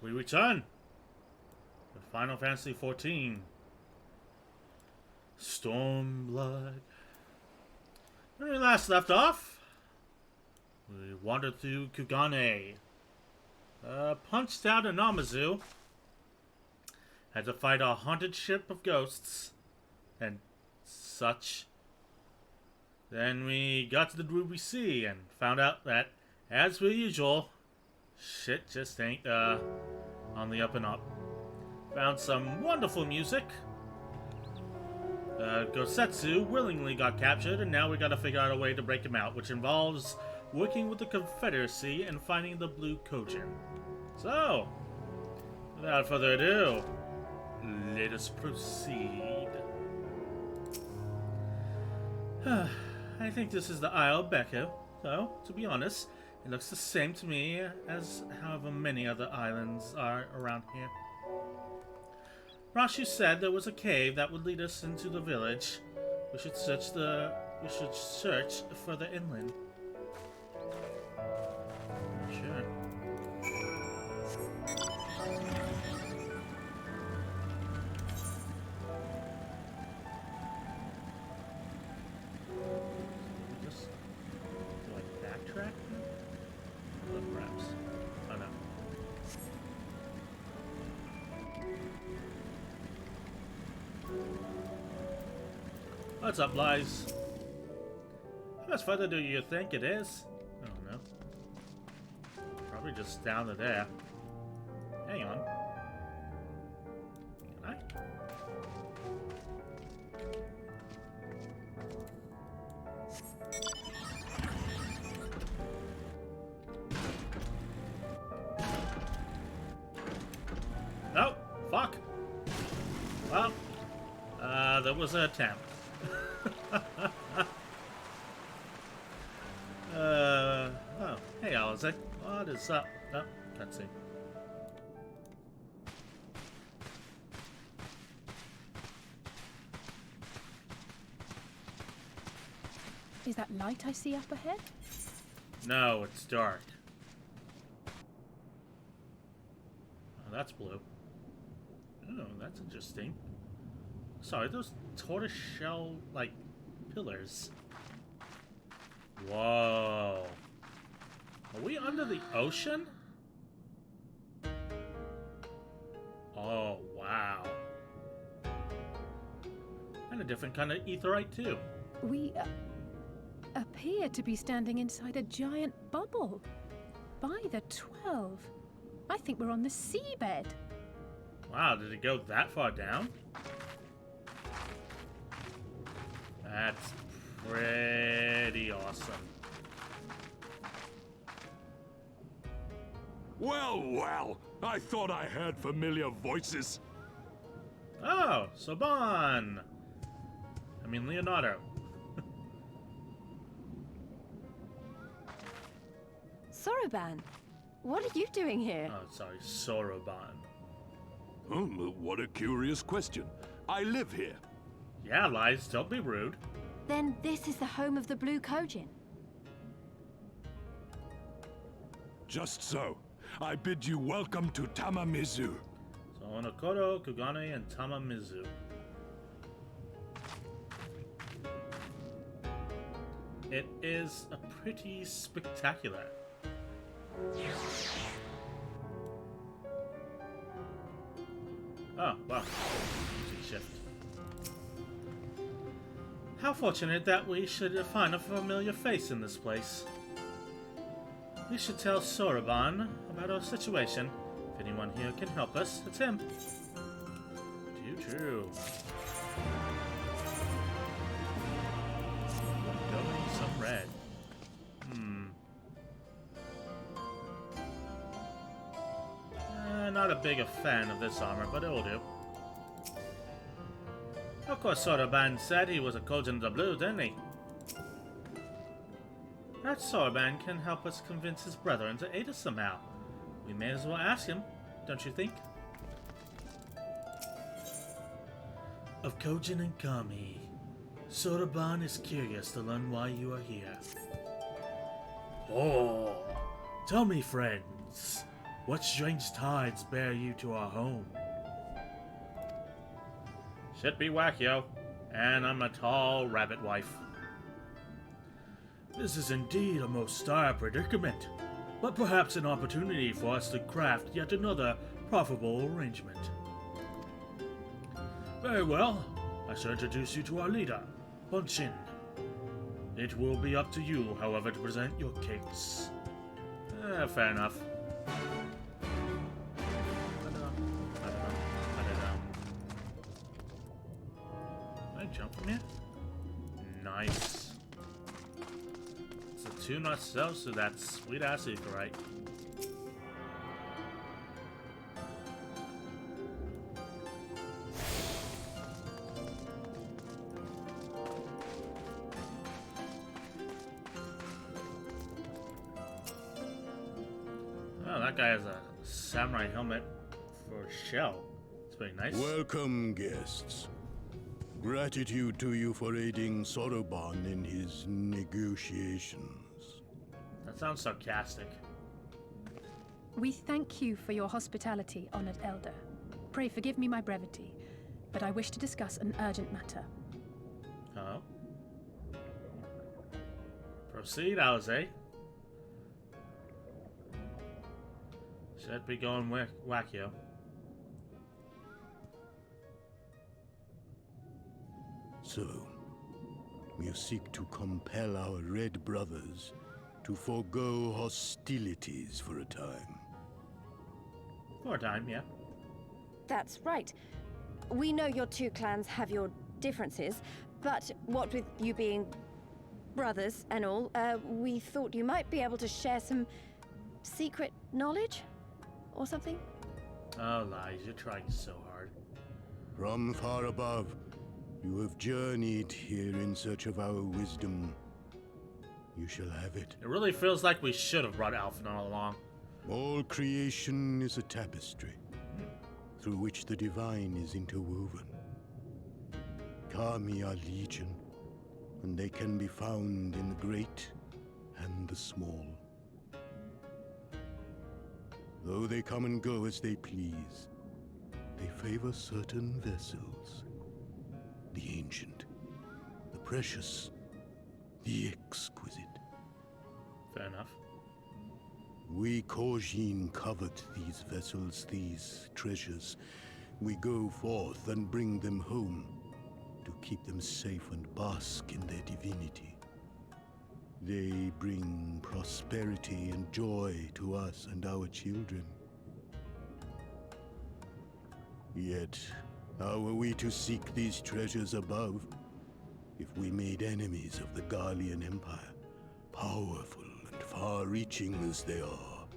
We return with Final Fantasy XIV. Stormblood. When we last left off, we wandered through Kugane, punched out an Amazu, had to fight a haunted ship of ghosts, and such. Then we got to the Ruby Sea and found out that, as per usual, shit just ain't on the up and up. Found some wonderful music. Gosetsu willingly got captured, and now we gotta figure out a way to break him out, which involves working with the Confederacy and finding the Blue Kojin. So, without further ado, let us proceed. I think this is the Isle of Beko, though, to be honest, it looks the same to me as however many other islands are around here. Rashu said there was a cave that would lead us into the village. We should search further inland. Sure. Just do I backtrack? Oh, perhaps. Oh no. What's up, Lies? How much further do you think it is? I don't know. Probably just down to there. Hang on. Can I? Oh, fuck. Well, there was an attempt. Oh, hey Isaac, what is up? Oh, cutscene. Is that light I see up ahead? No, it's dark. Oh, that's blue. Oh, that's interesting. Sorry, those tortoiseshell, like, pillars. Whoa. Are we under the ocean? Oh, wow. And a different kind of aetheryte, too. We appear to be standing inside a giant bubble. By the 12. I think we're on the seabed. Wow, did it go that far down? That's pretty awesome. Well, well, I thought I heard familiar voices. Oh, Soban! I mean, Leonardo. Soroban, what are you doing here? Oh, sorry, Soroban. What a curious question. I live here. Yeah, Lies, don't be rude. Then this is the home of the Blue Kojin. Just so. I bid you welcome to Tamamizu. So, Onokoro, Kugane, and Tamamizu. It is a pretty spectacular. Oh, wow. Music shift. How fortunate that we should find a familiar face in this place. We should tell Soroban about our situation. If anyone here can help us, it's him. True. Donate some red. Not a big fan of this armor, but it'll do. Of course, Soroban said he was a Kojin of the Blue, didn't he? That Soroban can help us convince his brethren to aid us somehow. We may as well ask him, don't you think? Of Kojin and Kami, Soroban is curious to learn why you are here. Oh, tell me, friends, What strange tides bear you to our home? Should be Wackyo, and I'm a tall rabbit wife. This is indeed a most dire predicament, but perhaps an opportunity for us to craft yet another profitable arrangement. Very well, I shall introduce you to our leader, Bunshin. It will be up to you, however, to present your case. Fair enough. Can I jump from here? Nice. So 2 not so that's sweet ass right? Oh, that guy has a samurai helmet for a shell. It's pretty nice. Welcome, guests. Gratitude to you for aiding Soroban in his negotiations. That sounds sarcastic. We thank you for your hospitality, honored elder. Pray forgive me my brevity, but I wish to discuss an urgent matter. Oh. Proceed, Alize. Should be going Wackyo. So, you seek to compel our Red Brothers to forego hostilities for a time. For a time, yeah. That's right. We know your two clans have your differences, but what with you being brothers and all, we thought you might be able to share some secret knowledge or something? Oh, lies, you're trying so hard. From far above, you have journeyed here in search of our wisdom. You shall have it. It really feels like we should have brought Alphinaud along. All creation is a tapestry, through which the divine is interwoven. Kami are legion, and they can be found in the great and the small. Though they come and go as they please, they favor certain vessels. The ancient, the precious, the exquisite. Fair enough. We Kojin covet these vessels, these treasures. We go forth and bring them home to keep them safe and bask in their divinity. They bring prosperity and joy to us and our children. Yet, how are we to seek these treasures above if we made enemies of the Garlean Empire, powerful and far-reaching as they are?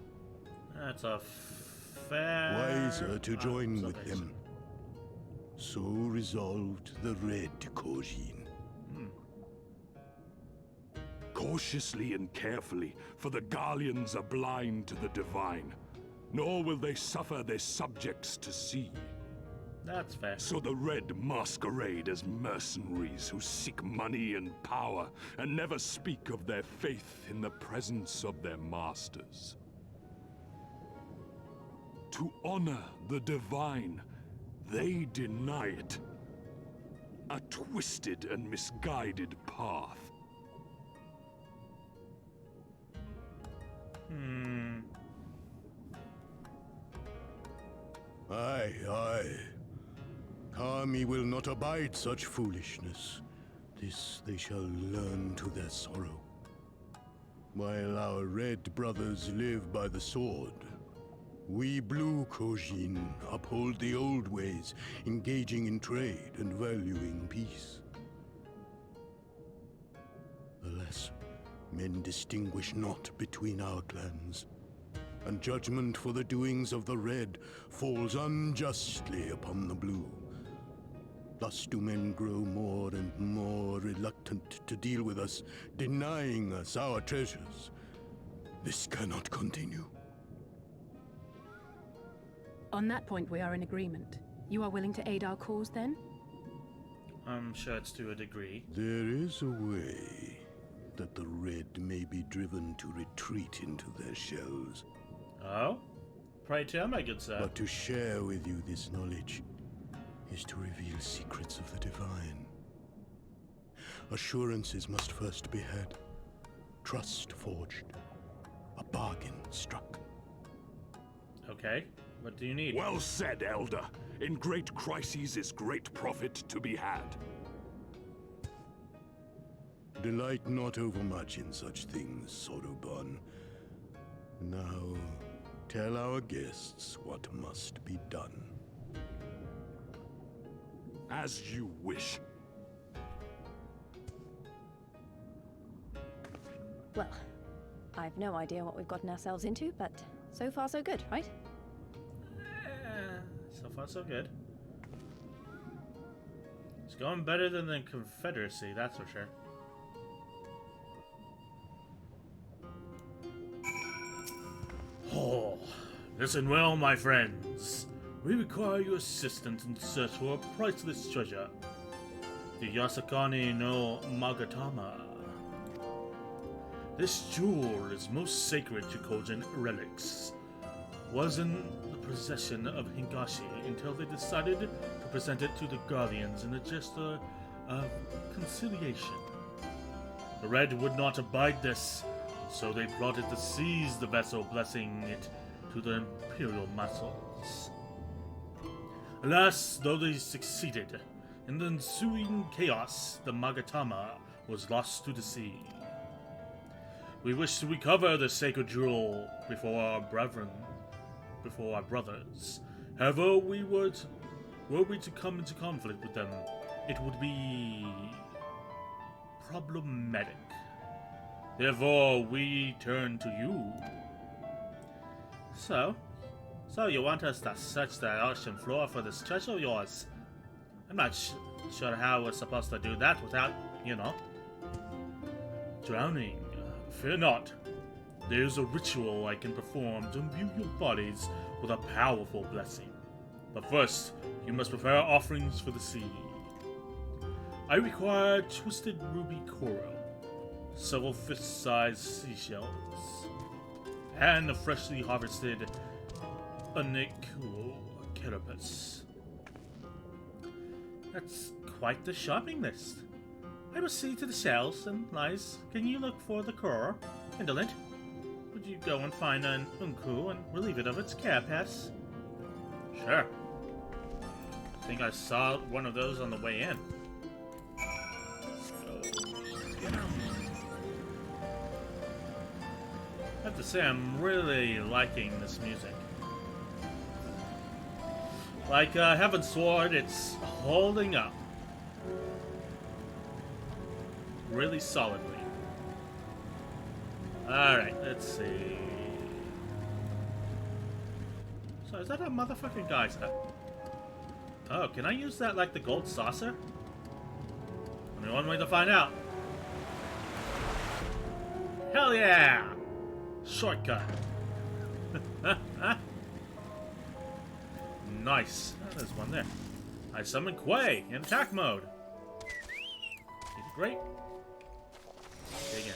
That's a fair... Wiser to join with observation. them. So resolved the Red Kojin. Cautiously and carefully, for the Garleans are blind to the divine, nor will they suffer their subjects to see. That's fair. So the Red masquerade as mercenaries who seek money and power, and never speak of their faith in the presence of their masters. To honor the divine, they deny it. A twisted and misguided path. Aye, aye. Kami will not abide such foolishness. This they shall learn to their sorrow. While our Red Brothers live by the sword, we Blue Kojin uphold the old ways, engaging in trade and valuing peace. Alas, men distinguish not between our clans, and judgment for the doings of the Red falls unjustly upon the Blue. Thus do men grow more and more reluctant to deal with us, denying us our treasures. This cannot continue. On that point, we are in agreement. You are willing to aid our cause, then? I'm sure it's to a degree. There is a way that the Red may be driven to retreat into their shells. Oh? Pray tell, my good sir. But to share with you this knowledge is to reveal secrets of the divine. Assurances must first be had, trust forged, a bargain struck. Okay, what do you need? Well said, Elder. In great crises is great profit to be had. Delight not overmuch in such things, Soruban. Now, tell our guests what must be done. As you wish. Well, I've no idea what we've gotten ourselves into, but so far so good, right? So far, so good. It's going better than the Confederacy, that's for sure. Oh, listen well, my friends. We require your assistance in search for a priceless treasure. The Yasakani no Magatama. This jewel is most sacred to Kojin relics. Was in the possession of Hingashi until they decided to present it to the Guardians in a gesture of conciliation. The Red would not abide this, so they plotted to seize the vessel, blessing it to the Imperial muscles. Alas, though they succeeded, in the ensuing chaos, the Magatama was lost to the sea. We wish to recover the sacred jewel before our brothers. However, were we to come into conflict with them, it would be problematic. Therefore, we turn to you. So you want us to search the ocean floor for this treasure of yours? I'm not sure how we're supposed to do that without, drowning. Fear not. There's a ritual I can perform to imbue your bodies with a powerful blessing. But first, you must prepare offerings for the sea. I require twisted ruby coral, several fist-sized seashells, and a freshly harvested Aniku carapace. That's quite the shopping list. I will see to the shells, and Lies, can you look for the coral? Indolent, would you go and find an unku and relieve it of its carapace? Sure. I think I saw one of those on the way in. I have to say, I'm really liking this music. Like Heaven's Sword, it's holding up really solidly. Alright, let's see. So is that a motherfucking geyser? Oh, can I use that like the gold saucer? Only one way to find out. Hell yeah! Shortcut. Nice. Oh, there's one there. I summon Quay in attack mode. He's great. Dig in.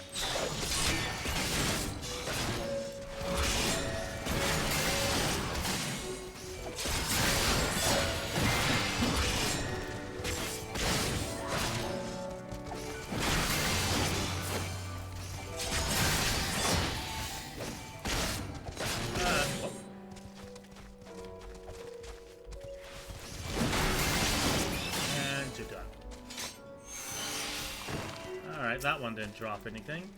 Alright, that one didn't drop anything.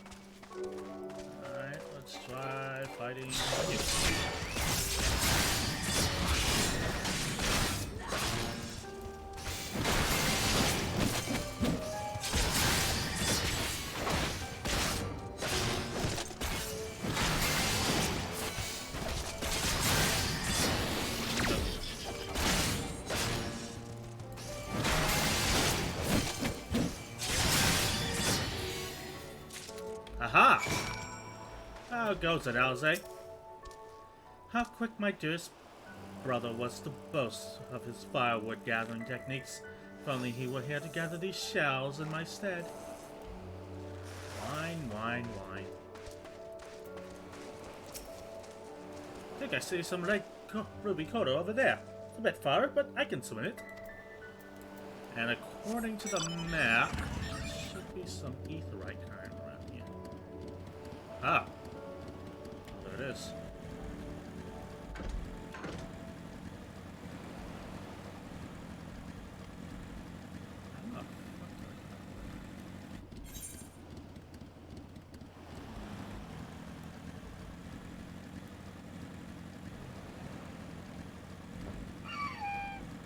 Alright, let's try fighting you. Aha! How goes it, Alze? How quick my dearest brother was to boast of his firewood gathering techniques. If only he were here to gather these shells in my stead. Wine, wine, wine. I think I see some ruby coral over there. It's a bit far, but I can swim it. And according to the map, there should be some aetheryte current around here. Ah. There it is.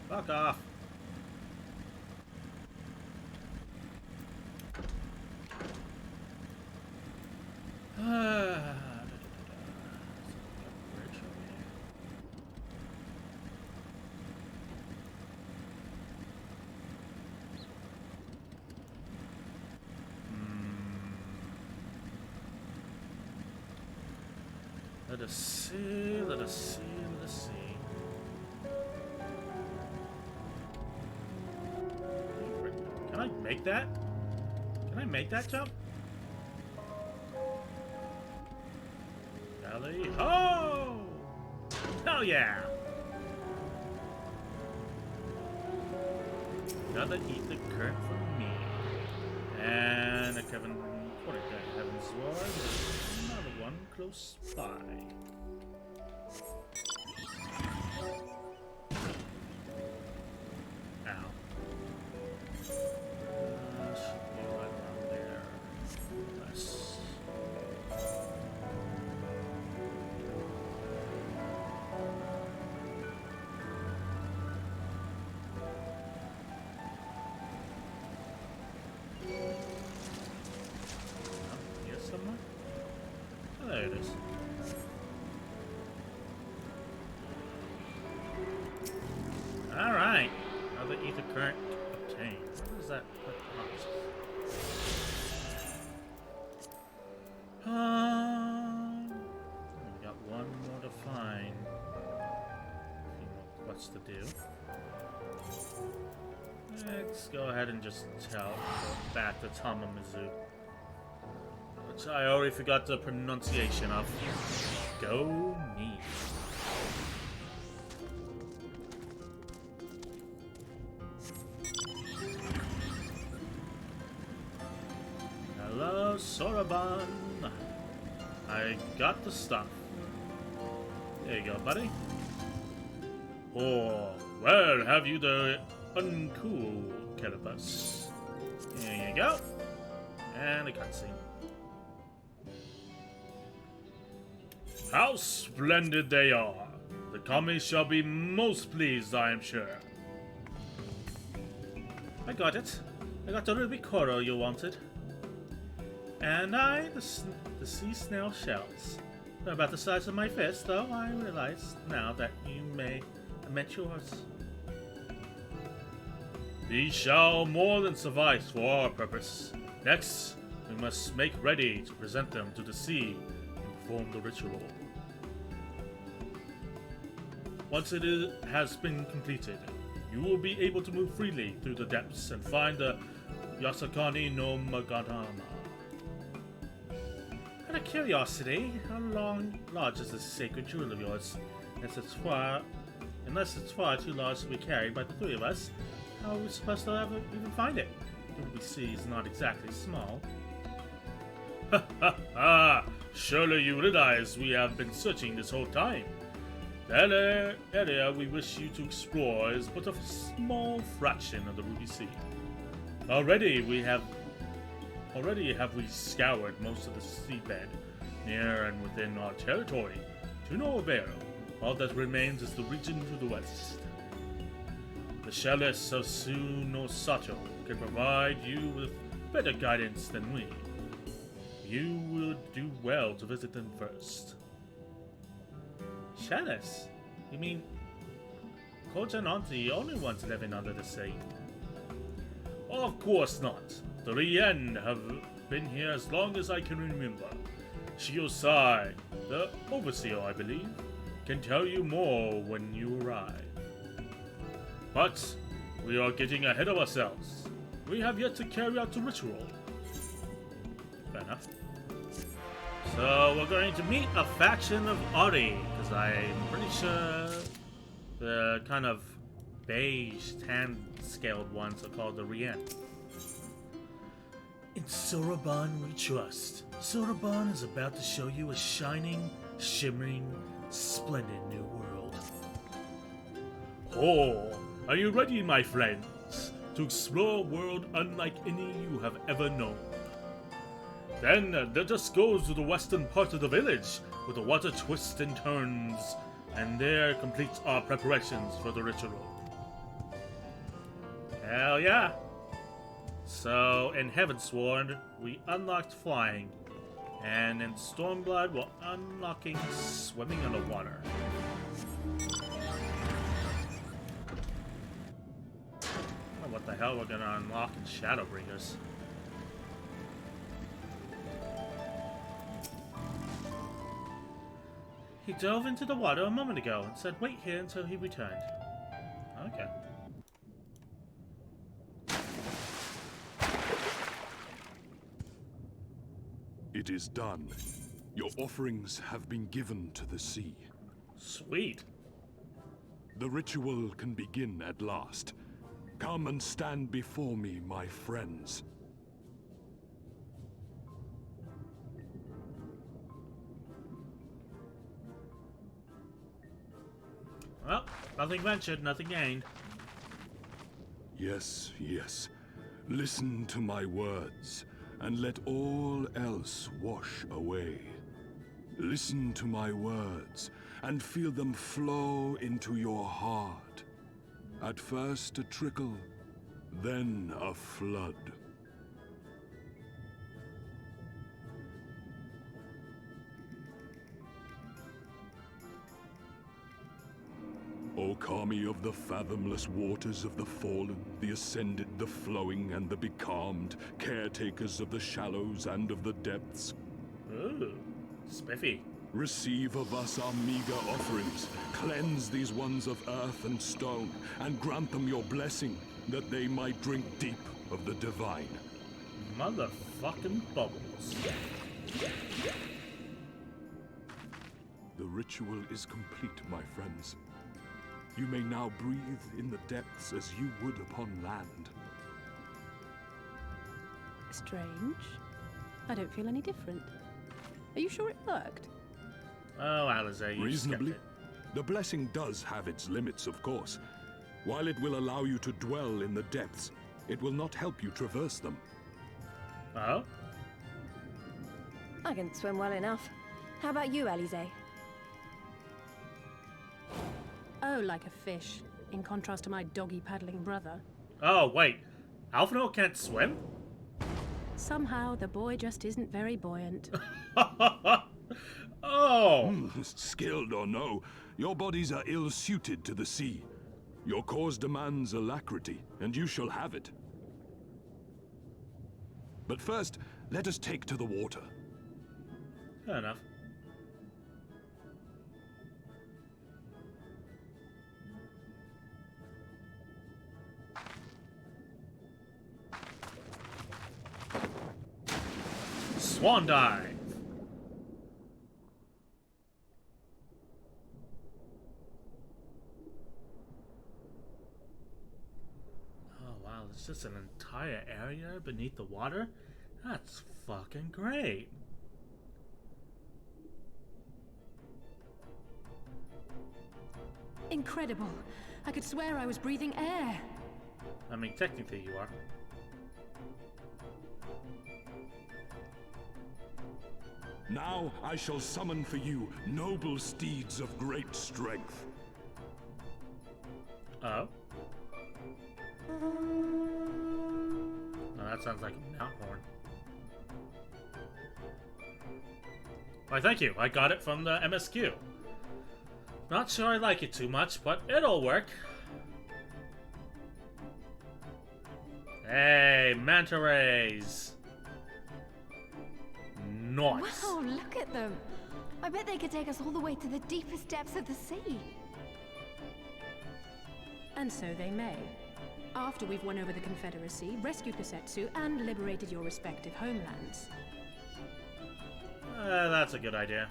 Fuck off. Let us see, let us see, let us see. Can I make that? Can I make that jump? Tally ho! Hell yeah! Another ether current for me. And a Kevin according to Heaven's Ward, there's another one close by. Ow. Should be right around there. Less. Somewhere? Oh, there it is. Alright. Another ether current obtained. What does that put on? We got one more to find. A few more quests to do. Let's go ahead and just go back to Tamamizu. Which I already forgot the pronunciation of. Go me. Hello, Soraban. I got the stuff. There you go, buddy. Oh, where have you the uncool Calibus? There you go. And a cutscene. How splendid they are! The kami shall be most pleased, I am sure. I got it. I got the ruby coral you wanted. And the sea snail shells. They're about the size of my fist, though I realize now that you meant yours. These shall more than suffice for our purpose. Next, we must make ready to present them to the sea and perform the ritual. Once it has been completed, you will be able to move freely through the depths and find the Yasakani no Magadama. Out of curiosity, how large is this sacred jewel of yours? Unless it's far too large to be carried by the three of us, how are we supposed to ever even find it? The Ruby Sea is not exactly small. Ha ha ha! Surely you realize we have been searching this whole time. The area we wish you to explore is but a small fraction of the Ruby Sea. Already have we scoured most of the seabed, near and within our territory. To no avail. All that remains is the region to the west. The Chalice of Sunosato can provide you with better guidance than we. You would do well to visit them first. Chalice? You mean Kojan aren't the only ones living under the sea? Of course not. The Rien have been here as long as I can remember. Shiosai, the overseer I believe, can tell you more when you arrive. But we are getting ahead of ourselves. We have yet to carry out the ritual. Fair enough. So we're going to meet a faction of Ori, because I'm pretty sure the kind of beige, tan-scaled ones are called the Rien. In Soroban we trust. Soroban is about to show you a shining, shimmering, splendid new world. Oh, are you ready, my friends, to explore a world unlike any you have ever known? Then let us go to the western part of the village, where the water twists and turns, and there completes our preparations for the ritual. Hell yeah! So, in Heavensward, we unlocked flying, and in Stormblood, we're unlocking swimming underwater. I don't know what the hell we're gonna unlock in Shadowbringers. He dove into the water a moment ago and said wait here until he returned. Okay. It is done. Your offerings have been given to the sea. Sweet. The ritual can begin at last. Come and stand before me, my friends. Well, nothing ventured, nothing gained. Yes, yes. Listen to my words, and let all else wash away. Listen to my words, and feel them flow into your heart. At first a trickle, then a flood. O Kami of the fathomless waters of the fallen, the ascended, the flowing, and the becalmed, caretakers of the shallows and of the depths. Ooh, spiffy. Receive of us our meager offerings, cleanse these ones of earth and stone, and grant them your blessing, that they might drink deep of the divine. Motherfucking bubbles. The ritual is complete, my friends. You may now breathe in the depths as you would upon land. Strange. I don't feel any different. Are you sure it worked? Oh, Alize, you Reasonably. skeptic. The blessing does have its limits, of course. While it will allow you to dwell in the depths, it will not help you traverse them. Oh? I can swim well enough. How about you, Alize? Oh, like a fish, in contrast to my doggy-paddling brother. Oh, wait. Alphinaud can't swim? Somehow, the boy just isn't very buoyant. Oh! Skilled or no, your bodies are ill-suited to the sea. Your cause demands alacrity, and you shall have it. But first, let us take to the water. Fair enough. Swan dive. Oh wow, there's just an entire area beneath the water? That's fucking great. Incredible. I could swear I was breathing air. I mean, technically you are. Now I shall summon for you noble steeds of great strength. Oh. Oh, that sounds like a mount horn. Why, thank you. I got it from the MSQ. Not sure I like it too much, but it'll work. Hey, manta rays. Nice. Wow, look at them. I bet they could take us all the way to the deepest depths of the sea. And so they may. After we've won over the Confederacy, rescued Kosetsu, and liberated your respective homelands. That's a good idea.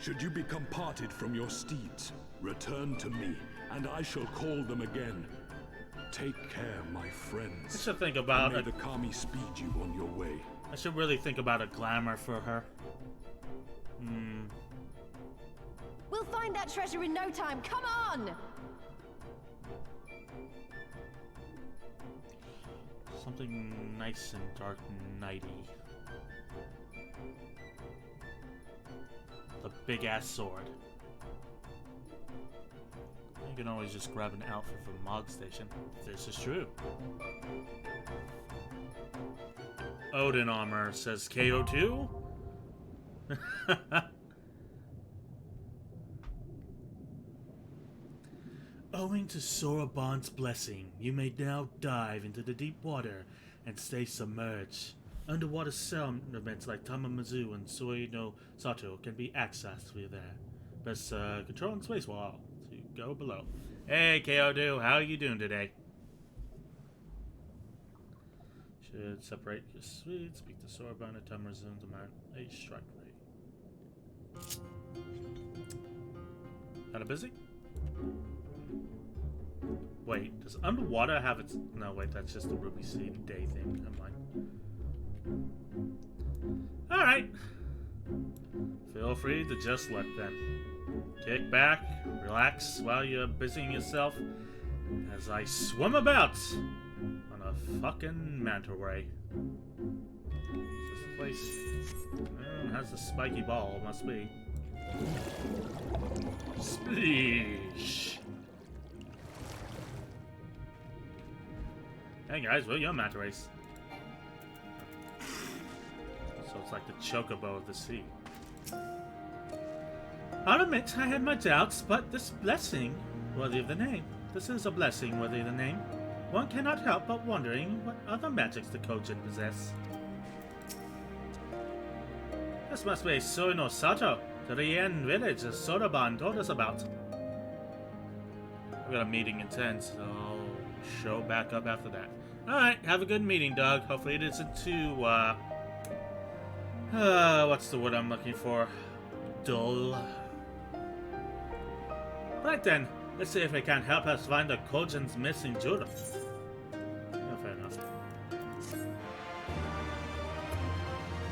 Should you become parted from your steeds, return to me, and I shall call them again. Take care, my I friends. should think And about may it. the Kami speed you on your way. I should really think about a glamour for her. We'll find that treasure in no time. Come on! Something nice and dark and nighty. The big ass sword. You can always just grab an outfit from Mog Station. This is true. Odin armor says KO2. Owing to Soroban's blessing, you may now dive into the deep water and stay submerged. Underwater settlements like Tamamazu and Soi no Sato can be accessed through there. Press control and space wall to go below. Hey KO2, how are you doing today? Should separate your suite, speak to Soroban and Tamamazu to mount a strike rate. Kinda busy? Wait, does underwater have its... No, wait, that's just the Ruby Seed Day thing. Never mind. Alright. Feel free to just let them. Kick back, relax while you're busying yourself as I swim about on a fucking manta ray. Is this the place? It has the spiky ball, must be. Spleesh! Hey guys, where are your manta rays? So it's like the chocobo of the sea. I'll admit I had my doubts, but this blessing, worthy of the name. This is a blessing worthy of the name. One cannot help but wondering what other magics the Kojin possess. This must be Soi no Sato, the Rien village that Soroban told us about. I've got a meeting in 10, so I'll show back up after that. Alright, have a good meeting, Doug. Hopefully it isn't too, what's the word I'm looking for? Dull. Right then, let's see if it can help us find the Kojin's missing jewel. Oh, fair enough.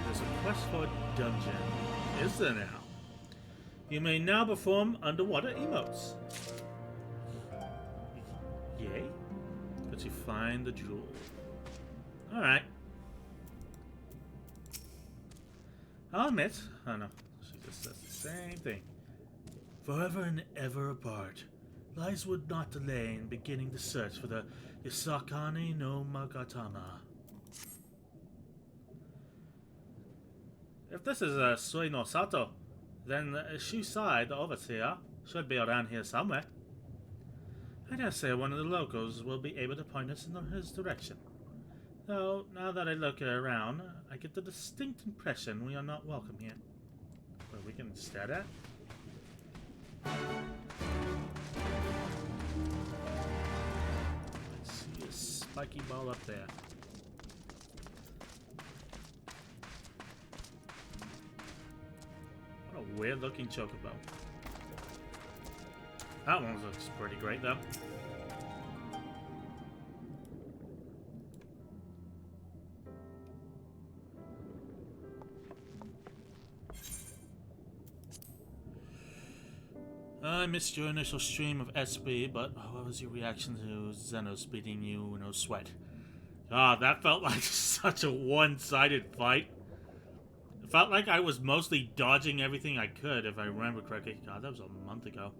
There's a quest for a dungeon, is there now? You may now perform underwater emotes. Yay? Could you find the jewel? Alright. I'll admit, oh no, she just says the same thing. Forever and ever apart, lies would not delay in beginning the search for the Yasakani no Magatama. If this is a Soi no Sato, then Shusai, the overseer, should be around here somewhere. I dare say one of the locals will be able to point us in his direction. Though, now that I look around, I get the distinct impression we are not welcome here. Well, we can stare at? I see a spiky ball up there. What a weird looking chocobo. That one looks pretty great though. I missed your initial stream of SB, but what was your reaction to Zenos beating you no sweat? God, that felt like such a one-sided fight. It felt like I was mostly dodging everything I could, if I remember correctly. God, that was a month ago.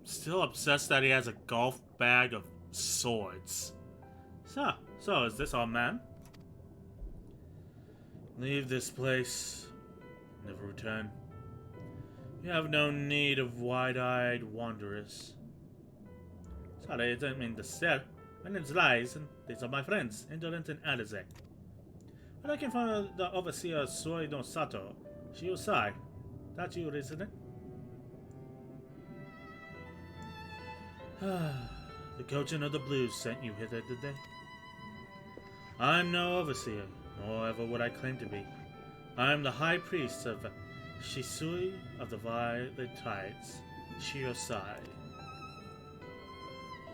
Still obsessed that he has a golf bag of swords. So is this our man? Leave this place. Never return. You have no need of wide-eyed wanderers. Sorry, I didn't mean to stare. My name's Lies, and these are my friends, Indolent and Alize. We're looking for the overseer Soi no Sato. Shiosai. That's you, isn't it? The Coaching of the Blues sent you hither, did they? I'm no overseer, nor ever would I claim to be. I am the High Priest of Shisui of the Violet Tides, Shiosai.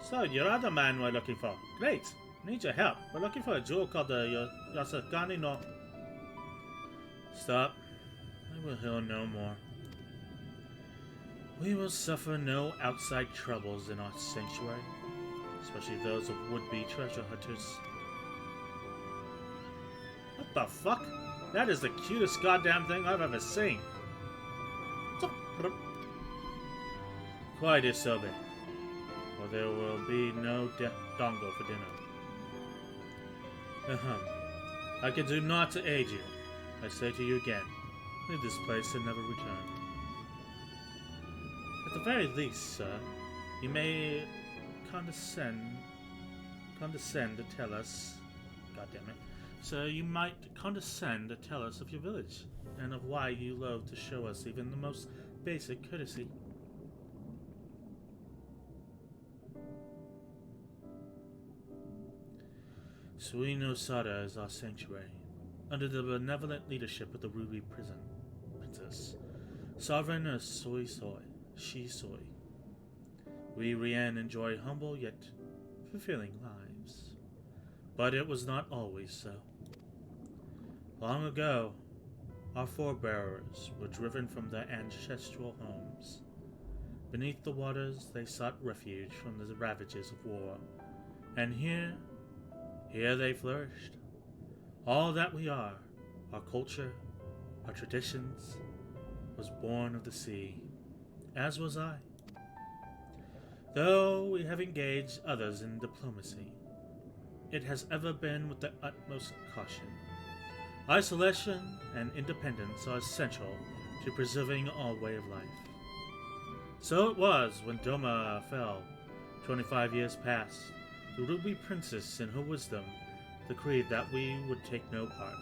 So, you're the man we're looking for. Great! Need your help. We're looking for a jewel called the Yasakani no... Stop. I will hear no more. We will suffer no outside troubles in our sanctuary, especially those of would-be treasure hunters. What the fuck? That is the cutest goddamn thing I've ever seen. Quiet is sober, or there will be no dongo for dinner. I can do naught to aid you. I say to you again, leave this place and never return. At the very least, sir, you may condescend to tell us, goddammit, so you might condescend to tell us of your village, and of why you loathe to show us even the most basic courtesy. Sui no Sada is our sanctuary, under the benevolent leadership of the Ruby Prison Princess, sovereign of Soy Soy, She Soy. We Rien enjoy humble yet fulfilling lives, but it was not always so. Long ago, our forebears were driven from their ancestral homes. Beneath the waters, they sought refuge from the ravages of war, and here they flourished. All that we are, our culture, our traditions, was born of the sea, as was I. Though we have engaged others in diplomacy, it has ever been with the utmost caution. Isolation and independence are essential to preserving our way of life. So it was when Doma fell, 25 years past. The Ruby Princess, in her wisdom, decreed that we would take no part.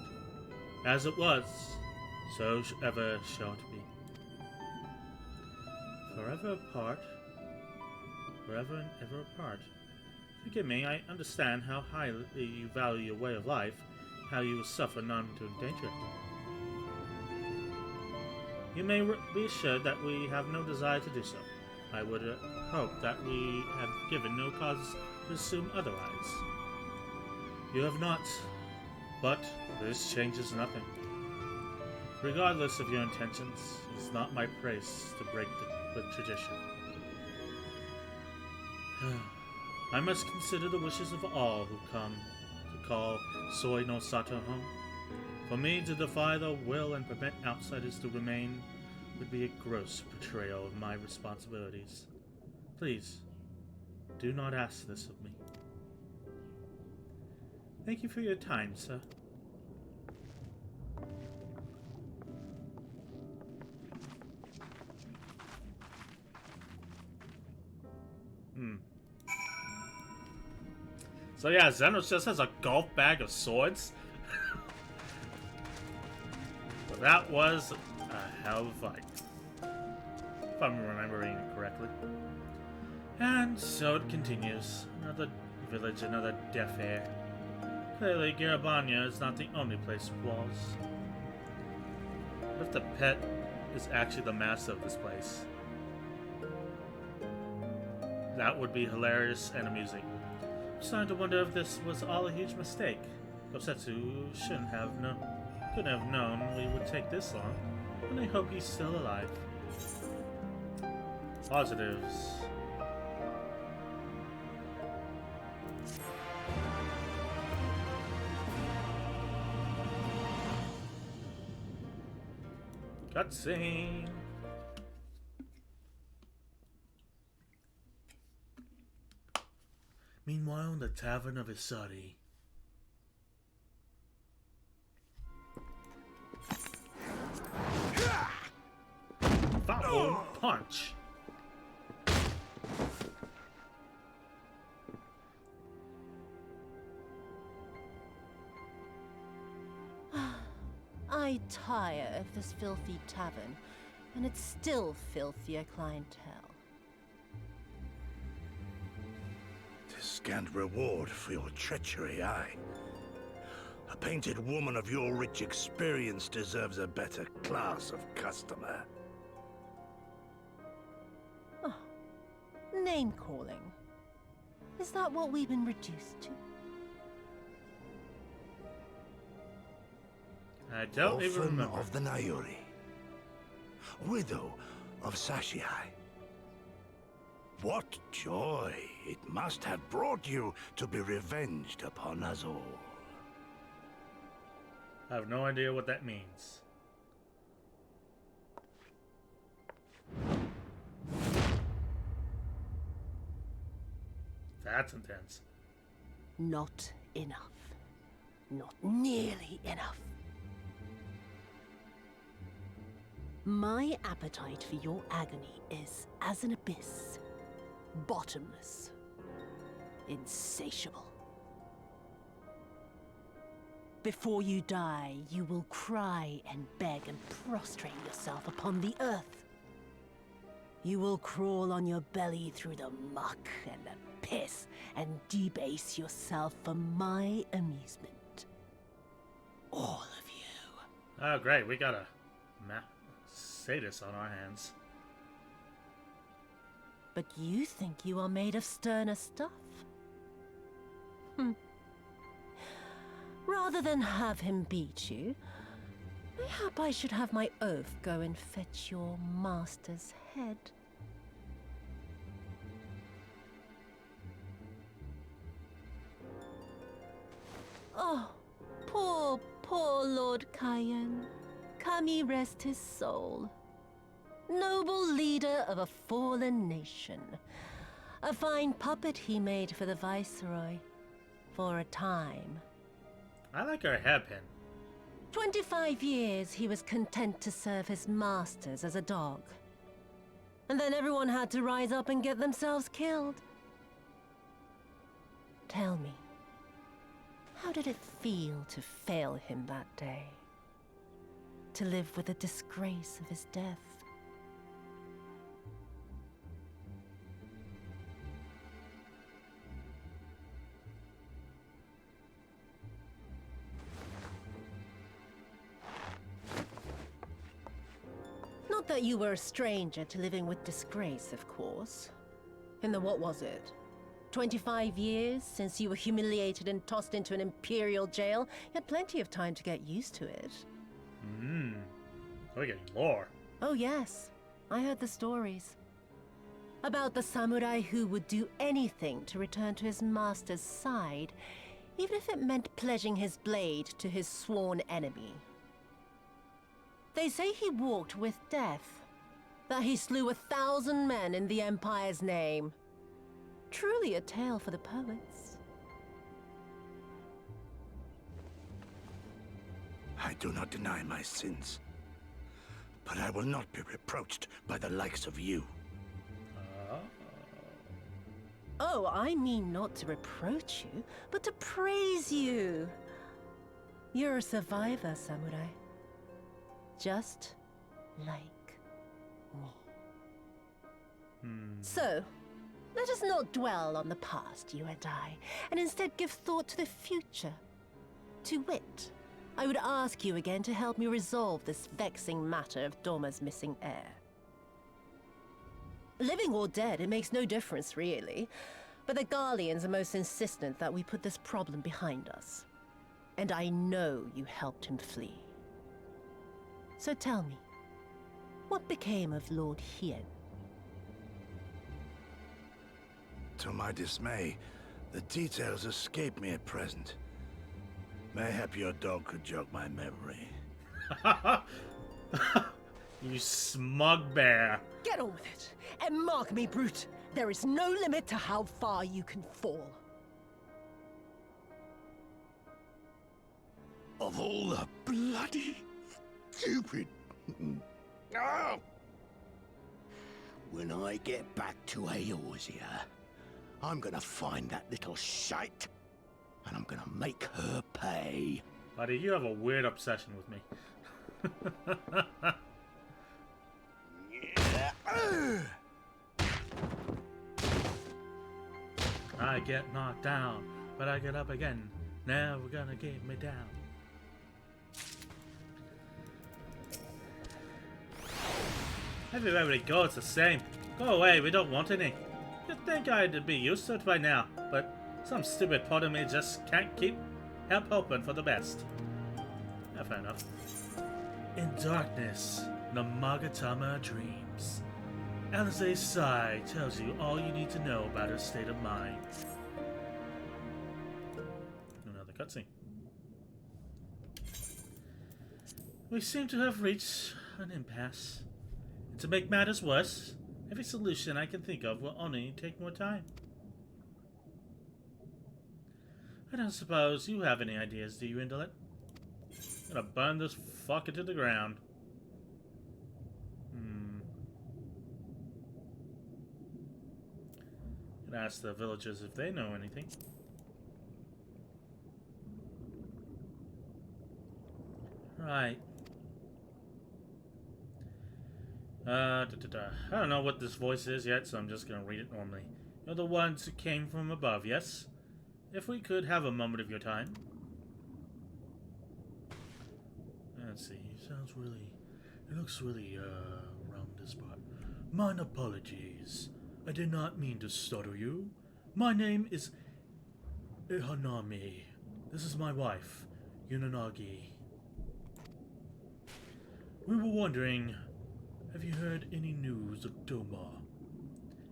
As it was, so ever shall it be. Forever apart, forever and ever apart. Forgive me, I understand how highly you value your way of life, how you will suffer none to endanger it. You may be assured that we have no desire to do so. I would hope that we have given no cause to assume otherwise. You have not, but this changes nothing. Regardless of your intentions, it is not my place to break the tradition. I must consider the wishes of all who come to call Soy no Sato home. For me to defy the will and prevent outsiders to remain would be a gross betrayal of my responsibilities. Please, do not ask this of me. Thank you for your time, sir. So yeah, Xenos just has a golf bag of swords. But that was a hell of a fight, if I'm remembering it correctly. And so it continues. Another village, another deaf air. Clearly, Garabanya is not the only place with walls. What if the pet is actually the master of this place? That would be hilarious and amusing. I'm starting to wonder if this was all a huge mistake. Gosetsu couldn't have known we would take this long, and I hope he's still alive. Positives. Cutscene. Meanwhile, in the tavern of Isari. Foul punch. I tire of this filthy tavern, and its still filthier clientele. scant reward for your treachery, aye. A painted woman of your rich experience deserves a better class of customer. Oh, name-calling. Is that what we've been reduced to? I don't even Orphan remember. of the Nayuri. Widow of Sashihai. What joy it must have brought you to be revenged upon us all. I have no idea what that means. That's intense. Not enough. Not nearly enough. My appetite for your agony is as an abyss. Bottomless. Insatiable. Before you die, you will cry and beg and prostrate yourself upon the earth. You will crawl on your belly through the muck and the piss and debase yourself for my amusement. All of you. Oh, great. We got a sadist on our hands. But you think you are made of sterner stuff? Rather than have him beat you, mayhap I should have my oaf go and fetch your master's head. Oh, poor Lord Cayenne. Kami rest his soul. Noble leader of a fallen nation. A fine puppet he made for the Viceroy. For a time. I like our hairpin. 25 years he was content to serve his masters as a dog. And then everyone had to rise up and get themselves killed. Tell me, how did it feel to fail him that day? To live with the disgrace of his death? Not that you were a stranger to living with disgrace, of course. In the what was it? 25 years since you were humiliated and tossed into an imperial jail? You had plenty of time to get used to it. We're getting lore. Oh yes, I heard the stories. About the samurai who would do anything to return to his master's side, even if it meant pledging his blade to his sworn enemy. They say he walked with death, that he slew 1,000 men in the Empire's name. Truly a tale for the poets. I do not deny my sins, but I will not be reproached by the likes of you. Oh, I mean not to reproach you, but to praise you. You're a survivor, samurai. Just like me. So, let us not dwell on the past, you and I, and instead give thought to the future. To wit, I would ask you again to help me resolve this vexing matter of Doma's missing heir. Living or dead, it makes no difference, really. But the Garleans are most insistent that we put this problem behind us. And I know you helped him flee. So tell me, what became of Lord Hien? To my dismay, the details escape me at present. Mayhap your dog could jog my memory. You smug bear. Get on with it, and mark me, brute. There is no limit to how far you can fall. Of all the bloody stupid... Oh! When I get back to Eorzea, I'm gonna find that little shite, and I'm gonna make her pay. Buddy, you have a weird obsession with me. I get knocked down, but I get up again. Never gonna get me down. Everywhere we go, it's the same. Go away, we don't want any. You'd think I'd be used to it by now, but some stupid part of me just can't help hoping for the best. Yeah, fair enough. In darkness, Namagatama dreams. Alize's sigh tells you all you need to know about her state of mind. Another cutscene. We seem to have reached an impasse. And to make matters worse, every solution I can think of will only take more time. I don't suppose you have any ideas, do you, Indolent? I'm gonna burn this fucker to the ground. Gonna ask the villagers if they know anything. Right. I don't know what this voice is yet, so I'm just gonna read it normally. You're the ones who came from above, yes? If we could have a moment of your time. Let's see, it looks really, around this part. Mine apologies. I did not mean to startle you. My name is Ihanami. This is my wife, Yunanagi. We were wondering, have you heard any news of Doma?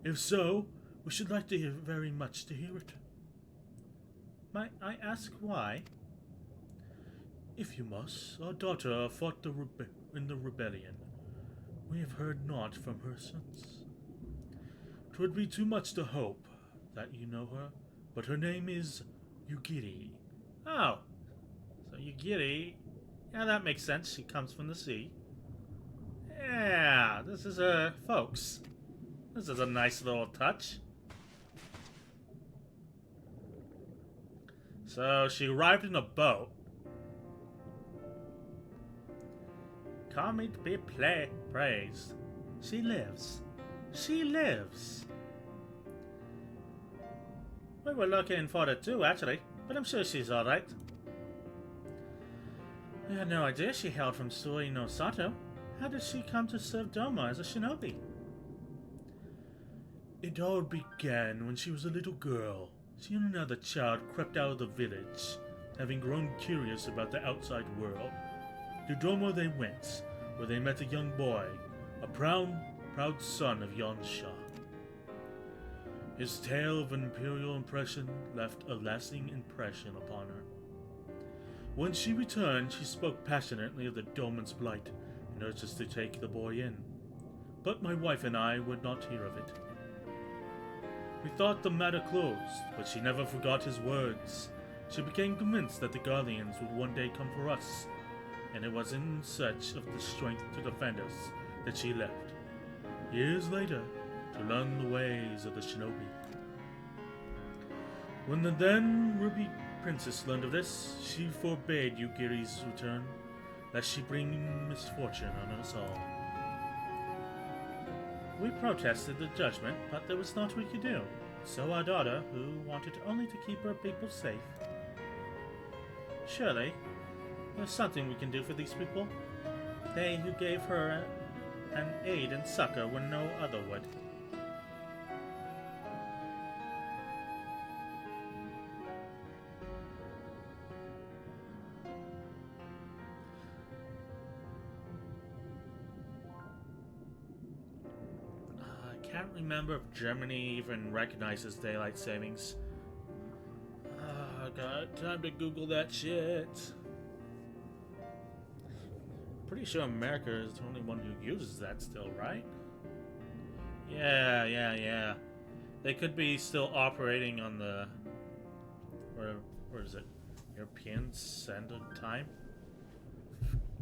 If so, we should like to hear very much to hear it. Might I ask why? If you must, our daughter fought in the rebellion. We have heard naught from her since. 'Twould be too much to hope that you know her, but her name is Yugiri. Oh, so Yugiri, yeah, that makes sense. She comes from the sea. Yeah, this is folks. This is a nice little touch. So she arrived in a boat. Call me to be praised. She lives. She lives. We were looking for her too, actually, but I'm sure she's alright. I had no idea she hailed from Sui no Sato. How did she come to serve Doma as a shinobi? It all began when she was a little girl. She and another child crept out of the village, having grown curious about the outside world. To Doma they went, where they met a young boy, a proud son of Yonsha. His tale of imperial oppression left a lasting impression upon her. When she returned, she spoke passionately of the Doman's plight and urged us to take the boy in. But my wife and I would not hear of it. We thought the matter closed, but she never forgot his words. She became convinced that the Guardians would one day come for us, and it was in search of the strength to defend us that she left, years later, to learn the ways of the shinobi. When the then Ruby Princess learned of this, she forbade Yugiri's return, lest she bring misfortune on us all. We protested the judgment, but there was naught we could do. So our daughter, who wanted only to keep her people safe. Surely, there's something we can do for these people. They who gave her an aid and succor when no other would. I can't remember if Germany even recognizes daylight savings. God, time to Google that shit. Pretty sure America is the only one who uses that still, right? Yeah. They could be still operating on the... Where is it? European Standard Time?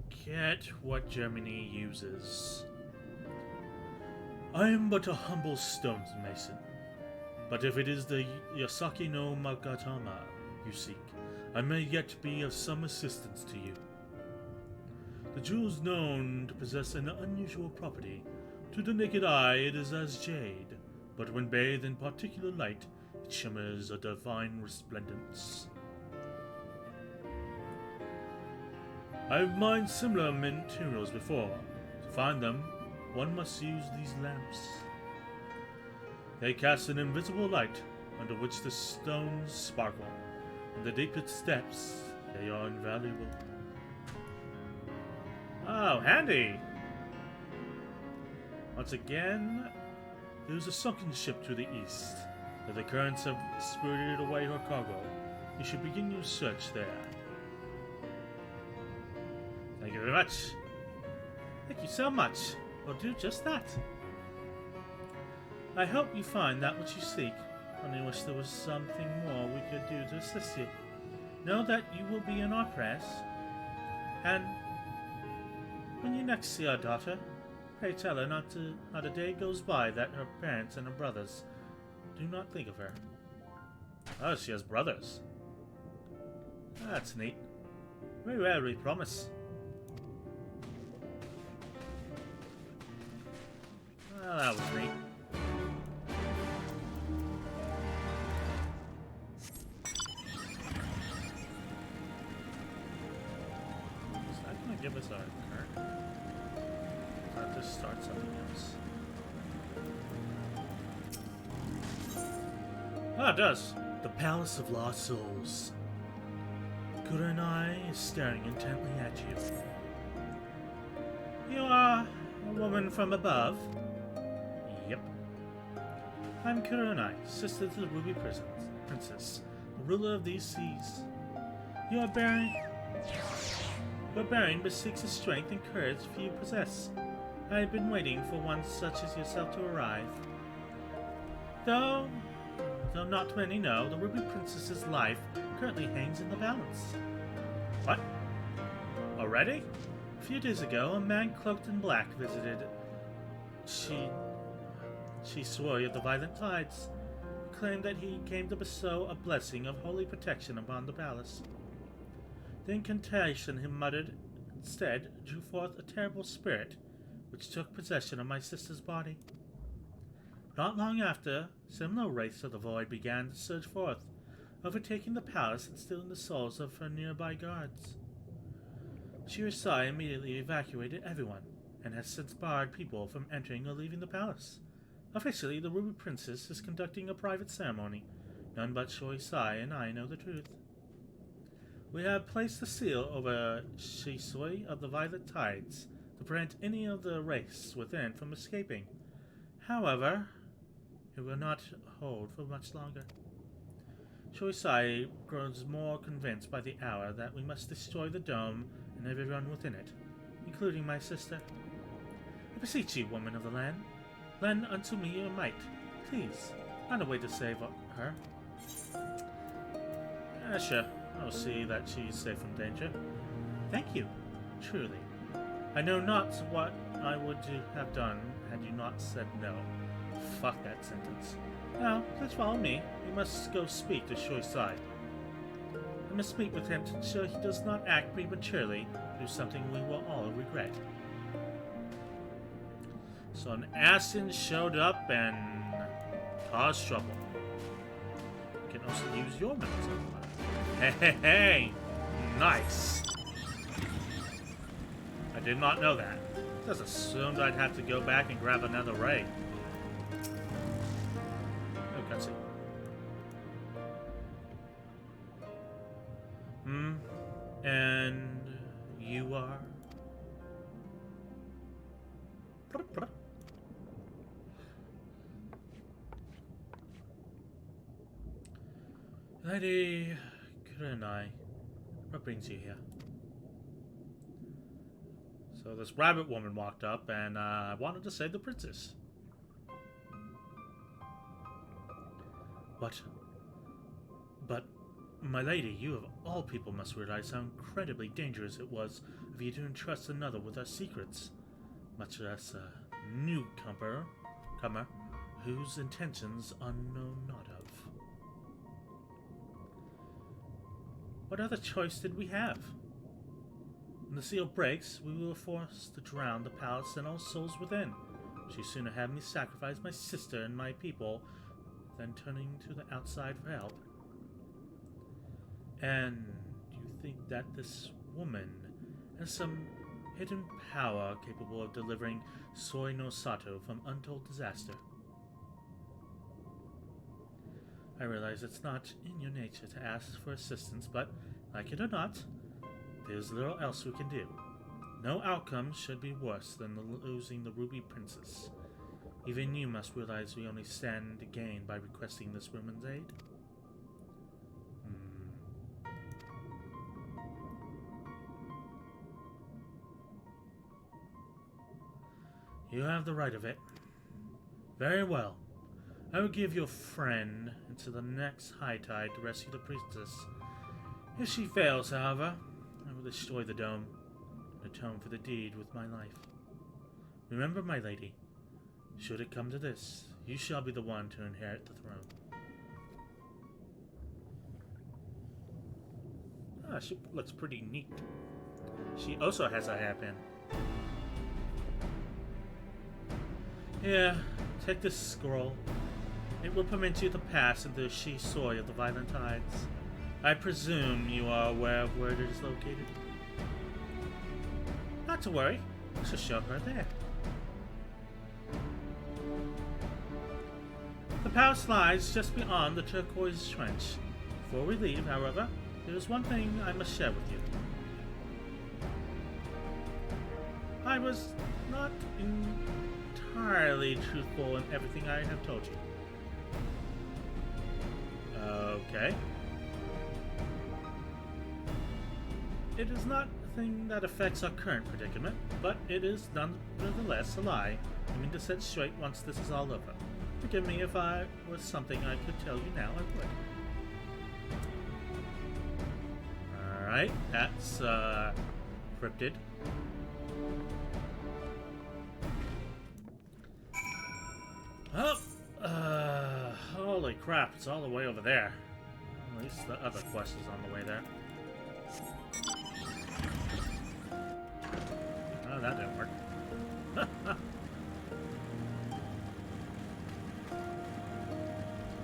Forget what Germany uses. I am but a humble stonemason. But if it is the Yasaki no Magatama you seek, I may yet be of some assistance to you. The jewel is known to possess an unusual property. To the naked eye, it is as jade, but when bathed in particular light, shimmers a divine resplendence. I've mined similar materials before. To find them, one must use these lamps. They cast an invisible light under which the stones sparkle. In the deepest depths, they are invaluable. Oh, handy! Once again, there's a sunken ship to the east. If the currents have spirited away her cargo, you should begin your search there. Thank you very much. Thank you so much. We'll do just that. I hope you find that which you seek. Only wish there was something more we could do to assist you. Know that you will be in our prayers. And when you next see our daughter, pray tell her not a day goes by that her parents and her brothers do not think of her. Oh, she has brothers. That's neat. Very well, we promise. Well, that was neat. Is that going to give us our current? Or does that just start something else? Ah, it does. The Palace of Lost Souls. Kurenai is staring intently at you. You are a woman from above? Yep. I'm Kurenai, sister to the Ruby Princess, the ruler of these seas. Your bearing bespeaks the strength and courage few possess. I have been waiting for one such as yourself to arrive. Though not many know, the Ruby Princess's life currently hangs in the balance. What? Already? A few days ago, a man cloaked in black visited. She swore of the violent tides. He claimed that he came to bestow a blessing of holy protection upon the palace. The incantation he muttered instead drew forth a terrible spirit, which took possession of my sister's body. Not long after, similar wraiths of the void began to surge forth, overtaking the palace and stealing the souls of her nearby guards. Shirisai immediately evacuated everyone, and has since barred people from entering or leaving the palace. Officially, the Ruby Princess is conducting a private ceremony. None but Shirisai and I know the truth. We have placed a seal over Shisui of the Violet Tides to prevent any of the wraiths within from escaping. However, it will not hold for much longer. Shoisai grows more convinced by the hour that we must destroy the dome and everyone within it, including my sister. I beseech you, woman of the land, lend unto me your might. Please, find a way to save her. Sure, I'll see that she's safe from danger. Thank you, truly. I know not what I would have done had you not said no. Fuck that sentence. Now, please follow me. We must go speak to Shoisai. I must meet with him to ensure he does not act prematurely, do something we will all regret. So an Assin showed up and caused trouble. You can also use your mountain. Hey, hey, hey! Nice! I did not know that. Just assumed I'd have to go back and grab another ray. Oh, cutscene. And you are? Lady Kurenai, what brings you here? So this rabbit woman walked up and wanted to save the princess. What? But, my lady, you of all people must realize how incredibly dangerous it was of you to entrust another with our secrets, much less a newcomer whose intentions are known not of. What other choice did we have? When the seal breaks, we will force to drown the palace and all souls within. She'd sooner have me sacrifice my sister and my people then turning to the outside for help. And you think that this woman has some hidden power capable of delivering Soy no Sato from untold disaster? I realize it's not in your nature to ask for assistance, but, like it or not, there's little else we can do. No outcome should be worse than losing the Ruby Princess. Even you must realize we only stand to gain by requesting this woman's aid. You have the right of it. Very well. I will give your friend into the next high tide to rescue the princess. If she fails, however, I will destroy the dome and atone for the deed with my life. Remember, my lady, should it come to this, you shall be the one to inherit the throne. Ah, she looks pretty neat. She also has a hairpin. Here, take this scroll. It will permit you to pass into the she soy of the violent tides. I presume you are aware of where it is located? Not to worry. I shall show her there. The palace lies just beyond the turquoise trench. Before we leave, however, there is one thing I must share with you. I was not entirely truthful in everything I have told you. Okay. It is not a thing that affects our current predicament, but it is nonetheless a lie. I mean to set straight once this is all over. Forgive me if I was something I could tell you now, I would. Alright, that's cryptid. Oh, holy crap, it's all the way over there. At least the other quest is on the way there. Oh, that didn't work.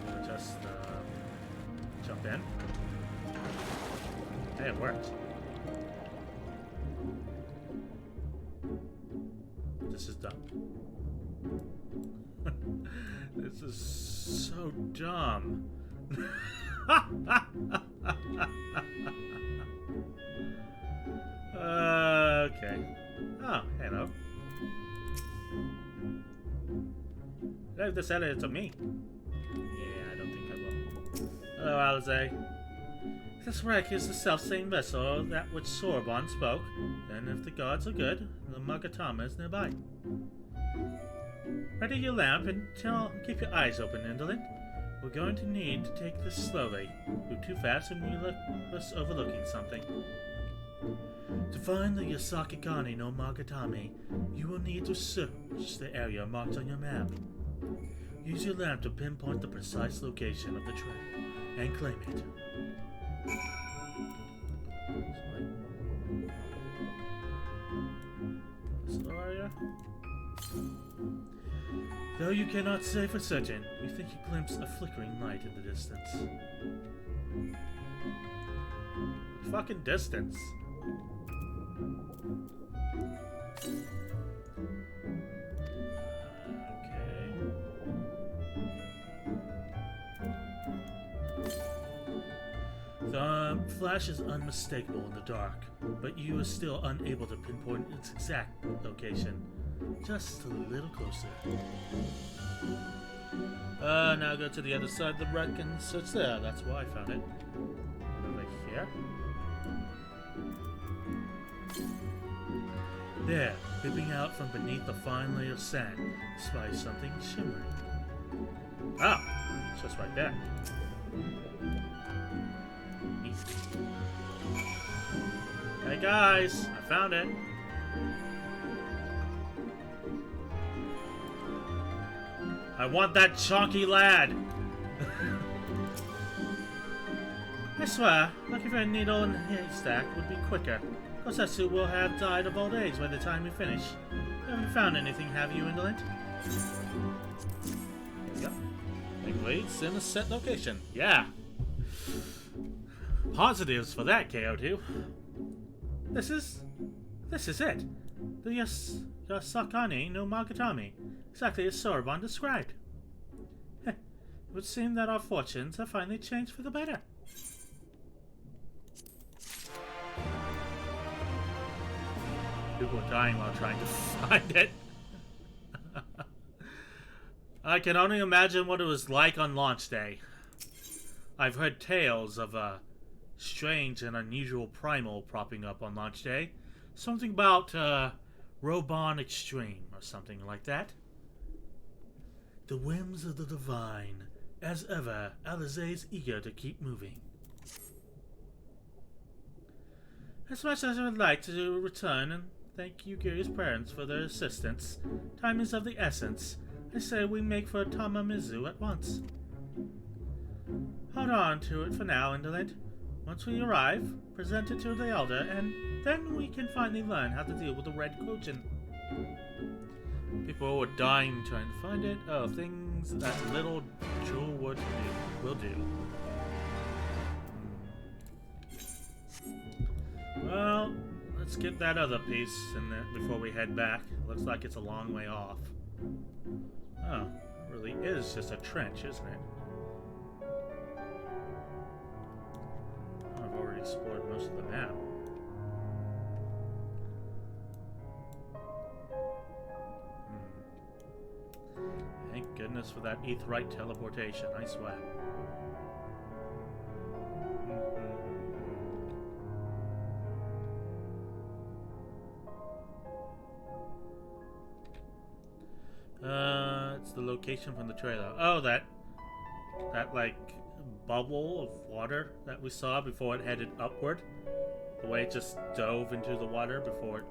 We'll just jump in. Hey, it worked. This is dumb. This is so dumb. Okay. Oh, hello. Leave this editor to me. Yeah, I don't think I will. Hello, Alize. This wreck is the self-same vessel that which Sorbonne spoke. Then, if the gods are good, the Magatama is nearby. Ready your lamp and keep your eyes open, Indolent. We're going to need to take this slowly. Move too fast and we look us overlooking something. To find the Yasakigani no Magatame, you will need to search the area marked on your map. Use your lamp to pinpoint the precise location of the treasure and claim it. This area? Though you cannot say for certain, you think you glimpse a flickering light in the distance. Fucking distance. Okay. The flash is unmistakable in the dark, but you are still unable to pinpoint its exact location. Just a little closer. Now go to the other side of the wreck and search there. That's where I found it. Over here. There, peeping out from beneath the fine layer of sand, spies something shimmering. Ah, it's just right there. Neat. Hey guys, I found it. I want that chonky lad! I swear, looking for a needle in a haystack would be quicker. Kosetsu will have died of old age by the time we finish. You haven't found anything, have you, Indolent? There we go. Waits in a set location. Yeah. Positives for that, KO2. This is it. The Yasakani no Magatami. Exactly as Soroban described. It would seem that our fortunes have finally changed for the better. People are dying while trying to find it. I can only imagine what it was like on launch day. I've heard tales of a strange and unusual primal propping up on launch day. Something about Robon Extreme or something like that. The whims of the divine. As ever, Alizé is eager to keep moving. As much as I would like to return and thank Yugiri's parents for their assistance, time is of the essence. I say we make for Tamamizu at once. Hold on to it for now, Indolent. Once we arrive, present it to the Elder, and then we can finally learn how to deal with the Red Quotient. People were dying trying to find it. Oh, things that little Jewel will do. Well, let's get that other piece in there before we head back. Looks like it's a long way off. Oh, it really is just a trench, isn't it? I've already explored most of the map. Thank goodness for that Aetheryte teleportation, I swear. It's the location from the trailer. Oh, that like bubble of water that we saw before it headed upward. The way it just dove into the water before it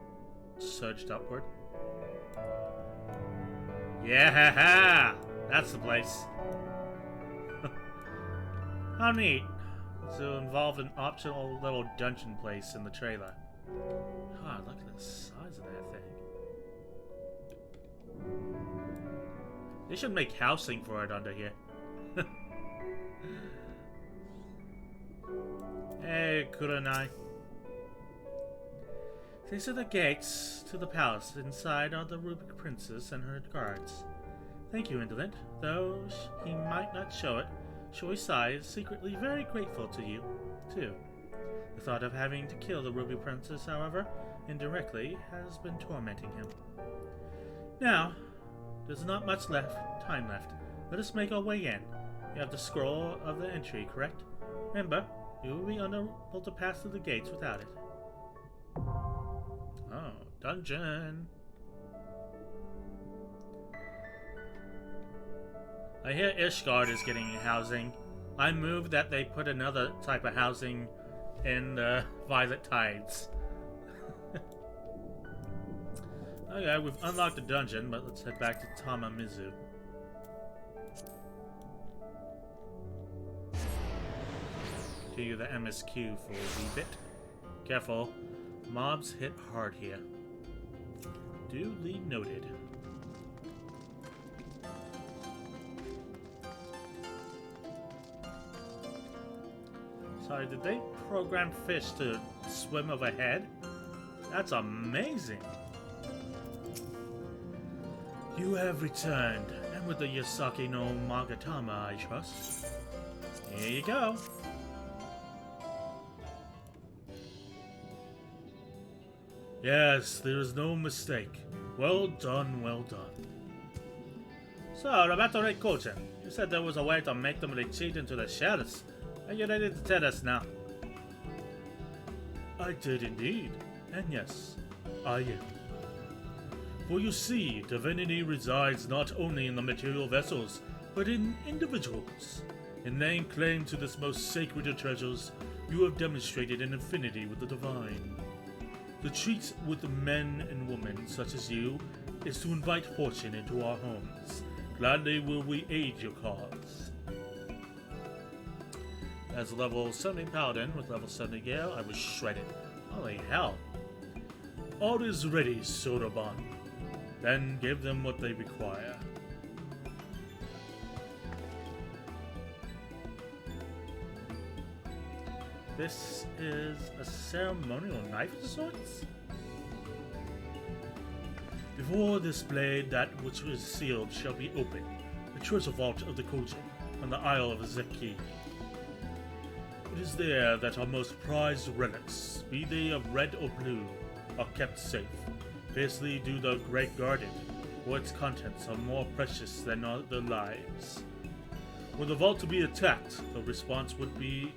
surged upward. Yeah, that's the place. How neat. So involved an optional little dungeon place in the trailer. God, look at the size of that thing. They should make housing for it under here. Hey, Kurenai. These are the gates to the palace. Inside are the Ruby Princess and her guards. Thank you, Indolent. Though he might not show it, Shoisai is secretly very grateful to you, too. The thought of having to kill the Ruby Princess, however, indirectly, has been tormenting him. Now, there's not much time left. Let us make our way in. You have the scroll of the entry, correct? Remember, you will be unable to pass through the gates without it. Oh, dungeon. I hear Ishgard is getting housing. I moved that they put another type of housing in the Violet Tides. Okay, we've unlocked the dungeon, but let's head back to Tamamizu. Do you the MSQ for a wee bit. Careful, mobs hit hard here. Duly noted. Sorry, did they program fish to swim overhead? That's amazing. You have returned, and with the Yasaki no Magatama, I trust. Here you go. Yes, there is no mistake. Well done, well done. So, about the Red Quotient. You said there was a way to make them retreat into the shadows. Are you ready to tell us now? I did indeed. And yes, I am. For you see, divinity resides not only in the material vessels, but in individuals. In laying claim to this most sacred of treasures, you have demonstrated an affinity with the divine. The treat with men and women such as you is to invite fortune into our homes. Gladly will we aid your cause. As a level 70 paladin with level 70 Gale, I was shredded. Holy hell. All is ready, Soroban. Then give them what they require. This is a ceremonial knife of sorts? Before this blade, that which is sealed shall be opened, the treasure vault of the Kojin, on the Isle of Zeki. It is there that our most prized relics, be they of red or blue, are kept safe. Fiercely do the great guard it, for its contents are more precious than all their lives. Were the vault to be attacked, the response would be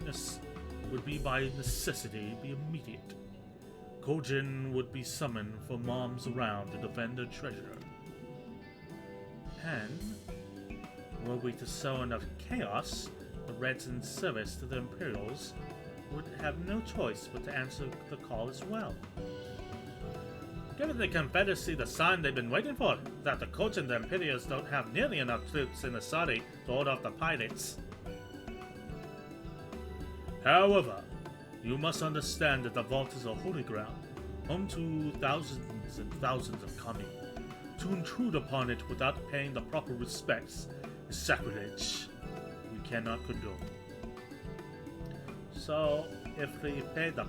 by necessity be immediate. Kojin would be summoned for moms around to defend their treasure. And were we to sow enough chaos, the Reds in service to the Imperials would have no choice but to answer the call as well. Given the Confederacy the sign they've been waiting for, that the Kojin and the Imperials don't have nearly enough troops in the Asari to hold off the pirates. However, you must understand that the vault is a holy ground, home to thousands and thousands of kami. To intrude upon it without paying the proper respects is sacrilege we cannot condone. So, if we paid the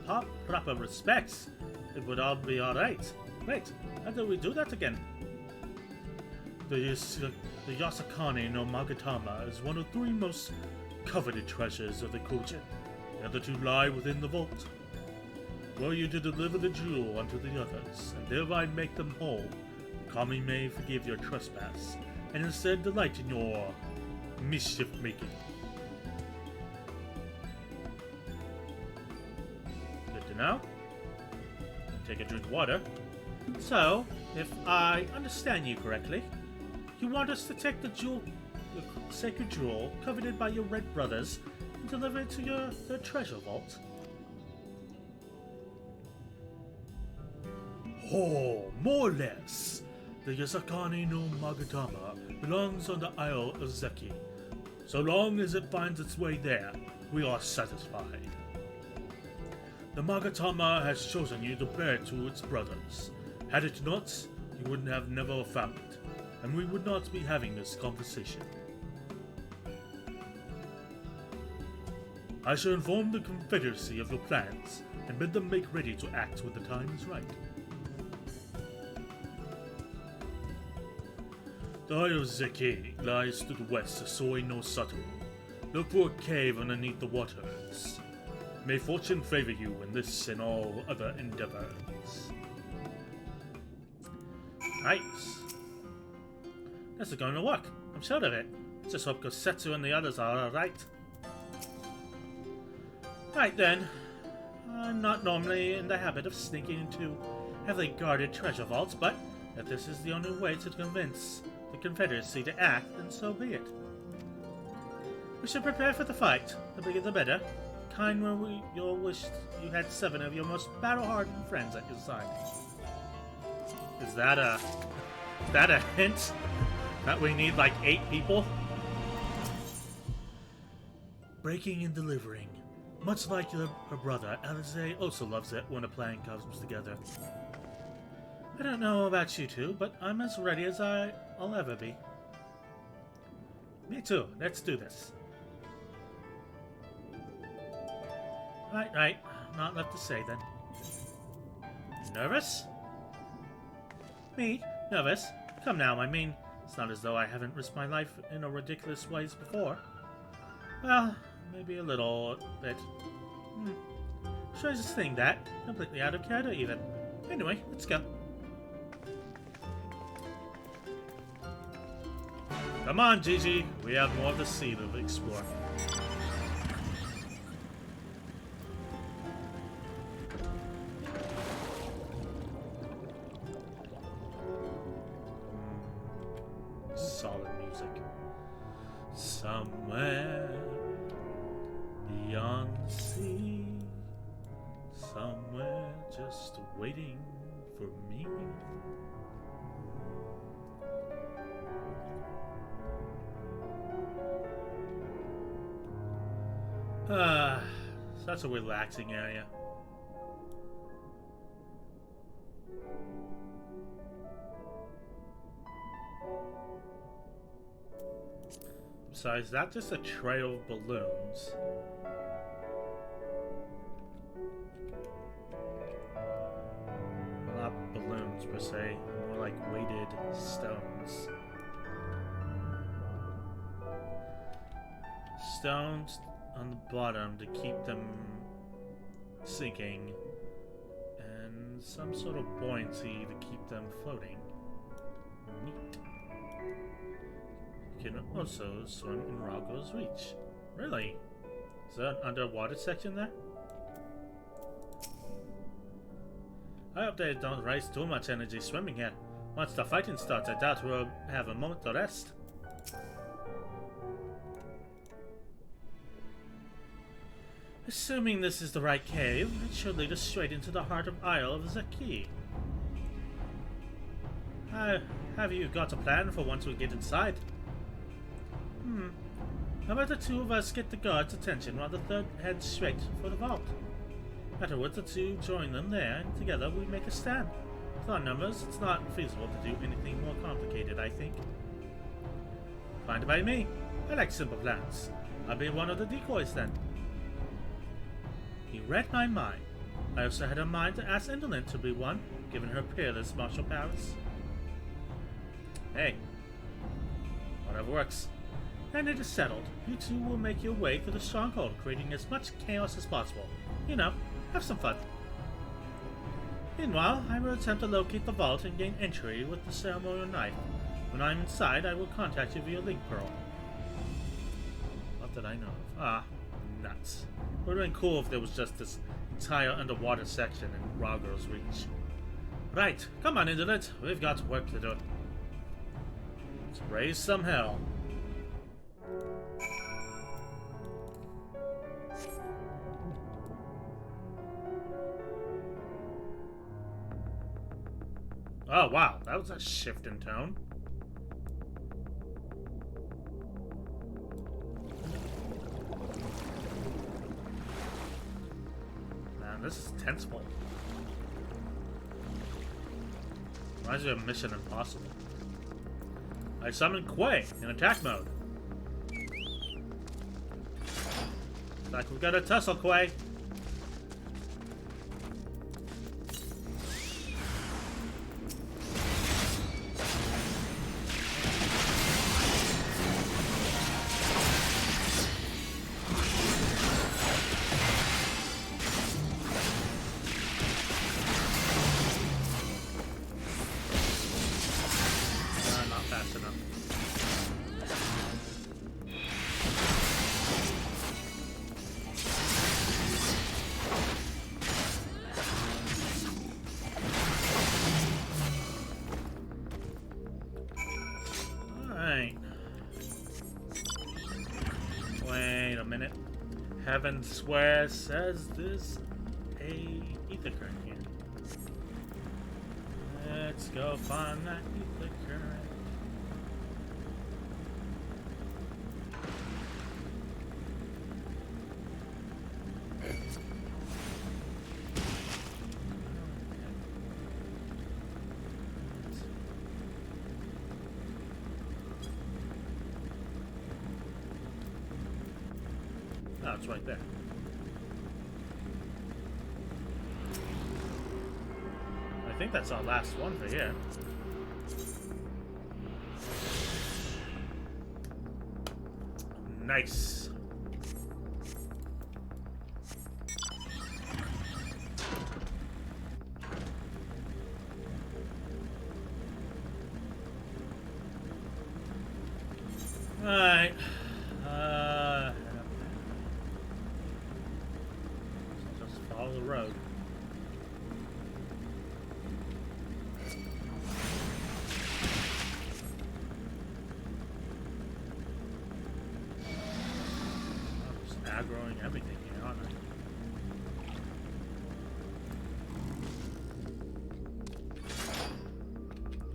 proper respects, it would all be alright. Wait, how do we do that again? The Yasakani no Magatama is one of 3 most coveted treasures of the Kojin. The other 2 lie within the vault. Were you to deliver the jewel unto the others, and thereby make them whole, the kami may forgive your trespass, and instead delight in your mischief-making. Good to know. Take a drink of water. So, if I understand you correctly, you want us to take the jewel, the sacred jewel, coveted by your red brothers, and deliver it to their treasure vault? Oh, more or less. The Yasakani no Magatama belongs on the Isle of Zeki. So long as it finds its way there, we are satisfied. The Magatama has chosen you to bear it to its brothers. Had it not, you would have never found it, and we would not be having this conversation. I shall inform the Confederacy of your plans, and bid them make ready to act when the time is right. The Isle of Zeki lies to the west of Soi no Sato. Look for a cave underneath the waters. May fortune favor you in this and all other endeavors. Nice. This is going to work. I'm sure of it. Just hope Kosetsu and the others are alright. Right then. I'm not normally in the habit of sneaking into heavily guarded treasure vaults, but if this is the only way to convince the Confederacy to act, then so be it. We should prepare for the fight. The bigger the better. Kind where you'll wish you had 7 of your most battle-hardened friends at your side. Is that a hint that we need like 8 people? Breaking and delivering. Much like her brother, Alize also loves it when a plan comes together. I don't know about you two, but I'm as ready as I'll ever be. Me too. Let's do this. Right. Not left to say then. Nervous? Me? Nervous? Come now, I mean, it's not as though I haven't risked my life in a ridiculous ways before. Well, maybe a little bit. Strangest thing that. Completely out of character even. Anyway, let's go. Come on, Gigi. We have more of the sea to explore. Solid music. Somewhere beyond the sea, somewhere just waiting for me. Such a relaxing area. So is that just a trail of balloons? Stones. Stones on the bottom to keep them sinking, and some sort of buoyancy to keep them floating. Neat. You can also swim in Ralgo's Reach. Really? Is there an underwater section there? I hope they don't waste too much energy swimming here. Once the fighting starts, I doubt we'll have a moment to rest. Assuming this is the right cave, it should lead us straight into the heart of Isle of Zaki. Have you got a plan for once we get inside? How about the two of us get the guards' attention while the third heads straight for the vault? Afterwards, the two join them there, and together we make a stand. With our numbers, it's not feasible to do anything more complicated, I think. Fine by me. I like simple plans. I'll be one of the decoys then. He read my mind. I also had a mind to ask Indolent to be one, given her peerless martial powers. Hey, whatever works. And it is settled. You two will make your way to the stronghold, creating as much chaos as possible. You know, have some fun. Meanwhile, I will attempt to locate the vault and gain entry with the ceremonial knife. When I'm inside, I will contact you via link pearl. What did I know of? Ah, nuts. It would have been cool if there was just this entire underwater section in Ralgo's Reach. Right, come on, Indolent. We've got work to do. Let's raise some hell. Oh wow, that was a shift in tone. Man, this is tenseful. Reminds me of Mission Impossible. I summon Quay in attack mode. Like we got a tussle, Quay. Not fast enough. Wait a minute. Heaven swears says there's a ether current here. Let's go find that ether current. Oh, it's right there. I think that's our last one for here. Nice. Alright. Just follow the road. Just aggroing everything here, aren't I?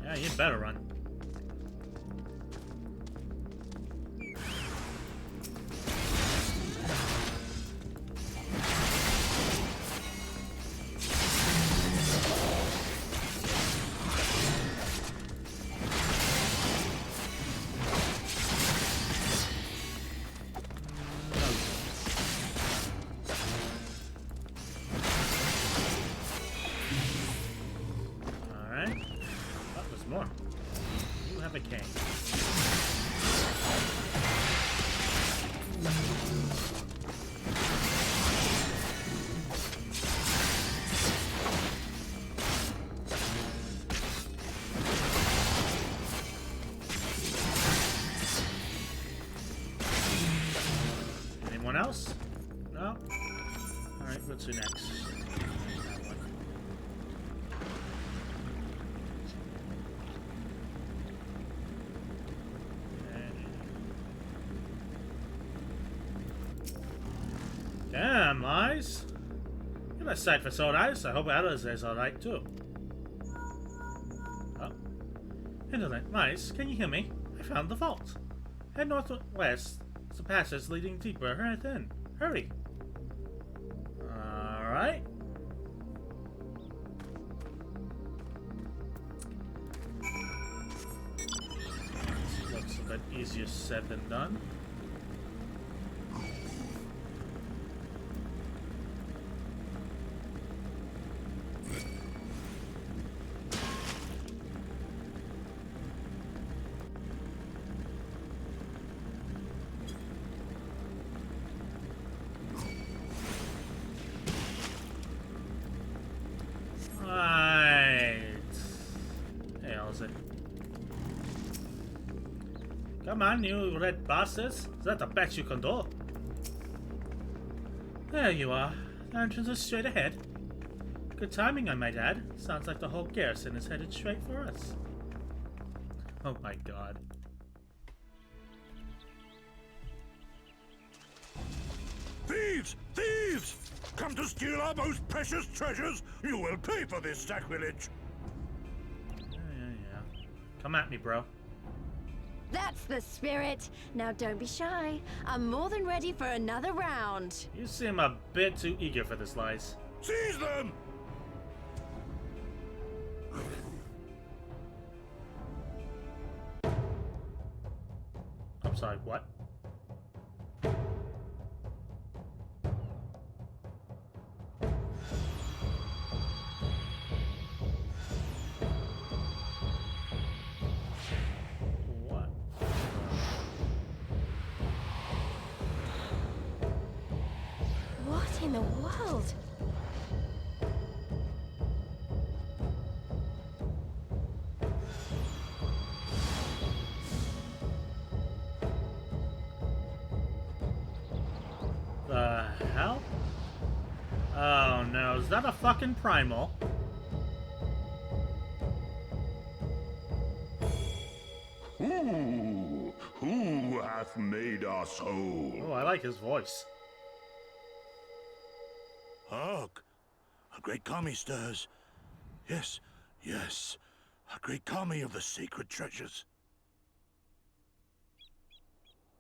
Yeah, you better run. Alright. Oh, there's more. have a cane. Anyone else? No? Alright, what's next? That one. Damn, Lies. You're a sight for sore eyes. I hope Alice is alright too. Oh. Internet, Lies, can you hear me? I found the vault. Head northwest. It's a passage leading deeper right then. Hurry. Alright. Looks a bit easier said than done. Come on, you red bastards. Is that the best you can do? There you are. The entrance is straight ahead. Good timing, I might add. Sounds like the whole garrison is headed straight for us. Oh my god. Thieves! Thieves! Come to steal our most precious treasures? You will pay for this sacrilege! Yeah. Come at me, bro. That's the spirit. Now don't be shy. I'm more than ready for another round. You seem a bit too eager for this, Lies. Seize them! I'm sorry, what? What? What in the world? The hell? Oh no, is that a fucking primal? Who hath made us whole? Oh, I like his voice. Hark! A great kami stirs. Yes, yes. A great kami of the sacred treasures.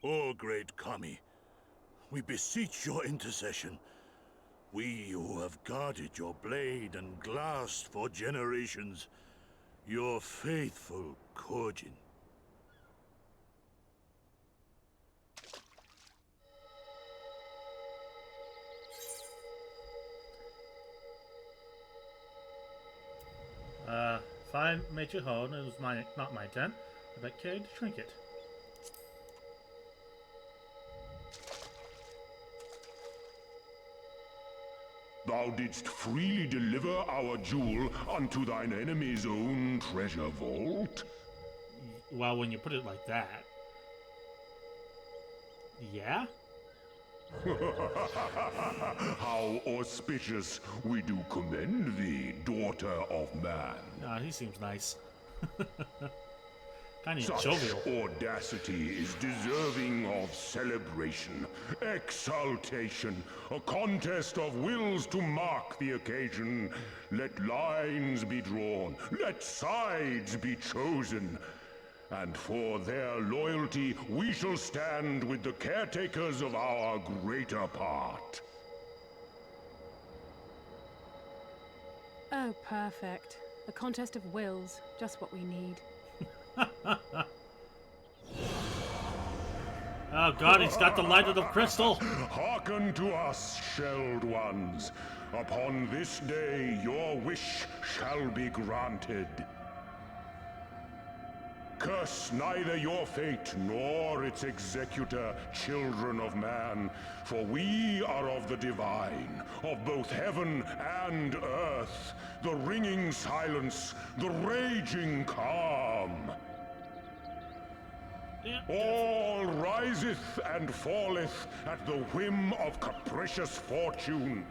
O great kami, we beseech your intercession. We who have guarded your blade and glass for generations. Your faithful Kojin. If I made you whole and it was not my turn, I bet carried the trinket. Thou didst freely deliver our jewel unto thine enemy's own treasure vault? Well, when you put it like that. Yeah? How auspicious! We do commend thee, daughter of man. He seems nice. Kind of Such jovial. audacity is deserving of celebration, exaltation, a contest of wills to mark the occasion. Let lines be drawn, let sides be chosen. And for their loyalty, we shall stand with the caretakers of our greater part. Oh, perfect. A contest of wills. Just what we need. Oh god, he's got the light of the crystal! Hearken to us, shelled ones. Upon this day, your wish shall be granted. Curse neither your fate nor its executor, children of man, for we are of the divine, of both heaven and earth, the ringing silence, the raging calm. All riseth and falleth at the whim of capricious fortune.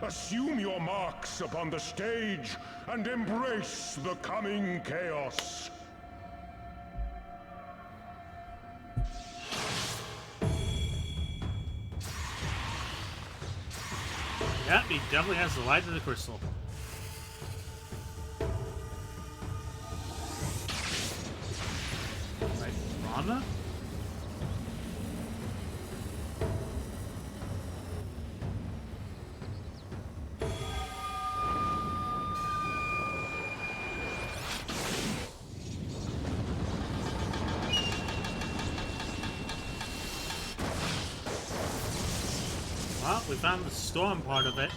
Assume your marks upon the stage and embrace the coming chaos. Yeah, he definitely has the light of the crystal. Right, Rama? Well, we found the storm part of it.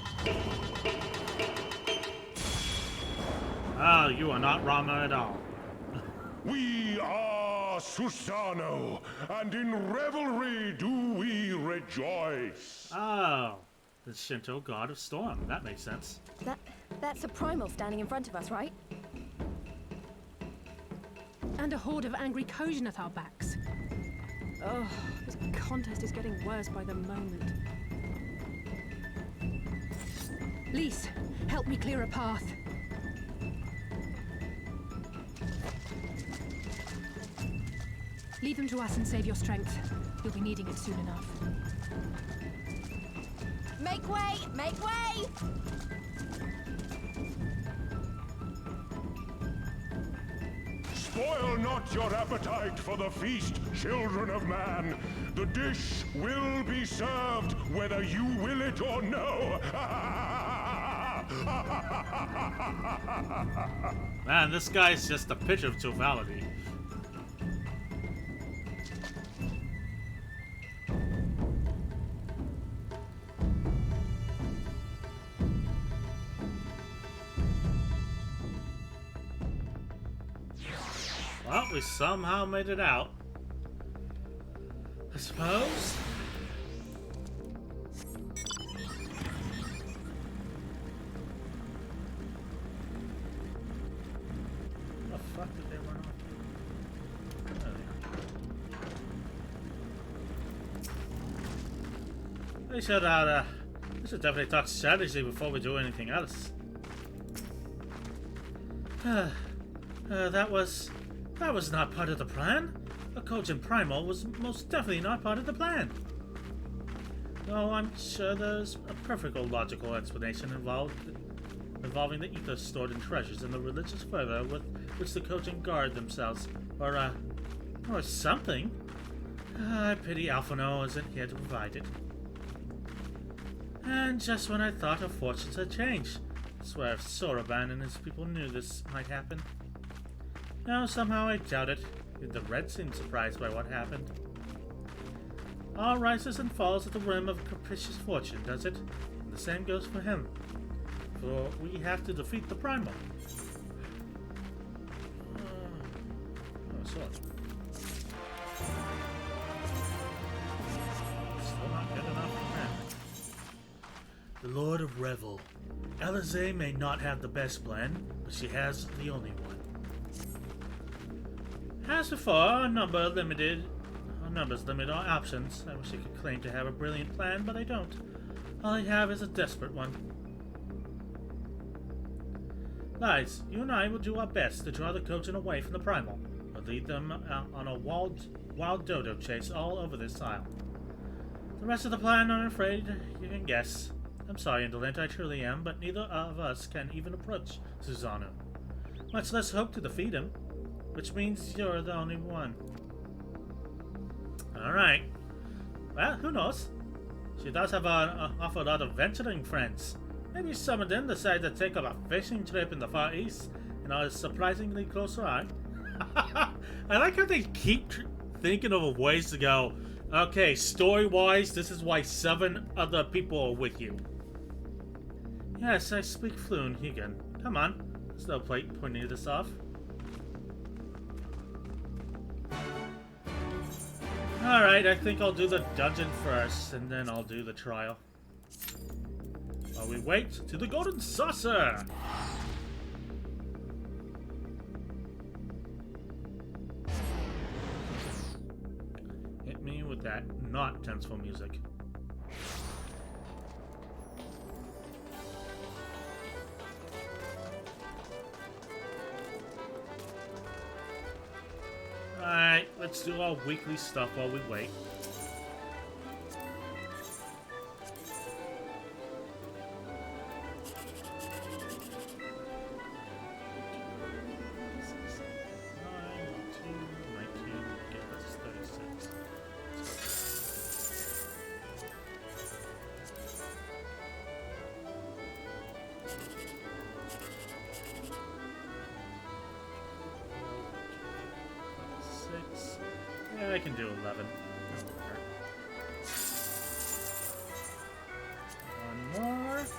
Oh, you are not Rama at all. We are Susano, and in revelry do we rejoice. Oh, the Shinto god of storm. That makes sense. That's a primal standing in front of us, right? And a horde of angry Kojin at our backs. Oh, this contest is getting worse by the moment. Lise, help me clear a path. Leave them to us and save your strength. You'll be needing it soon enough. Make way! Make way! Spoil not your appetite for the feast, children of man. The dish will be served whether you will it or no. Man, this guy's just a picture of totality. Well, we somehow made it out. I suppose. What the fuck did they run off? We should definitely talk strategy before we do anything else. That was not part of the plan. A Kojin Primal was most definitely not part of the plan. Though I'm sure there's a perfectly logical explanation involving the ether stored in treasures and the religious fervor with which the Kojin guard themselves, or something. I pity Alphino isn't here to provide it. And just when I thought our fortunes had changed, I swear if Soroban and his people knew this might happen. No, somehow I doubt it. The Red seemed surprised by what happened. All rises and falls at the whim of capricious fortune, does it? And the same goes for him. For we have to defeat the Primal. Sword. Still not good enough for him. The Lord of Revel. Alize may not have the best plan, but she has the only one. As before, our numbers limit our options. I wish I could claim to have a brilliant plan, but I don't. All I have is a desperate one. Lies, you and I will do our best to draw the Kojin away from the Primal, or lead them on a wild dodo chase all over this isle. The rest of the plan, I'm afraid, you can guess. I'm sorry, Indolent, I truly am, but neither of us can even approach Susano. Much less hope to defeat him. Which means you're the only one. Alright. Well, who knows? She does have an awful lot of venturing friends. Maybe some of them decide to take up a fishing trip in the Far East and are surprisingly close by. I like how they keep thinking of ways to go, okay, story-wise, this is why 7 other people are with you. Yes, I speak fluent Higan. Come on. There's no point pointing this off. Alright, I think I'll do the dungeon first, and then I'll do the trial. While we wait to the golden saucer! Hit me with that not tenseful music. Alright, let's do our weekly stuff while we wait. Yeah, I can do 11. That'll work. One more. 7.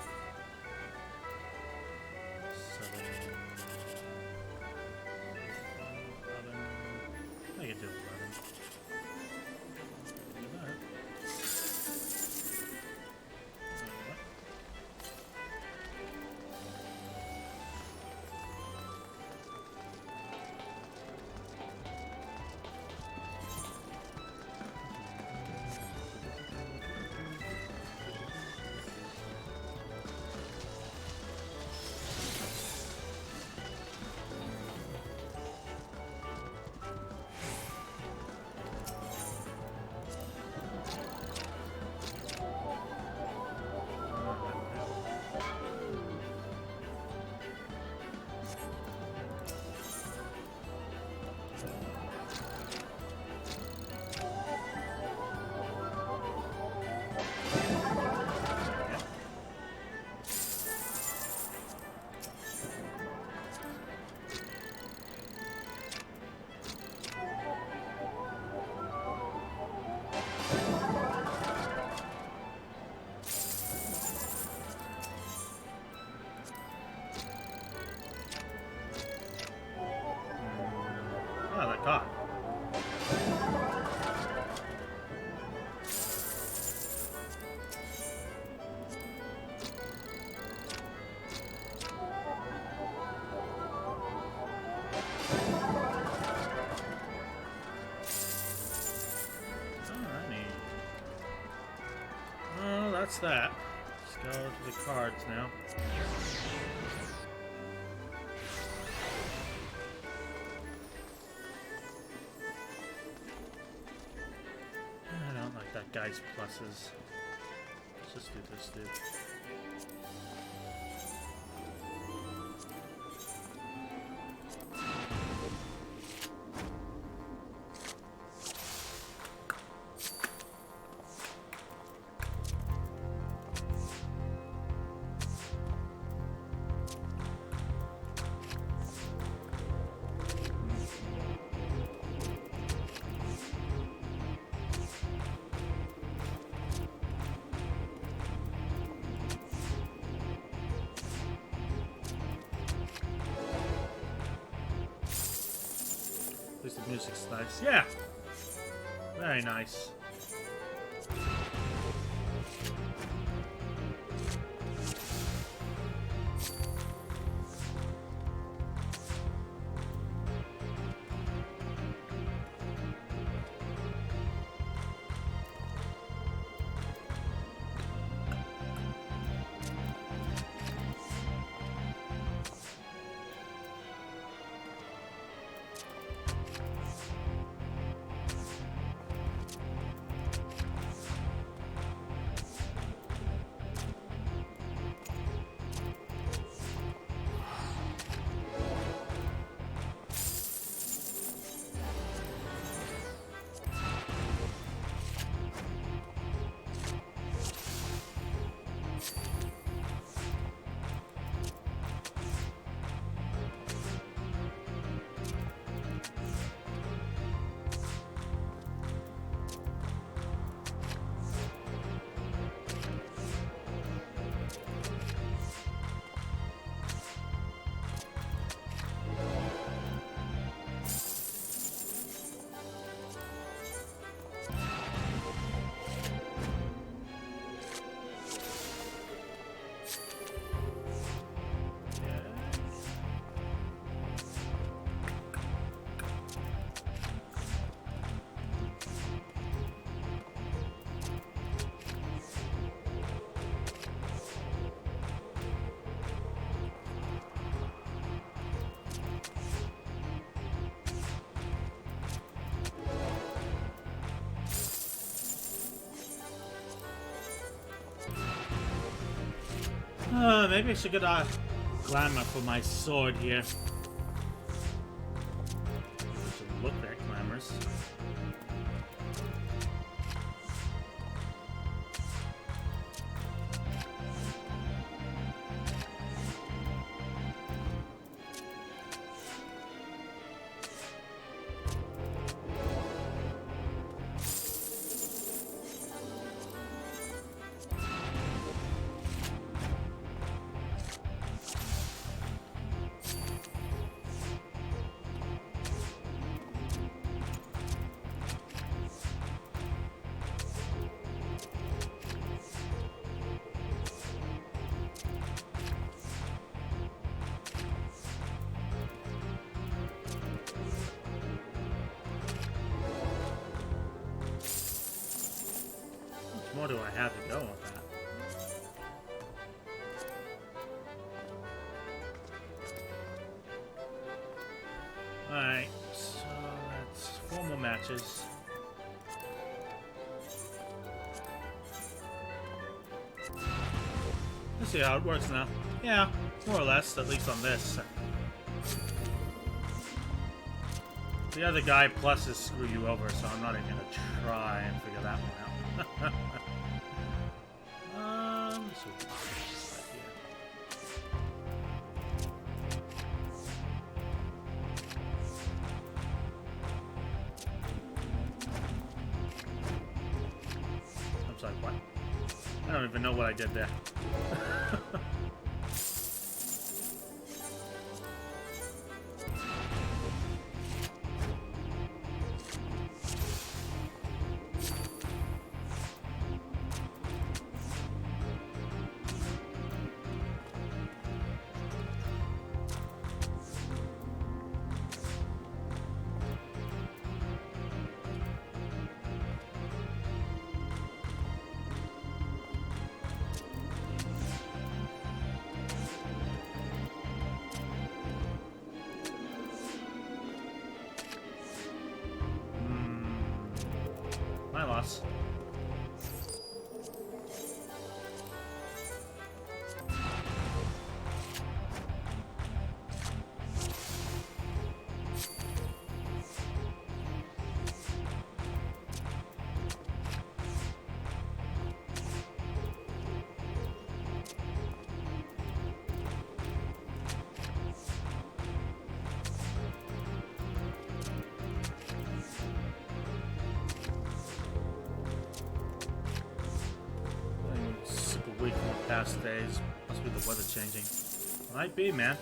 11. I can do 11. Do that. Oh, that caught. Alrighty. Well, that's that. Let's go to the cards now. I don't like that guy's pluses. Let's just do this, dude. At least the music's nice. Yeah! Very nice. Maybe I should get a glamour for my sword here. It doesn't look that glamorous. More do I have to go with that? Alright, so that's 4 more matches. Let's see how it works now. Yeah, more or less, at least on this. The other guy pluses screw you over, so I'm not even gonna try and figure that one out. So right here. I'm sorry, what? I don't even know what I did there. My loss. Past days. Must be the weather changing. Might be, man.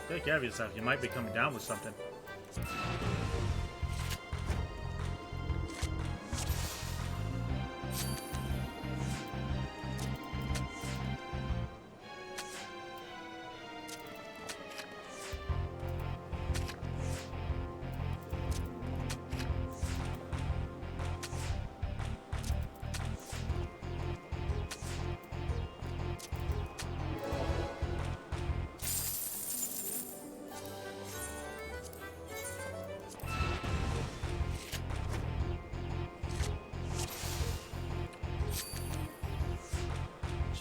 Take care of yourself. You might be coming down with something.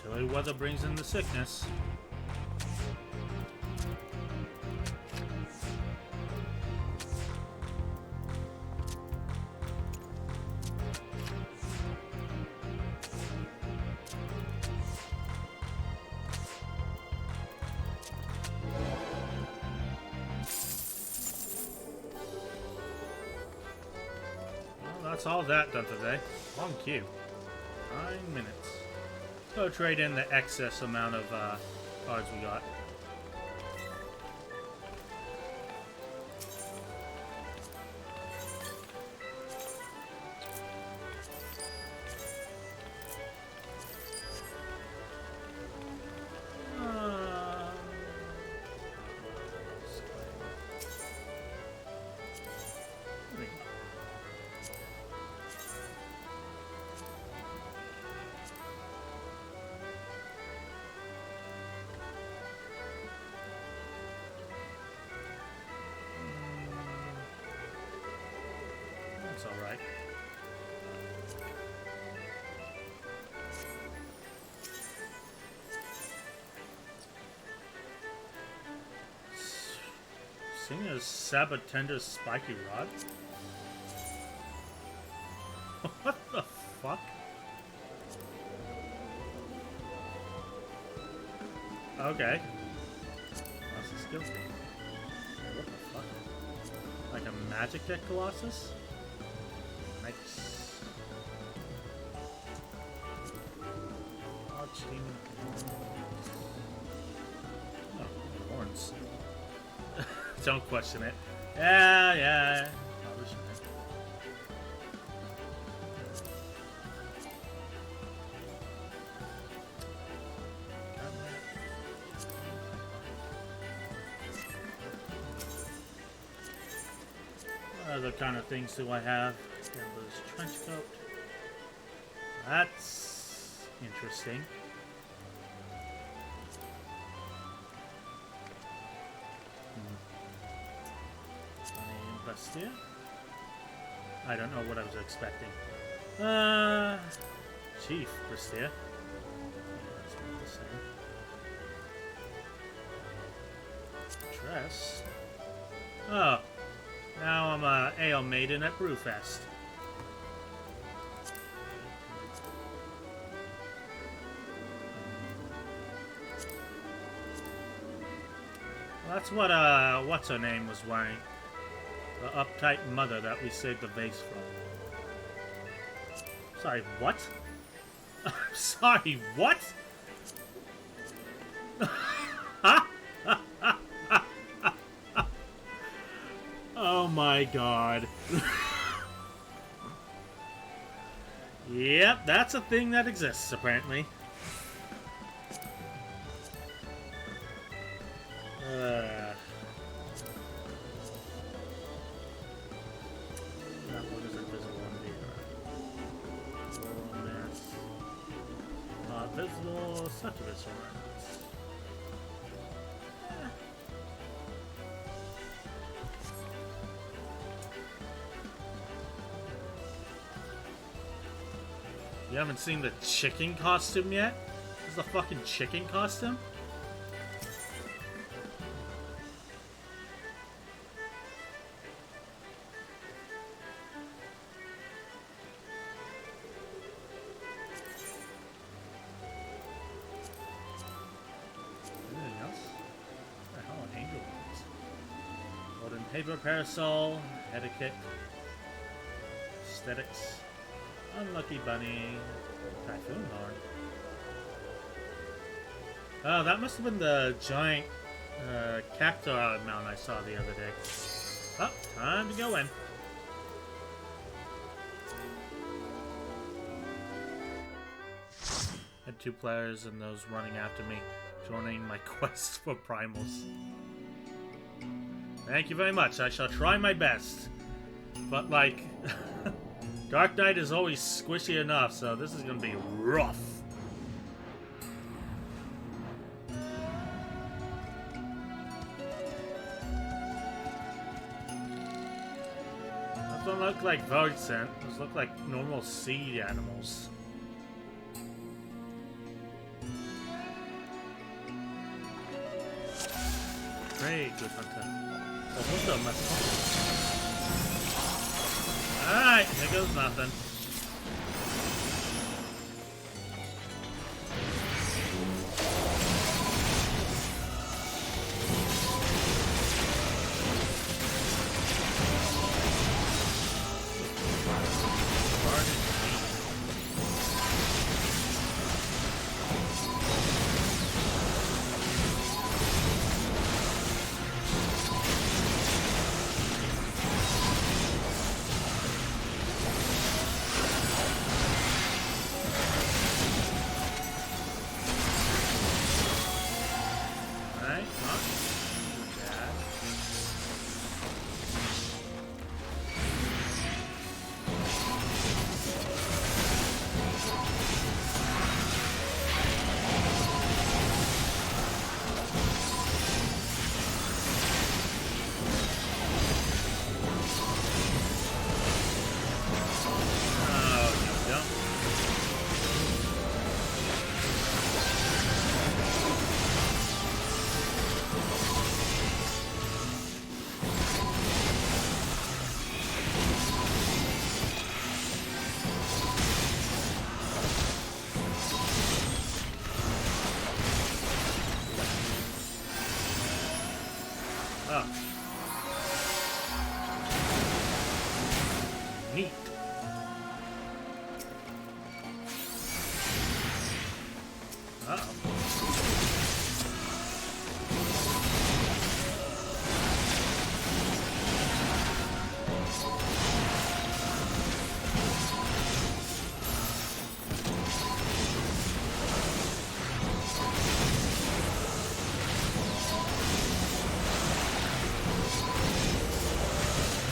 Chilly weather brings in the sickness. Well, that's all that done today. Long queue. 9 minutes. Go trade in the excess amount of cards we got. That's alright. interesting. A Sabotender's spiky rod. What the fuck? Okay. That's a skill thing. What the fuck? Like a magic deck Colossus? Nice. Arching. Oh, horns. Don't question it. Yeah. Probably shouldn't. What other kind of things do I have? Gambler's trench coat. That's interesting. Here. I don't know what I was expecting. Chief Prestia. That's not the same. Dress. Oh. Now I'm a ale maiden at Brewfest. Well, that's what what's her name was wearing. The uptight mother that we saved the vase from. Sorry, what? Sorry, what? Oh my god. Yep, that's a thing that exists, apparently. Visible succubus ornaments. You haven't seen the chicken costume yet? This is the fucking chicken costume? Paper parasol, etiquette, aesthetics, unlucky bunny, typhoon horn. Oh, that must have been the giant cacti mount I saw the other day. Oh, time to go in. Had 2 players and those running after me, joining my quest for primals. Thank you very much. I shall try my best. But, like, Dark Knight is always squishy enough, so this is going to be rough. Those don't look like Void Scent. Those look like normal sea animals. Great, good hunter. Alright, here goes nothing. Neat. Uh-oh.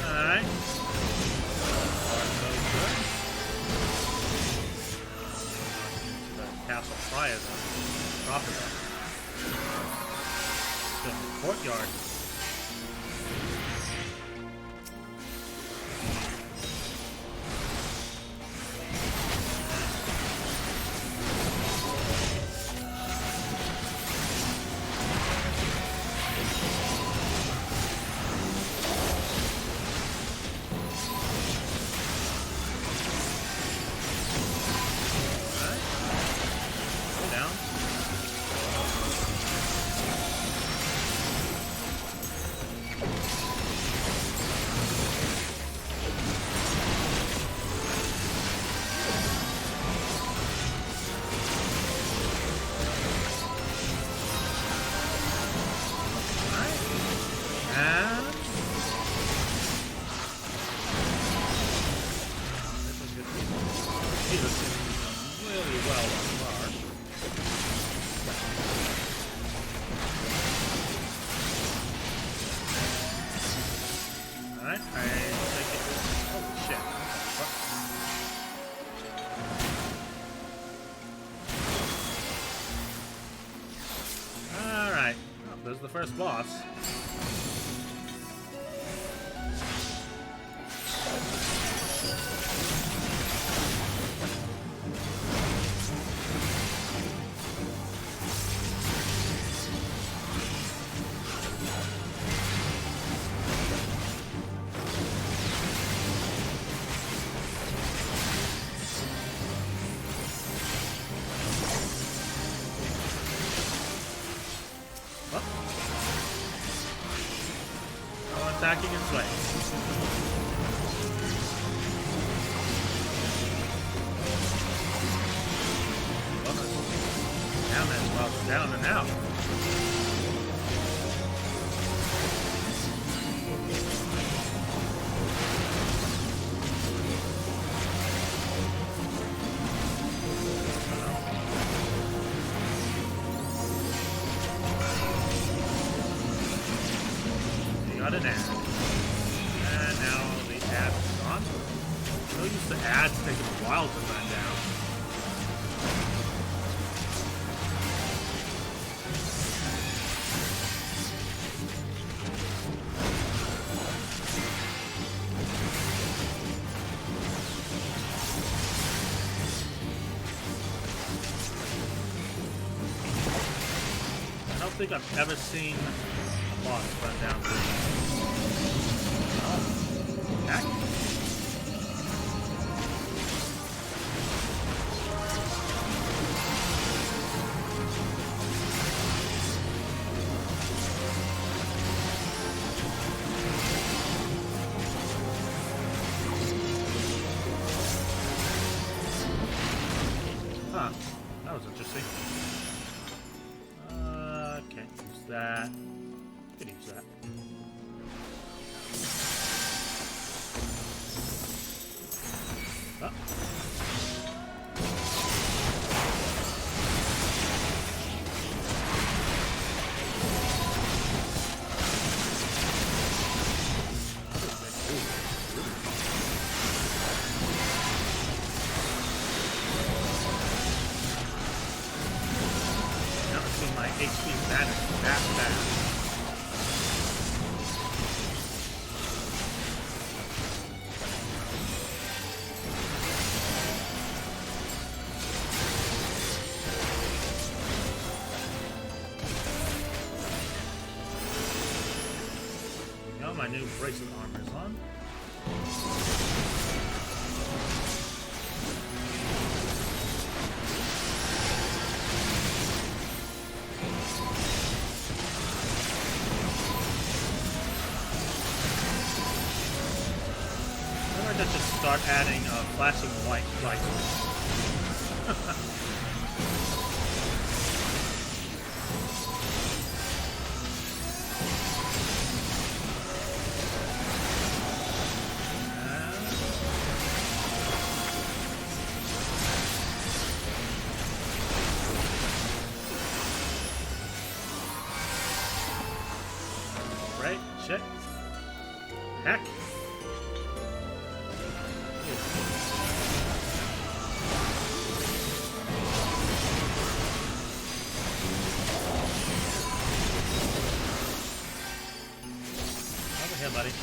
Alright. Castle Prior then. Drop it up. Still in the courtyard. Go down. Alright. And this is really well on far. Alright, I think it is. Holy shit. Alright, well, there's the first boss. Attacking in flames. Down as well, down and out. Got an ad. And now the ad is gone. So used to ads taking a while to run down. I don't think I've ever seen a boss run down through. Attack. Huh. That was interesting. Can't use that. Could use that. Never seen my HP vanish that fast. My new bracelet armor is on. Where did just start adding flashing white lights. Right? Shit. Heck. Over here, buddy.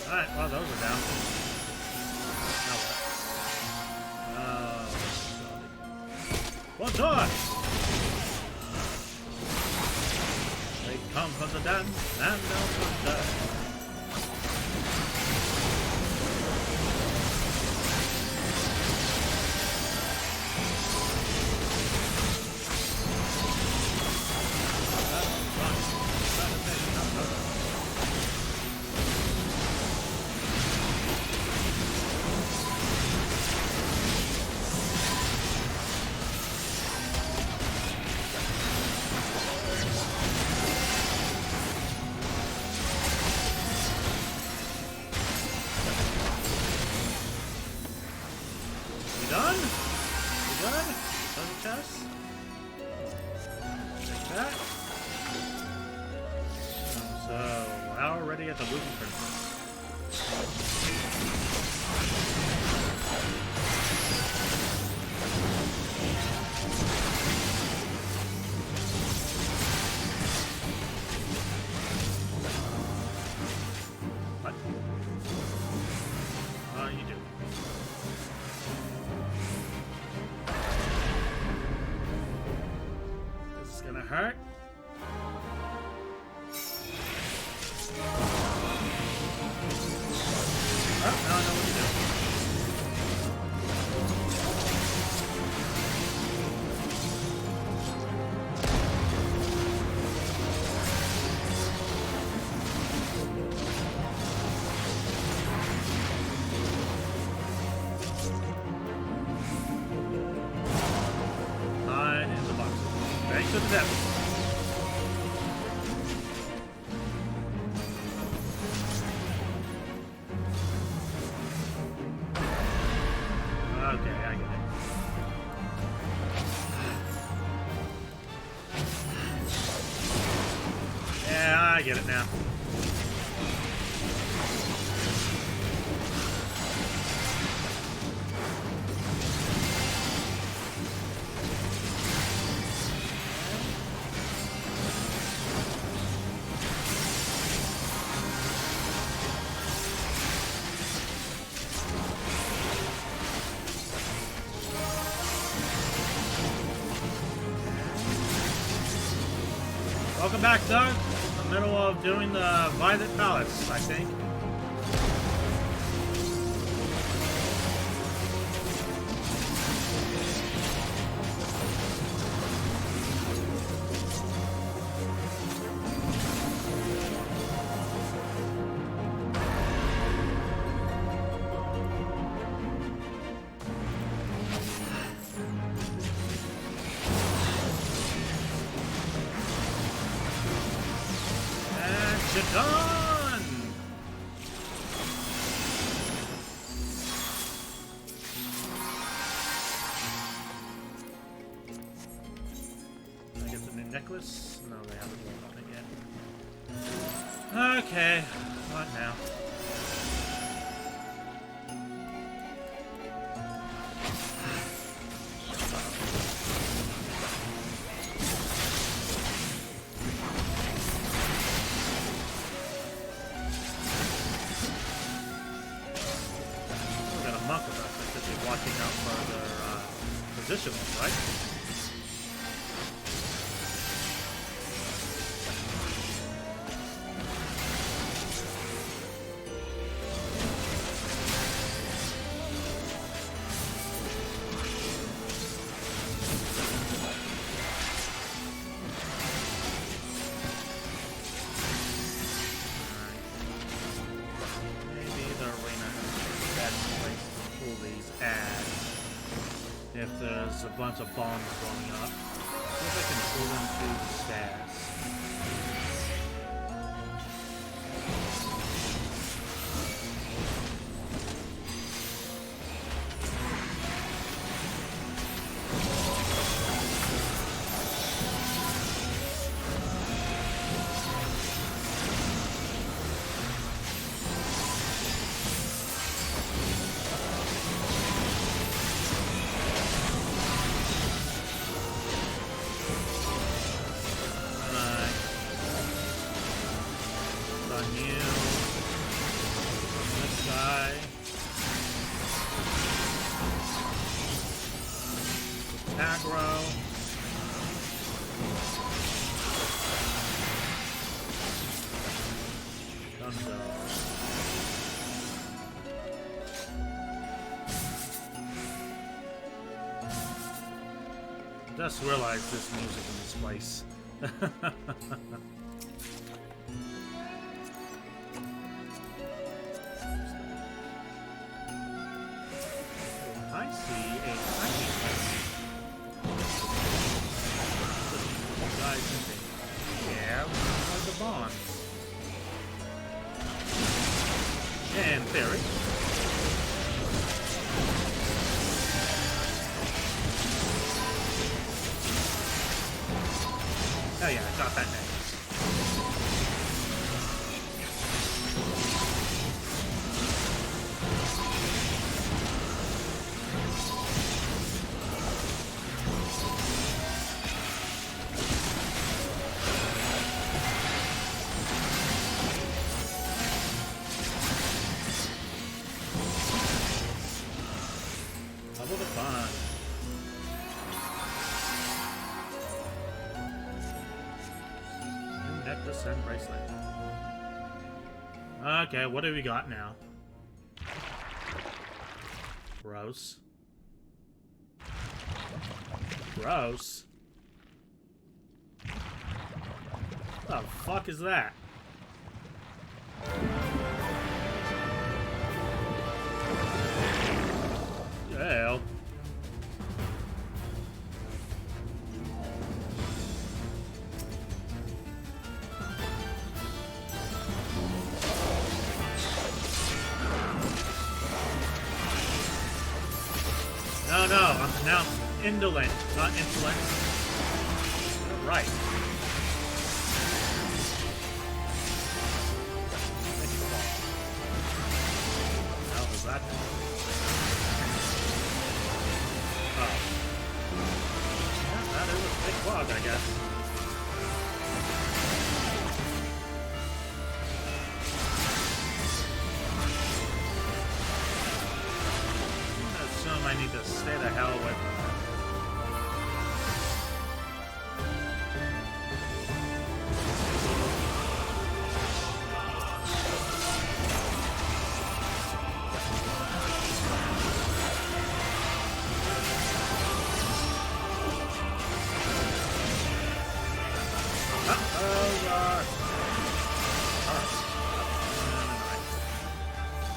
Alright, well, those are down. Now what? One door! They come from the dance and they'll come down. You done? You done? Done the chest? Take that. So, now we're ready at the Wooden Princess. What? You do. This is gonna hurt. Oh, now I know what to do. Hide in the box. Thanks to the devil. Okay, I get it. Yeah, I get it now. Welcome back, Doug. In the middle of doing the Violet Palace, I think. And you're done! Can I get the new necklace? No, they haven't rolled on it yet. Okay, what now? We got a monk with us that should be watching out for their position, right? There's a bunch of bombs blowing up. See if I can pull them through the stairs. Just realized this music in this place. I see a tiny place. Guys, yeah, where's the bond? In theory. Oh yeah, I got that next. Level the fun. Necklace and bracelet. Okay, what do we got now? Gross. Gross. What the fuck is that? Hell. No, I'm now indolent, not insolent. You're right. What the hell was that? Oh. Yeah, that is a big bug, I guess. I need to stay the hell with.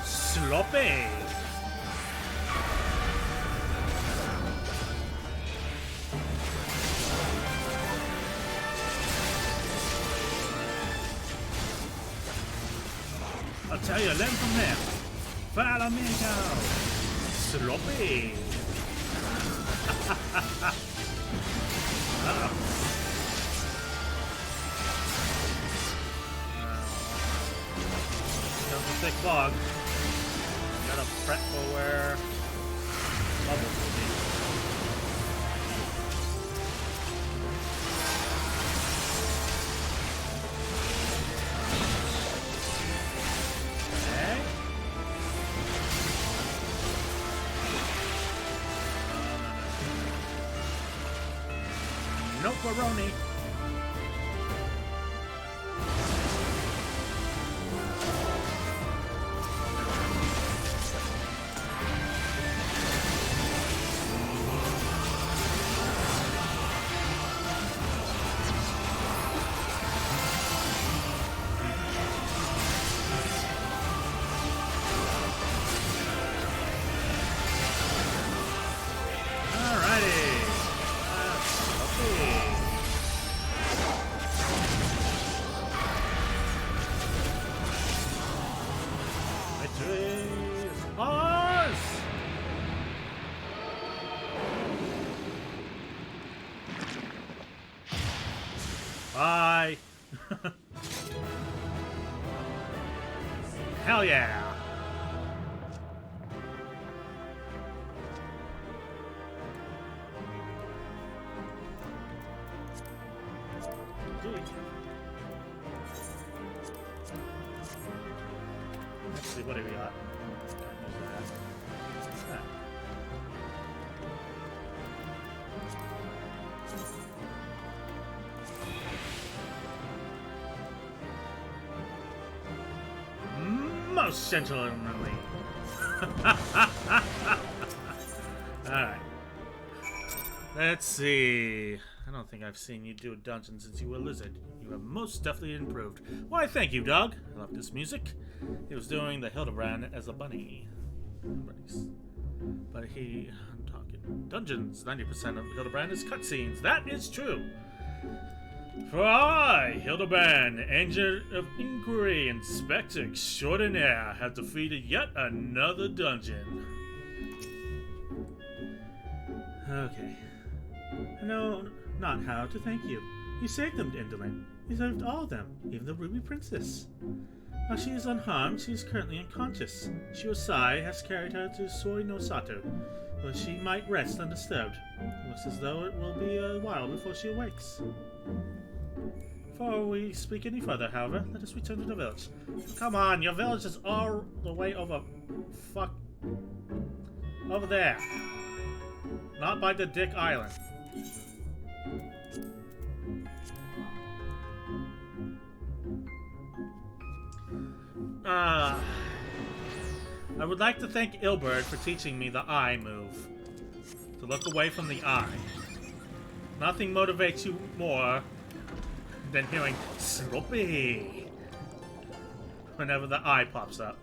Sloppy. I'll tell you, learn from there. Follow me now. Sloppy. That's a thick bog. Gotta prep for where bubbles will be. No Baroni. Alrighty. Bye. Hell yeah. Let's see, what do we got? What's that? Most gentlemanly. Alright. Let's see. I don't think I've seen you do a dungeon since you were a lizard. You have most definitely improved. Why, thank you, dog. I love this music. He was doing the Hildebrand as a bunny. But I'm talking dungeons. 90% of Hildebrand is cutscenes. That is true. For I, Hildebrand, Agent of Inquiry, Inspector Extraordinaire, have defeated yet another dungeon. Okay. I know not how to thank you. You saved them, Indolent. You saved all of them, even the Ruby Princess. While she is unharmed, she is currently unconscious. Shiosai has carried her to Soi no Sato, where she might rest undisturbed. It looks as though it will be a while before she awakes. Before we speak any further, however, let us return to the village. Come on, your village is all the way over... over there. Not by the Dick Island. I would like to thank Ilbert for teaching me the eye move. To look away from the eye. Nothing motivates you more than hearing Sloppy whenever the eye pops up.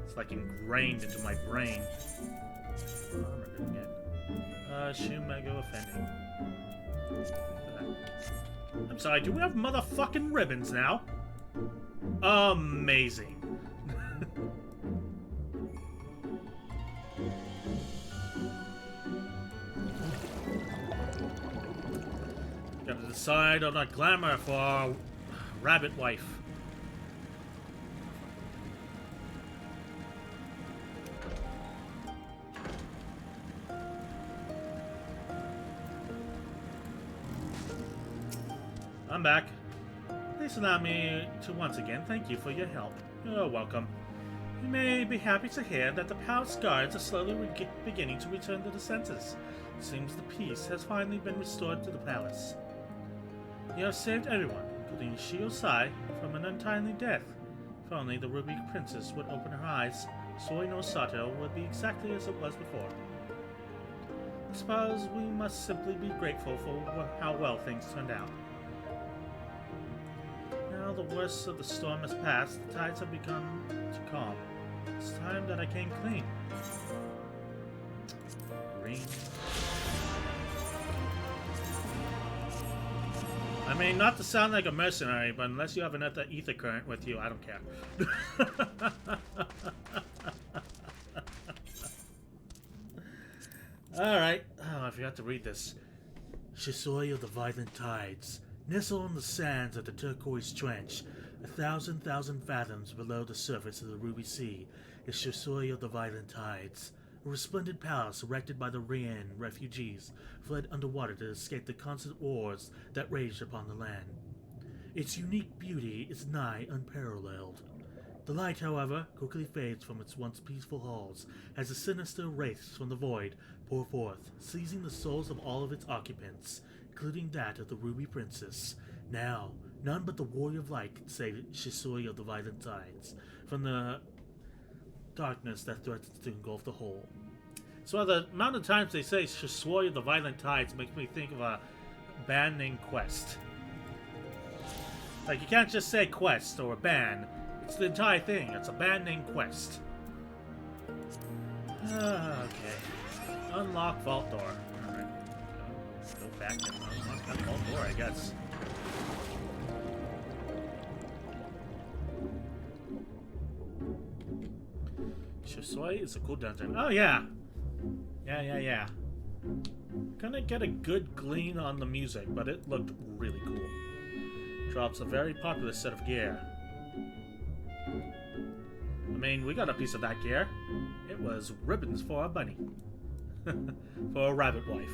It's like ingrained into my brain. Shumego offending. I'm sorry, do we have motherfucking ribbons now? Amazing. Gotta decide on a glamour for our rabbit wife. I'm back. Please allow me to once again thank you for your help. You're welcome. You may be happy to hear that the palace guards are slowly beginning to return to the senses. It seems the peace has finally been restored to the palace. You have saved everyone, including Shiosai, from an untimely death. If only the Ruby Princess would open her eyes, Soi no Sato would be exactly as it was before. I suppose we must simply be grateful for how well things turned out. Now the worst of the storm has passed, the tides have begun to calm. It's time that I came clean. Green. I mean, not to sound like a mercenary, but unless you have enough ether current with you, I don't care. Alright. Oh, I forgot to read this. Shisoi of the Violent Tides. Nestled on the sands of the turquoise trench, 1,000 fathoms below the surface of the Ruby Sea, is Shisoi of the Violent Tides, a resplendent palace erected by the Rian refugees fled underwater to escape the constant wars that raged upon the land. Its unique beauty is nigh unparalleled. The light, however, quickly fades from its once peaceful halls as the sinister wraiths from the void pour forth, seizing the souls of all of its occupants, including that of the Ruby Princess. Now, none but the Warrior of Light can save Shisoi of the Violent Tides from the darkness that threatens to engulf the whole. So the amount of times they say Shisoi of the Violent Tides makes me think of a band named Quest. Like, you can't just say Quest or a band. It's the entire thing. It's a band named Quest. Okay. Unlock vault door. Alright. Go back and unlock that vault door, I guess. Shisoi is a cool dungeon. Oh, yeah! Yeah. Couldn't get a good glean on the music, but it looked really cool. Drops a very popular set of gear. I mean, we got a piece of that gear. It was ribbons for a bunny. For a rabbit wife.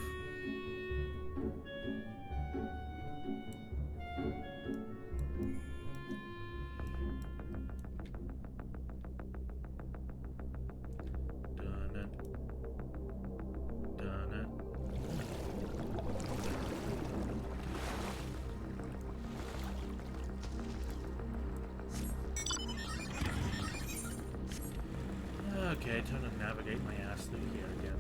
Okay, time to navigate my ass through here again.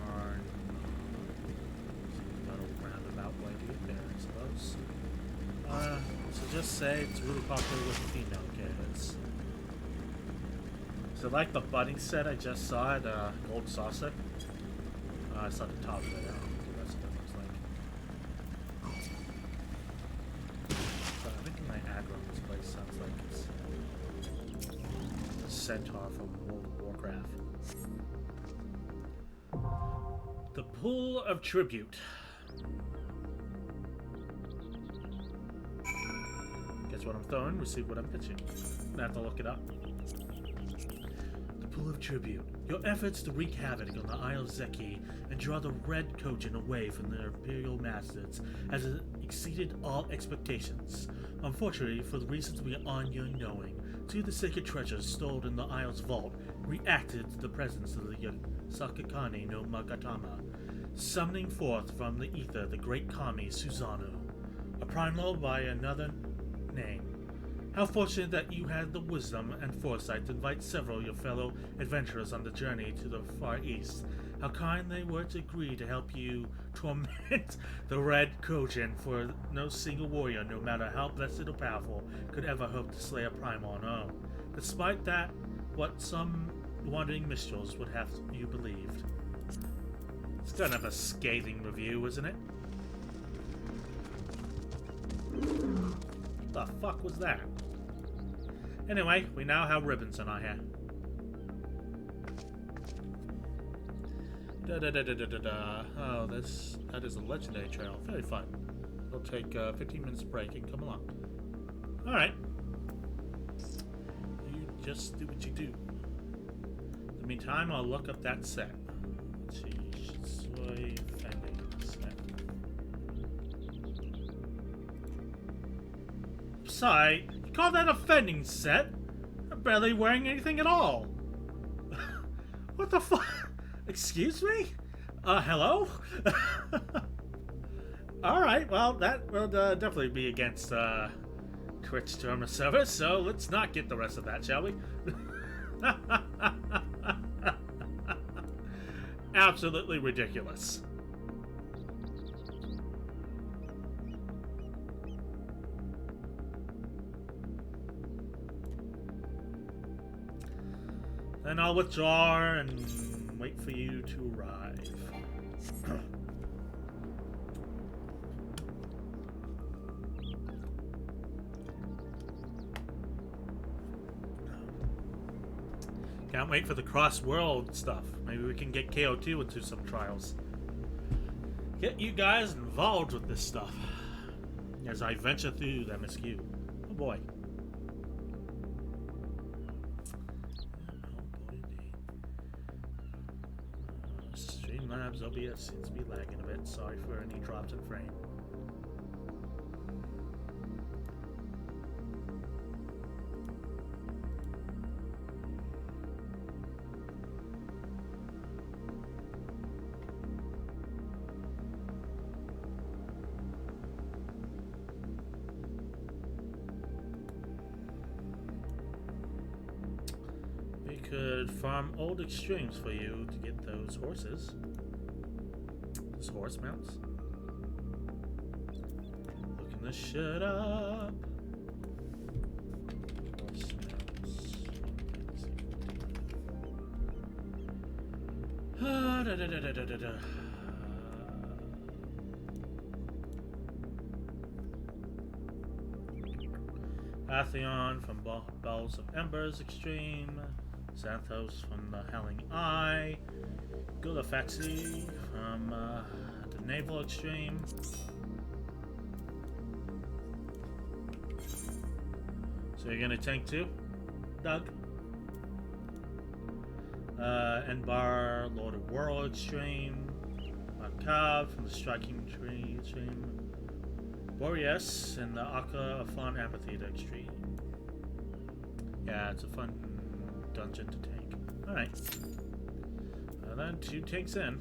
Or got a roundabout way to get there, I suppose. So just say it's really popular with female kids. So like the budding set I just saw at Gold Saucer. I saw the top of it. I don't know what the rest of it looks like. So I think my aggro in this place sounds like it's a centaur from World of Warcraft. The Pool of Tribute. Guess what I'm throwing, receive what I'm pitching. I have to look it up. The Pool of Tribute. Your efforts to wreak havoc on the Isle of Zeki and draw the Red Kojin away from their Imperial masters has exceeded all expectations. Unfortunately, for the reasons beyond your knowing, two of the sacred treasures stored in the Isle's vault reacted to the presence of the Sakakane no Magatama, summoning forth from the ether the great kami Susanoo, a primal by another name. How fortunate that you had the wisdom and foresight to invite several of your fellow adventurers on the journey to the Far East. How kind they were to agree to help you torment the Red Kojin, for no single warrior, no matter how blessed or powerful, could ever hope to slay a primal on own. Despite that, what some wandering minstrels would have you believed. It's kind of a scathing review, isn't it? What the fuck was that? Anyway, we now have ribbons in our hair. Oh, that is a legendary trail. Very fun. We'll take 15 minutes break and come along. Alright. You just do what you do. In the meantime, I'll look up that set. Let's see. Soy Fending set. Sorry, you call that a fending set? I'm barely wearing anything at all. What the fuck? Excuse me? Hello? Alright, well, that will definitely be against Twitch term of service, so let's not get the rest of that, shall we? Absolutely ridiculous. Then I'll withdraw and wait for you to arrive. Can't wait for the cross-world stuff. Maybe we can get KO2 into some trials. Get you guys involved with this stuff as I venture through the MSQ. Oh boy. Streamlabs OBS seems to be lagging a bit. Sorry for any drops in frame. We could farm old extremes for you to get those horses. Those horse mounts. Looking this shit up. Horse mounts. Atheon from Bells of Embers Extreme. Xanthos from the Howling Eye. Gulafexi from the Naval Extreme. So you're gonna tank too, Doug? Enbar, Lord of Whirl Extreme. Makav from the Striking Tree Extreme. Boreas and the Akka Afon Amphitheater Extreme. Yeah, it's a fun dungeon to tank. Alright. Then 2 tanks in.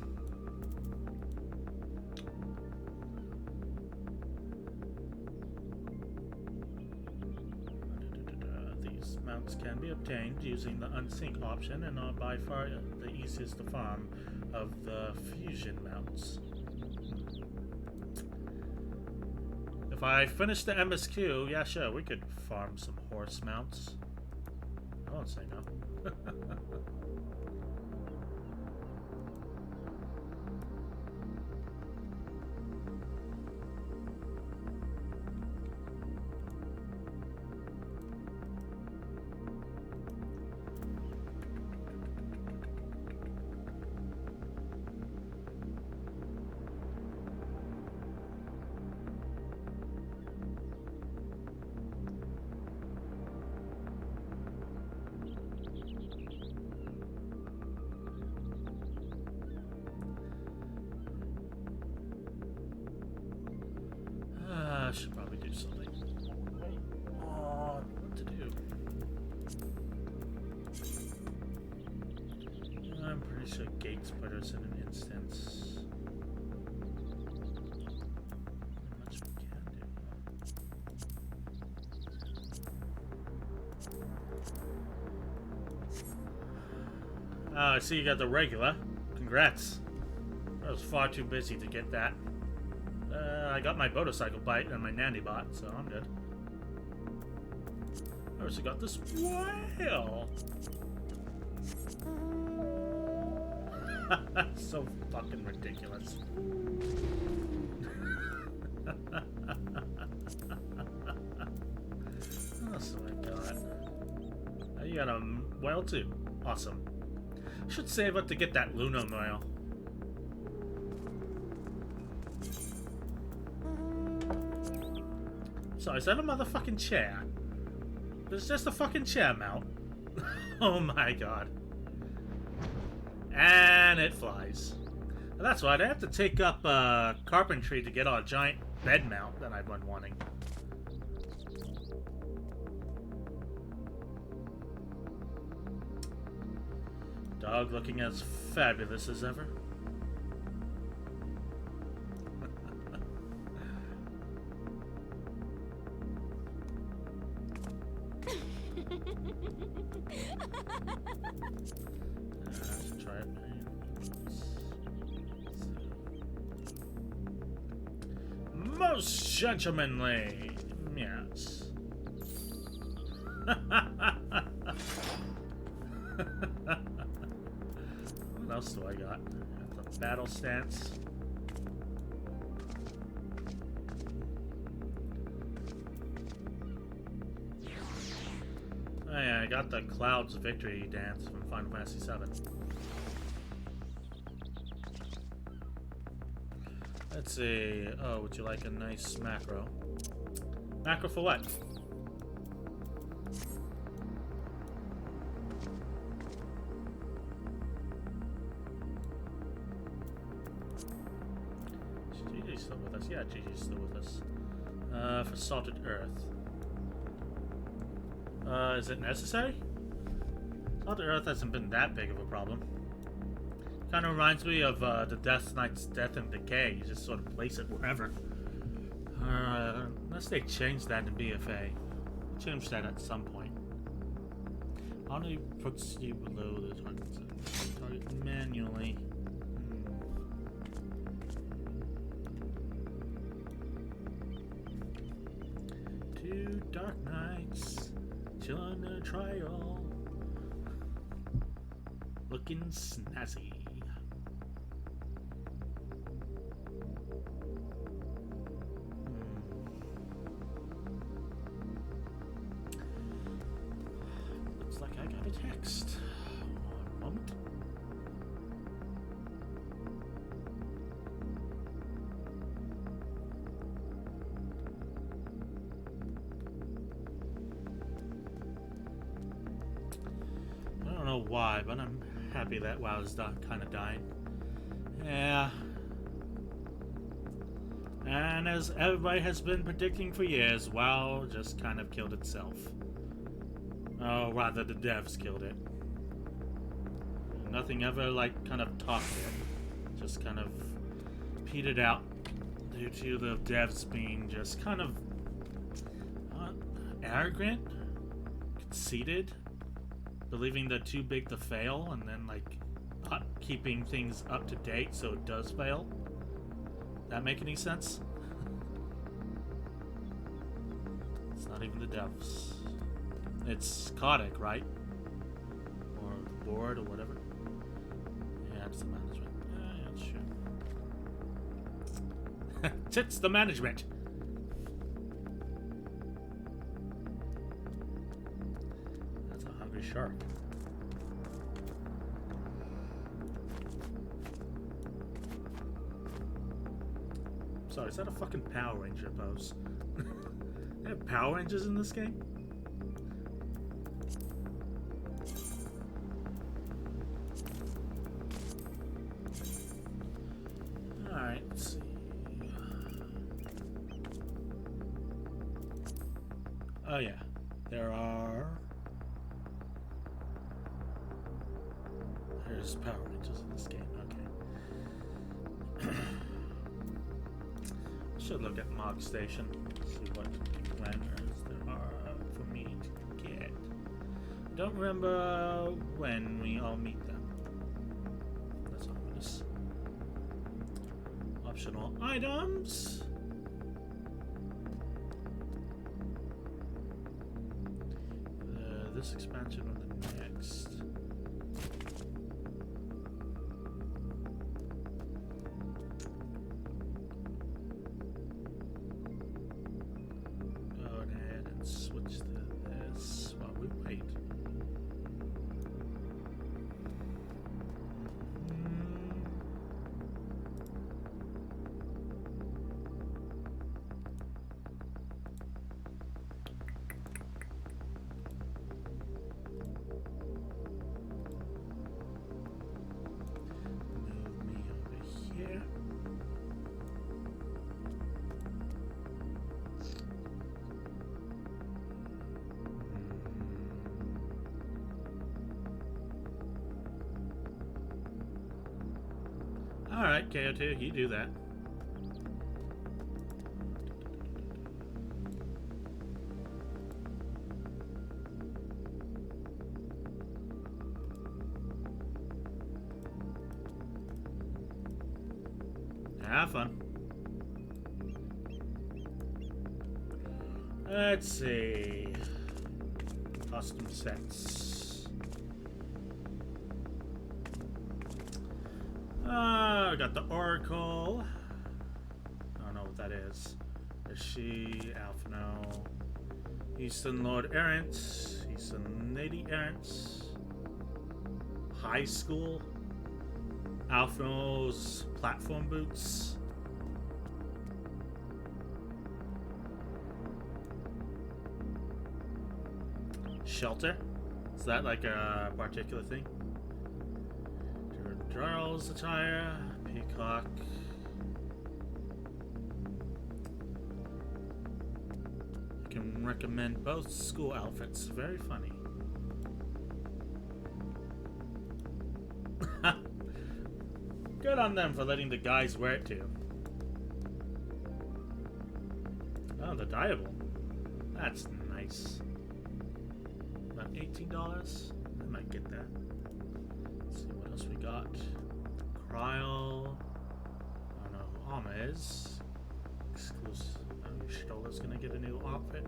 These mounts can be obtained using the unsync option and are by far the easiest to farm of the fusion mounts. If I finish the MSQ, yeah, sure, we could farm some horse mounts. I won't say no. I should probably do something. What to do? I'm pretty sure Gates put us in an instance. Not much we can do. I see you got the regular. Congrats. I was far too busy to get that. I got my motorcycle bite and my nanny bot, so I'm good. I also got this whale. So fucking ridiculous. What else do I got? Oh, you got a whale too. Awesome. Should save up to get that Luna whale. So is that a motherfucking chair? It's just a fucking chair mount. Oh my god. And it flies. That's right, I have to take up carpentry to get our giant bed mount that I've been wanting. Dog looking as fabulous as ever. Let's try it. Most gentlemanly. Yes. What else do I got? The battle stance. Oh yeah, I got the Cloud's Victory Dance from Final Fantasy VII. Let's see. Oh, would you like a nice macro? Macro for what? Is Gigi's still with us? Yeah, Gigi's still with us. For Salted Earth. Is it necessary? Salted Earth hasn't been that big of a problem. Kind of reminds me of the Death Knight's Death and Decay. You just sort of place it wherever. Unless they change that in BFA. Change that at some point. Only puts you below the target manually. Two Dark Knights. Chill on the trial. Looking snazzy. The text. One moment. I don't know why, but I'm happy that WoW is kind of dying. Yeah. And as everybody has been predicting for years, WoW just kind of killed itself. Oh, rather the devs killed it. Nothing ever, like, kind of topped it. Just kind of petered out due to the devs being just kind of arrogant, conceited, believing they're too big to fail, and then, like, not keeping things up to date so it does fail. That make any sense? It's not even the devs. It's Kotick, right? Or the board, or whatever. Yeah, it's the management. Yeah, that's true. It's the management! That's a hungry shark. Sorry, is that a fucking Power Ranger pose? They have Power Rangers in this game? Alright, let's see. Oh yeah, there are... There's Power Rangers in this game, okay. Should look at Mog Station, see what planners there are for me to get. Don't remember when we all meet them. That's ominous. Optional items. This expansion or the next. Switch to this while we wait. Move me over here. Alright, KO2, you do that. Have fun. Let's see. Custom sets. I got the Oracle. I don't know what that is. Is she Alphino? Eastern Lord Errant. Eastern Lady Errant. High School. Alphino's platform boots. Shelter. Is that like a particular thing? Charles attire, Peacock. You can recommend both school outfits. Very funny. Good on them for letting the guys wear it too. Oh, the dyeable. That's nice. About $18. I might get that. Let's see what else we got. Kryl. I don't know who Alma is. Exclusive. Stola's gonna get a new outfit.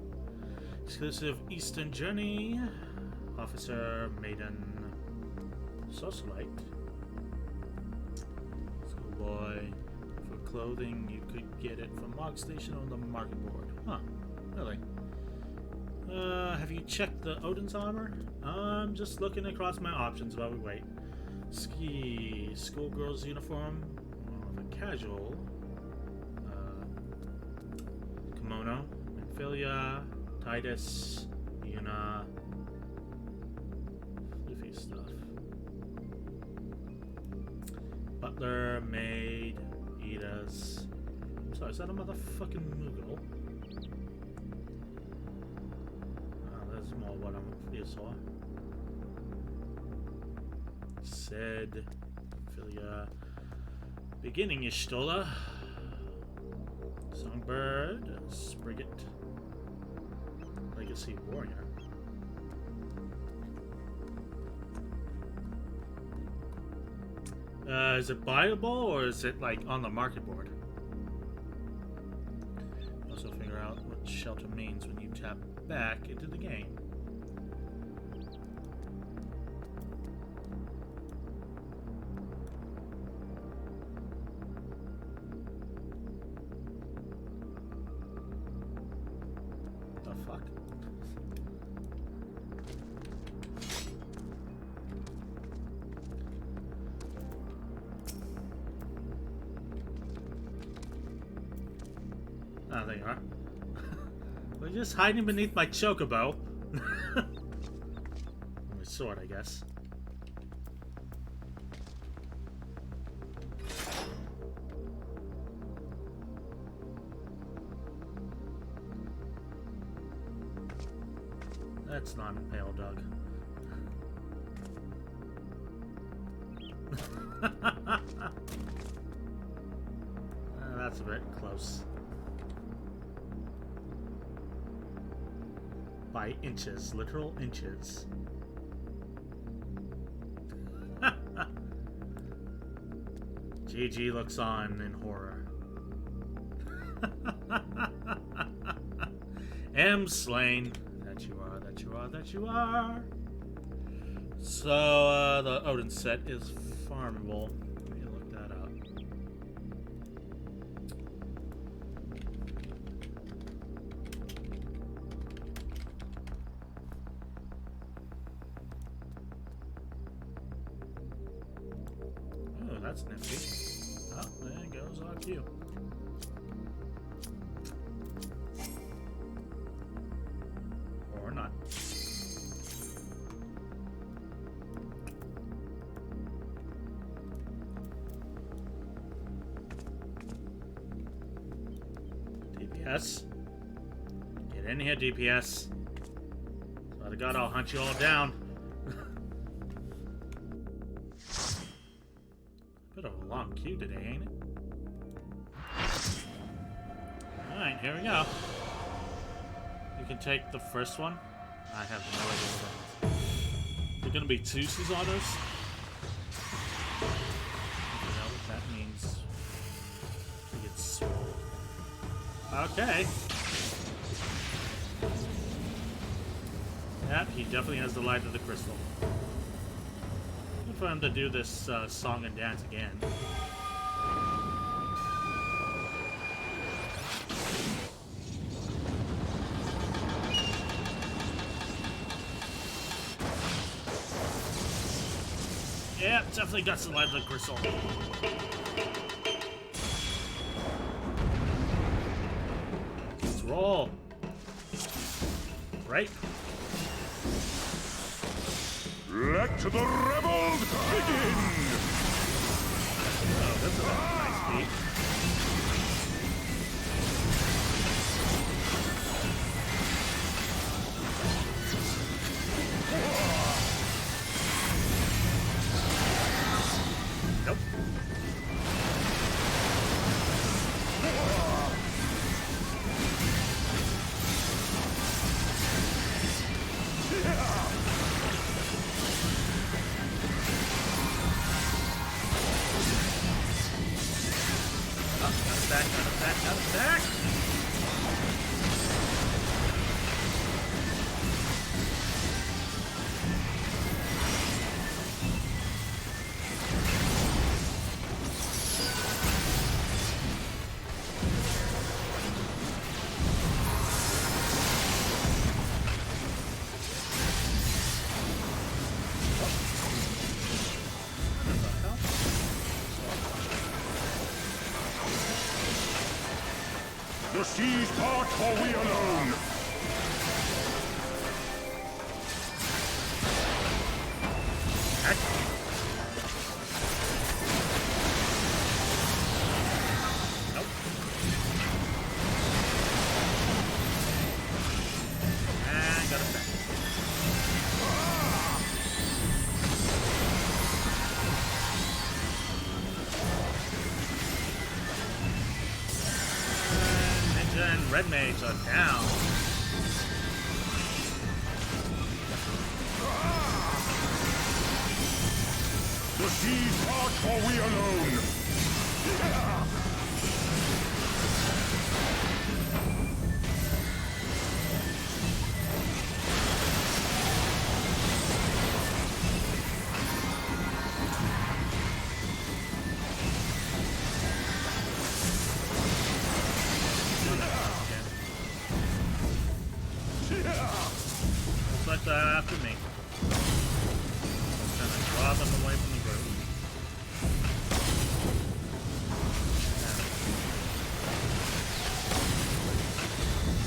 Exclusive Eastern Journey. Officer, Maiden, Socialite. Schoolboy. For clothing, you could get it from Mog Station on the market board. Huh. Really? Have you checked the Odin's armor? I'm just looking across my options while we wait. Ski, schoolgirl's uniform, more of a casual. Kimono, Amphilia, Titus, Yuna, Fluffy stuff. Butler, maid, Ida's. I'm sorry, is that a motherfucking Moogle? That's more what I'm saw. Said, Amphilia, beginning Ishtola, Songbird, Sprigget, Legacy Warrior. Is it buyable or is it like on the market board? Also figure out what shelter means when you tap back into the game. The fuck? Ah, there you are. We're just hiding beneath my chocobo. My sword, I guess. That's not a pale dog. That's a bit close. By inches, literal inches. GG looks on in horror. Am slain. That you are, that you are, that you are. So, the Odin set is farmable. Let me look that up. Oh, that's nifty. Oh, there goes our queue. Or not. DPS. Get in here, DPS. Swear to God, I'll hunt you all down. Bit of a long queue today, ain't it? Alright, here we go. You can take the first one. I have no idea what that is. There gonna be 2 Suzanos? You know what that means. He gets swole. Okay. Yep, he definitely has the light of the crystal. Good for him to do this song and dance again. Yep, definitely got some light of the crystal. Let's roll. Right. Let the rebels begin! Oh, that's a nice beat. Nope. Back, out of back. The seas part, for we alone. Heck. Nope. And got it back. Ninja and Red Mage are down. The seas part, for we alone. Looks like they're after me. Trying to draw them away from the group.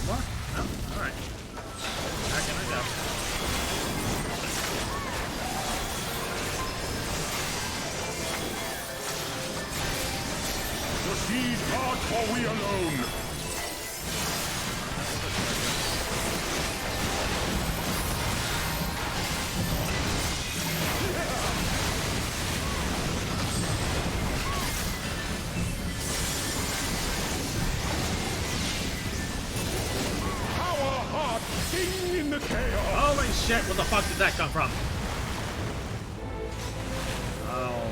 What? Oh, alright. Back in I go. The seas part, for we alone. Our heart sing in the chaos. Holy shit, where the fuck did that come from? Oh.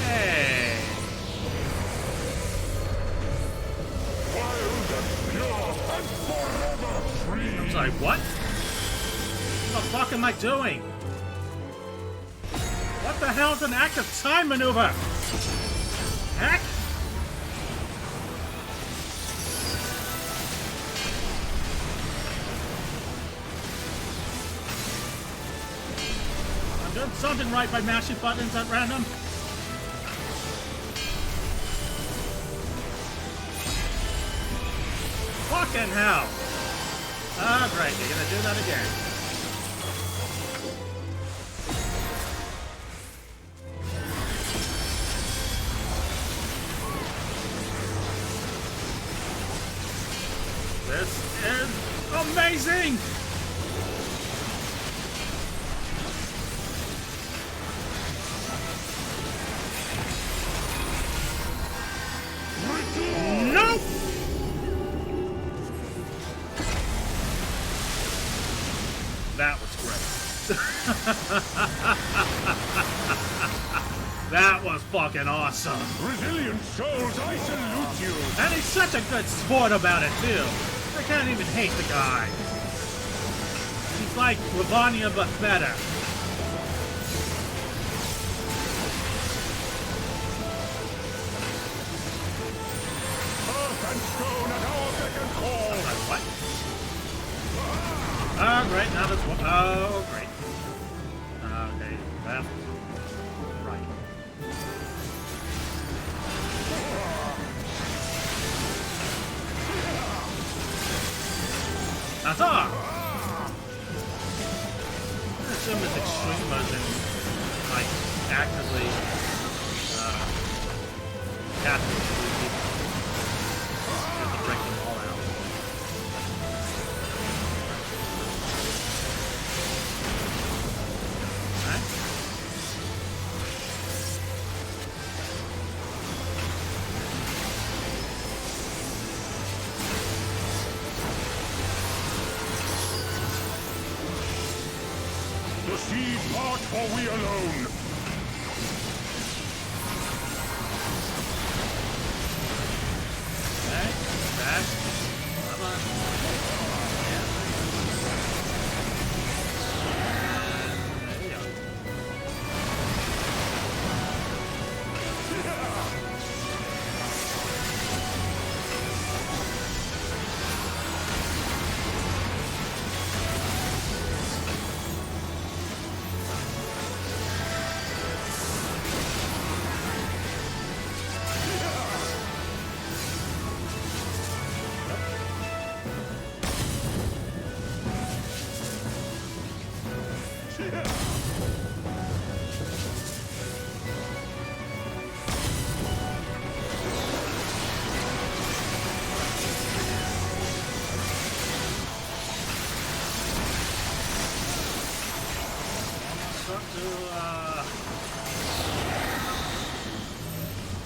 Hey! Wild and pure and forever free. I'm sorry, what? What the fuck am I doing? What the hell is an active time maneuver? Heck? I'm doing something right by mashing buttons at random. Fucking hell! Ah, great, you're gonna do that again. This is amazing! Nope! That was great. That was fucking awesome. Resilient souls, I salute you. And he's such a good sport about it, too. I can't even hate the guy. He's like Ravania, but better. Earth and stone at our beck and call. What? Oh, great. Now there's one. Oh, great. Okay, left. Right. That's all. I assume it's extreme version, like actively capture people. You have to break them all out. Alright. The seas part, for we alone. Okay, back. Come on. Yeah. There you go.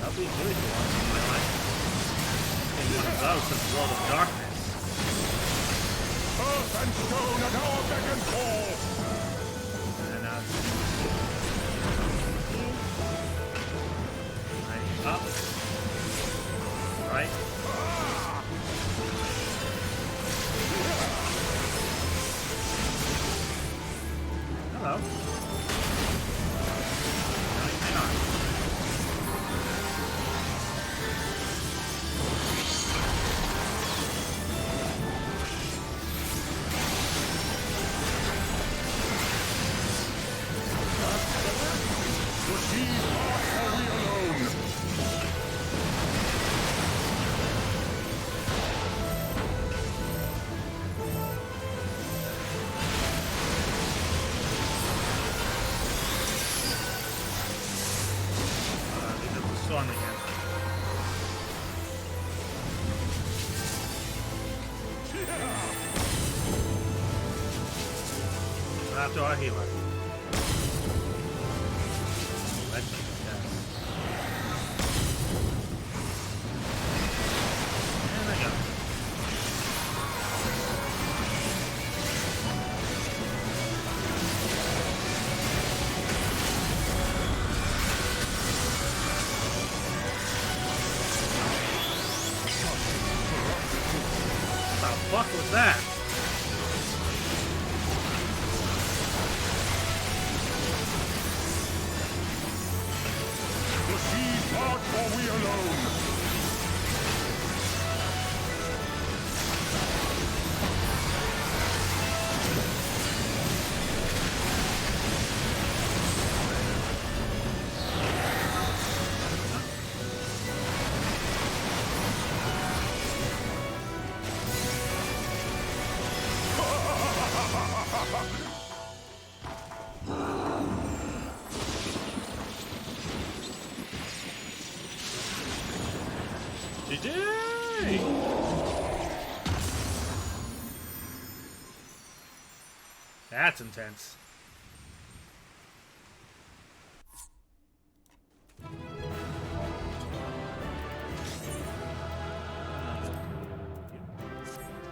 That'll be good for once in my life. In one of those in the world of darkness. Earth and stone at our beck and call! And right up. Right. Hello. Hang on. Proceed, or we alone! Leave it the storm again. After our healer. Let's go. There we go. What the fuck was that? Proceed, part, or we alone! GG! That's intense.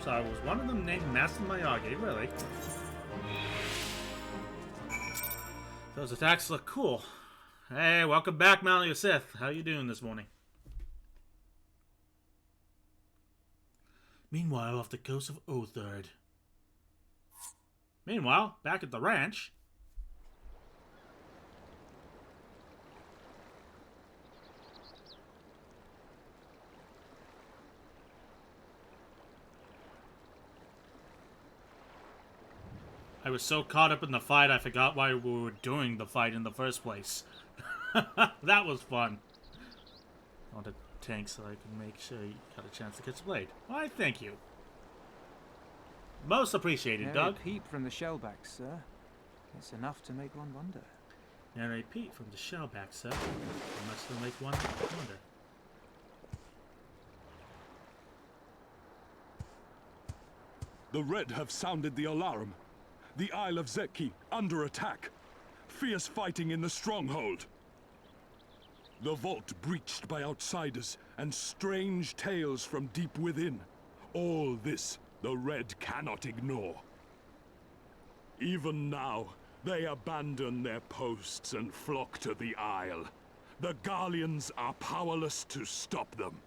So I was one of them named Master Miyagi, really. Those attacks look cool. Hey, welcome back, Mally Sith. How you doing this morning? Meanwhile, off the coast of Othard. Meanwhile, back at the ranch. I was so caught up in the fight, I forgot why we were doing the fight in the first place. That was fun. On the tank so I can make sure you got a chance to catch Blade. Why, thank you. Most appreciated, Doug. A peep from the shellback, sir. It's enough to make one wonder. Nary peep from the shellback, sir. How much to make one wonder. The Red have sounded the alarm. The Isle of Zeki under attack. Fierce fighting in the stronghold. The vault breached by outsiders and strange tales from deep within. All this the Red cannot ignore. Even now, they abandon their posts and flock to the Isle. The Garleans are powerless to stop them.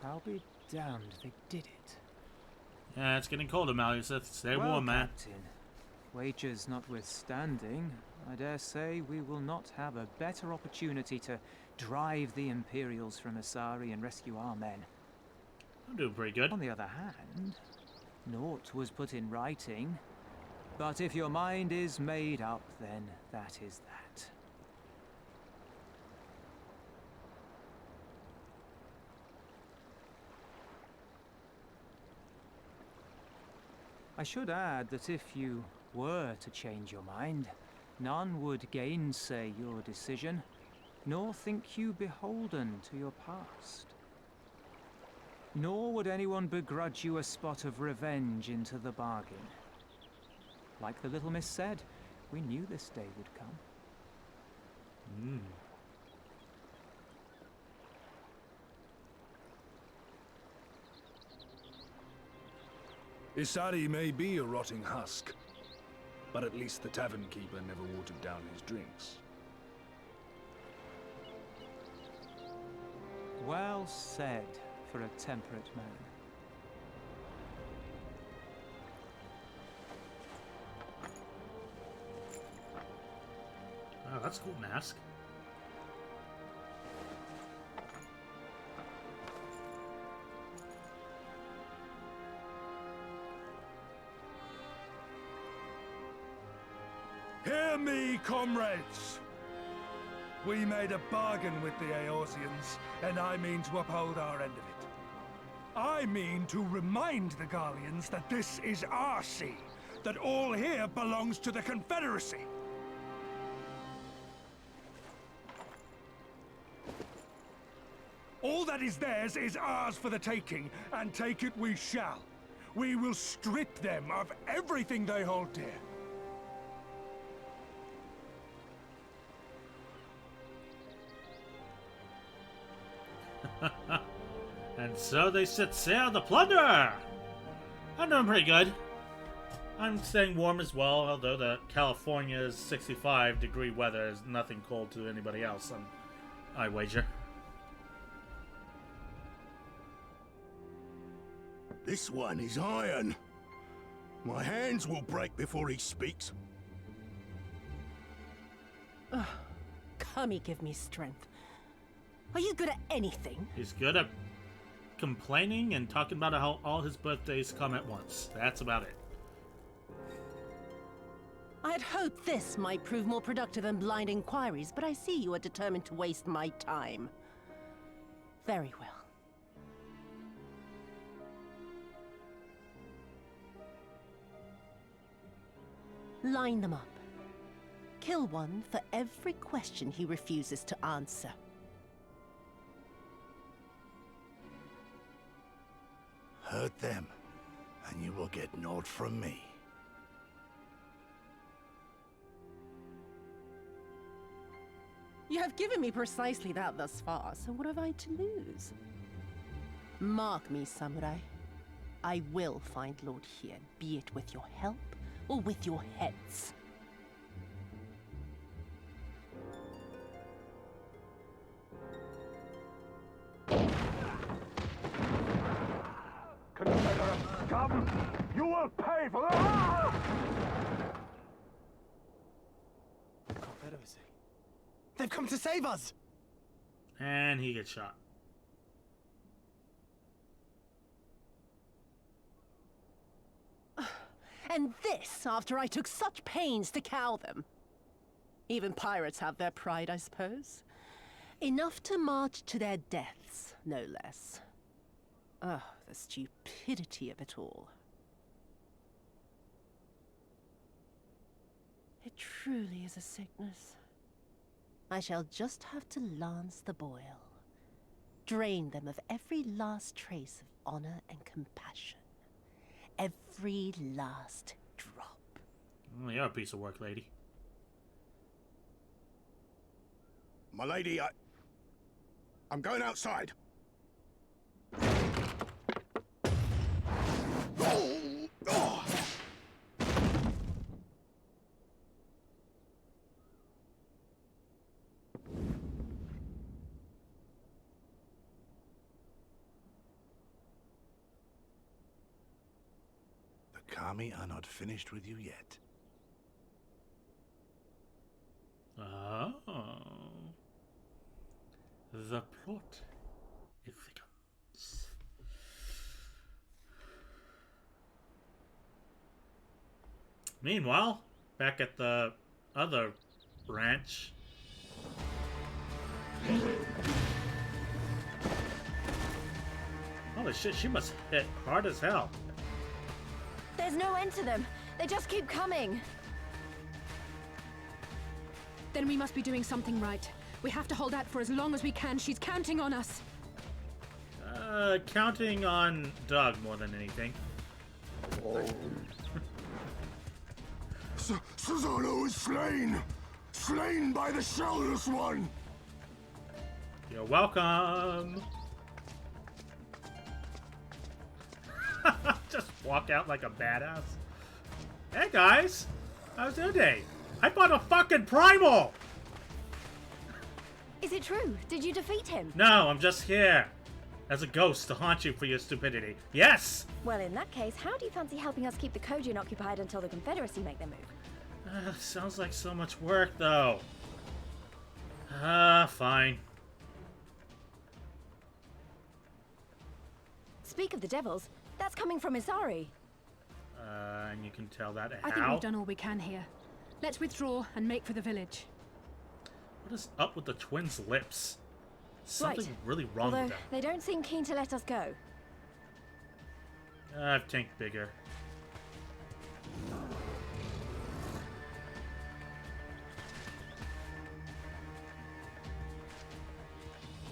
I'll be damned they did it. Yeah, it's getting colder, Malleus. Stay Well, warm, man. Captain, wagers notwithstanding, I dare say we will not have a better opportunity to drive the Imperials from Asari and rescue our men. I'm doing pretty good. On the other hand, naught was put in writing. But if your mind is made up, then that is that. I should add that if you were to change your mind, none would gainsay your decision, nor think you beholden to your past. Nor would anyone begrudge you a spot of revenge into the bargain. Like the little miss said, we knew this day would come. Isari may be a rotting husk, but at least the tavern keeper never watered down his drinks. Well said for a temperate man. Oh, that's a cool mask. Hear me, comrades! We made a bargain with the Eorzeans, and I mean to uphold our end of it. I mean to remind the Garleans that this is our sea, that all here belongs to the Confederacy. All that is theirs is ours for the taking, and take it we shall. We will strip them of everything they hold dear. And so they set sail to plunder! I'm doing pretty good. I'm staying warm as well, although the California's 65-degree weather is nothing cold to anybody else, I wager. This one is iron. My hands will break before he speaks. Kami, give me strength. Are you good at anything? He's good at complaining and talking about how all his birthdays come at once. That's about it. I had hoped this might prove more productive than blind inquiries, but I see you are determined to waste my time. Very well. Line them up. Kill one for every question he refuses to answer. Hurt them, and you will get naught from me. You have given me precisely that thus far, so what have I to lose? Mark me, samurai. I will find Lord Hien, be it with your help or with your heads. Confederate scum! You will pay for that! Confederacy. They've come to save us! And he gets shot. And this after I took such pains to cow them. Even pirates have their pride, I suppose. Enough to march to their deaths, no less. Oh, the stupidity of it all. It truly is a sickness. I shall just have to lance the boil. Drain them of every last trace of honor and compassion. Every last drop. Oh, you're a piece of work, lady. My lady, I'm going outside. The Kami are not finished with you yet. Oh. The plot. It thickens. Meanwhile, back at the other ranch. Holy shit, she must hit hard as hell. There's no end to them. They just keep coming. Then we must be doing something right. We have to hold out for as long as we can. She's counting on us. Counting on Doug more than anything. Susanoo is slain! Slain by the Shellless One! You're welcome. Just walk out like a badass. Hey guys, how's your day? I bought a fucking primal! Is it true? Did you defeat him? No, I'm just here as a ghost to haunt you for your stupidity. Yes! Well, in that case, how do you fancy helping us keep the Kojin occupied until the Confederacy make their move? Sounds like so much work, though. Fine. Speak of the devils, that's coming from Isari. And you can tell that I think how? we've done all we can here. Let's withdraw and make for the village. What is up with the twins' lips? Something Right. really wrong Although with them. they don't seem keen to let us go. I've think bigger.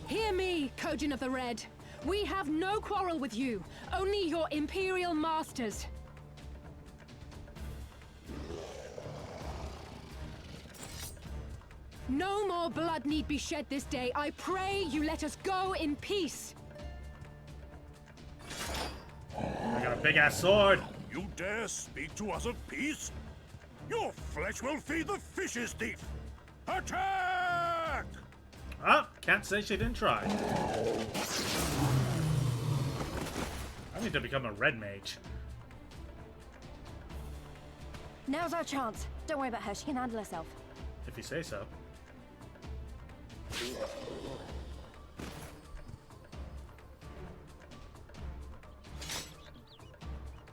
Hear me, Kojin of the Red. We have no quarrel with you, only your Imperial masters. No more blood need be shed this day. I pray you let us go in peace. I got a big-ass sword. You dare speak to us of peace? Your flesh will feed the fishes, thief! Attack! Ah, can't say she didn't try. I need to become a red mage. Now's our chance. Don't worry about her, she can handle herself. If you say so.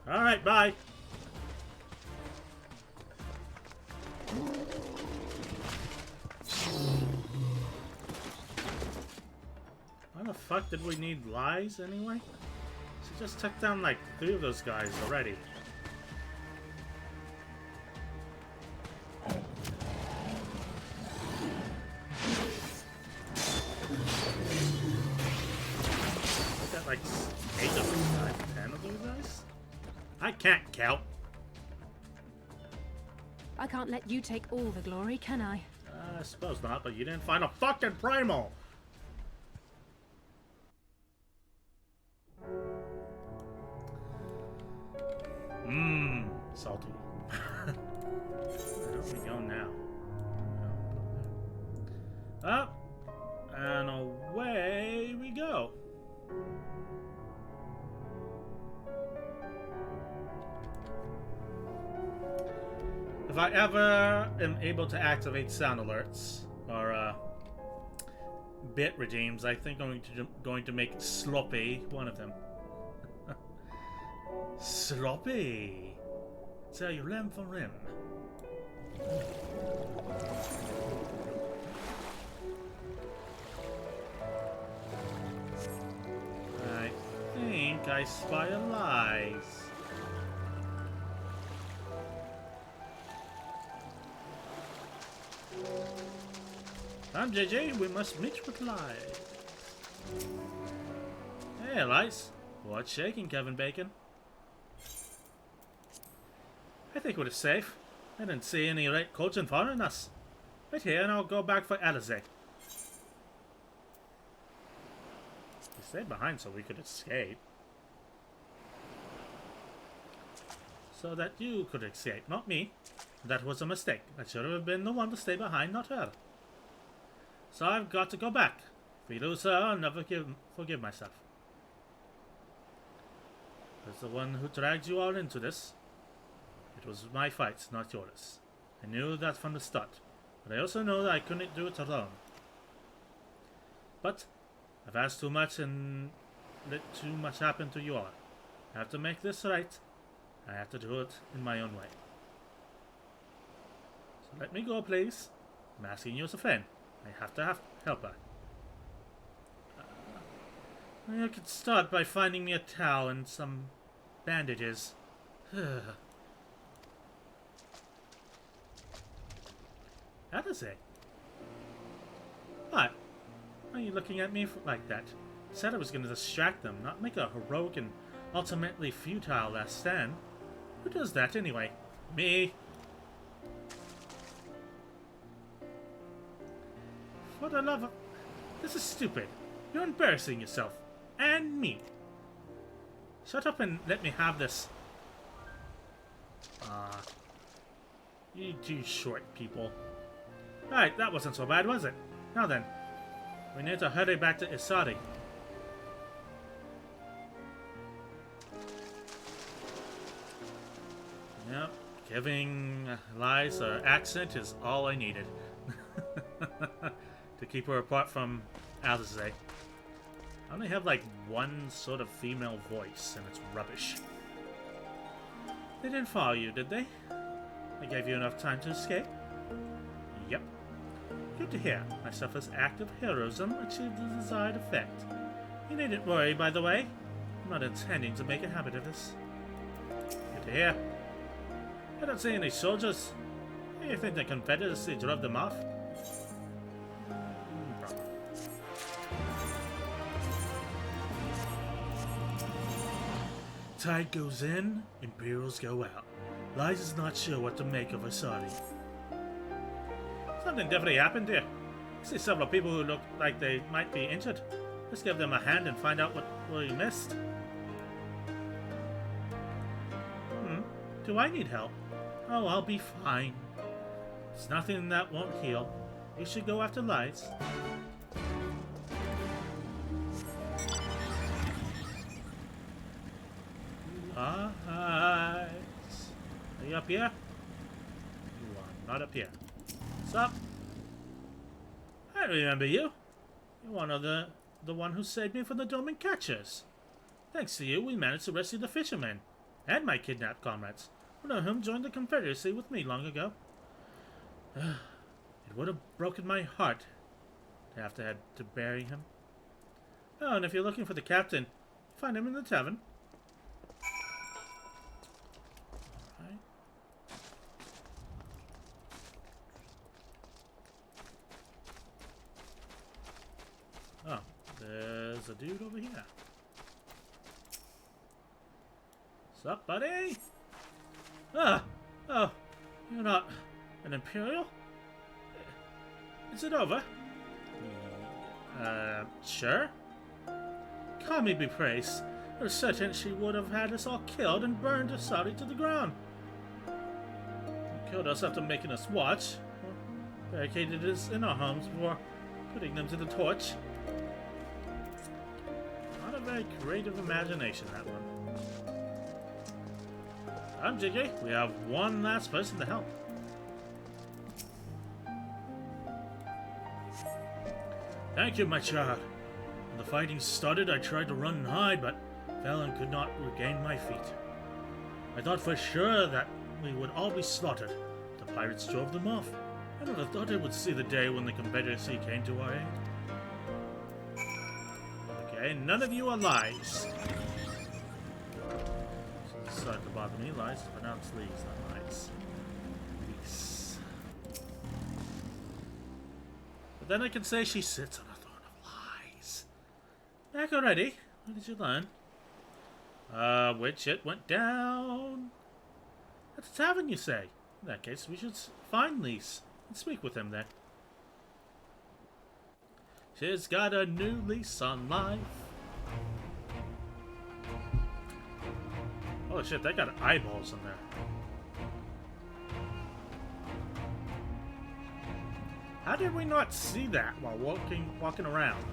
Alright, bye. Why the fuck did we need lies anyway? She just took down like 3 of those guys already. Got like 8 of those guys, 10 of those guys? I can't count. I can't let you take all the glory, can I? I suppose not, but you didn't find a fucking primal! Mmm, salty. Where do we go now? Up, and away we go. If I ever am able to activate sound alerts or bit redeems, I think I'm going to make Sloppy one of them. Sloppy, tell you limb for rim. I think I spy a lies. I'm JJ, we must meet with lies. Hey, lies. What's shaking, Kevin Bacon? I think we're safe. I didn't see any red coats in following us. Wait here and I'll go back for Alize. We stayed behind so we could escape. So that you could escape, not me. That was a mistake. I should have been the one to stay behind, not her. So I've got to go back. If we lose her, I'll never forgive myself. As the one who dragged you all into this, it was my fight, not yours. I knew that from the start, but I also know that I couldn't do it alone. But I've asked too much and let too much happen to you all. I have to make this right. I have to do it in my own way. So let me go, please. I'm asking you as a friend. I have to help her. You could start by finding me a towel and some bandages. How does it? What? Why are you looking at me like that? I said I was going to distract them, not make a heroic and ultimately futile last stand. Who does that anyway? Me. For the love of... This is stupid. You're embarrassing yourself. And me. Shut up and let me have this. You two short people. Right, that wasn't so bad, was it? Now then, we need to hurry back to Isari. Yep, giving Lies her accent is all I needed. To keep her apart from Alize. I only have like one sort of female voice, and it's rubbish. They didn't follow you, did they? They gave you enough time to escape? Yep. Good to hear. My suffer's act of heroism achieved the desired effect. You needn't worry, by the way. I'm not intending to make a habit of this. Good to hear. I don't see any soldiers. You think the Confederacy drove them off? Tide goes in, Imperials go out. Lies is not sure what to make of Asari. Something definitely happened here. I see several people who look like they might be injured. Let's give them a hand and find out what we missed. Do I need help? Oh, I'll be fine. There's nothing that won't heal. You should go after Lights. Are you up here? You are not up here. What's up? I remember you. You're one of the one who saved me from the Doman catchers. Thanks to you, we managed to rescue the fishermen and my kidnapped comrades, one of whom joined the Confederacy with me long ago. It would have broken my heart to have to head to bury him. Oh, and if you're looking for the captain, find him in the tavern. Oh, there's a dude over here. What's up, buddy? Oh, you're not an Imperial? Is it over? Sure. Kami be praised. I was certain she would have had us all killed and burned Asari to the ground. Killed us after making us watch. Barricaded us in our homes before putting them to the torch. Not a very creative imagination, that one. I'm Jiggy. We have one last person to help. Thank you, my child. When the fighting started, I tried to run and hide, but fell and could not regain my feet. I thought for sure that we would all be slaughtered. The pirates drove them off. I never thought I would see the day when the Confederacy came to our aid. Okay, none of you are Lies. Starting to bother me. Lies is pronounced Lees, not Lies. Lees. But then I can say she sits on a throne of lies. Back already? What did you learn? Which it went down. At the tavern, you say? In that case, we should find Lees and speak with him there. She's got a new lease on life. Oh shit, they got eyeballs in there. How did we not see that while walking around?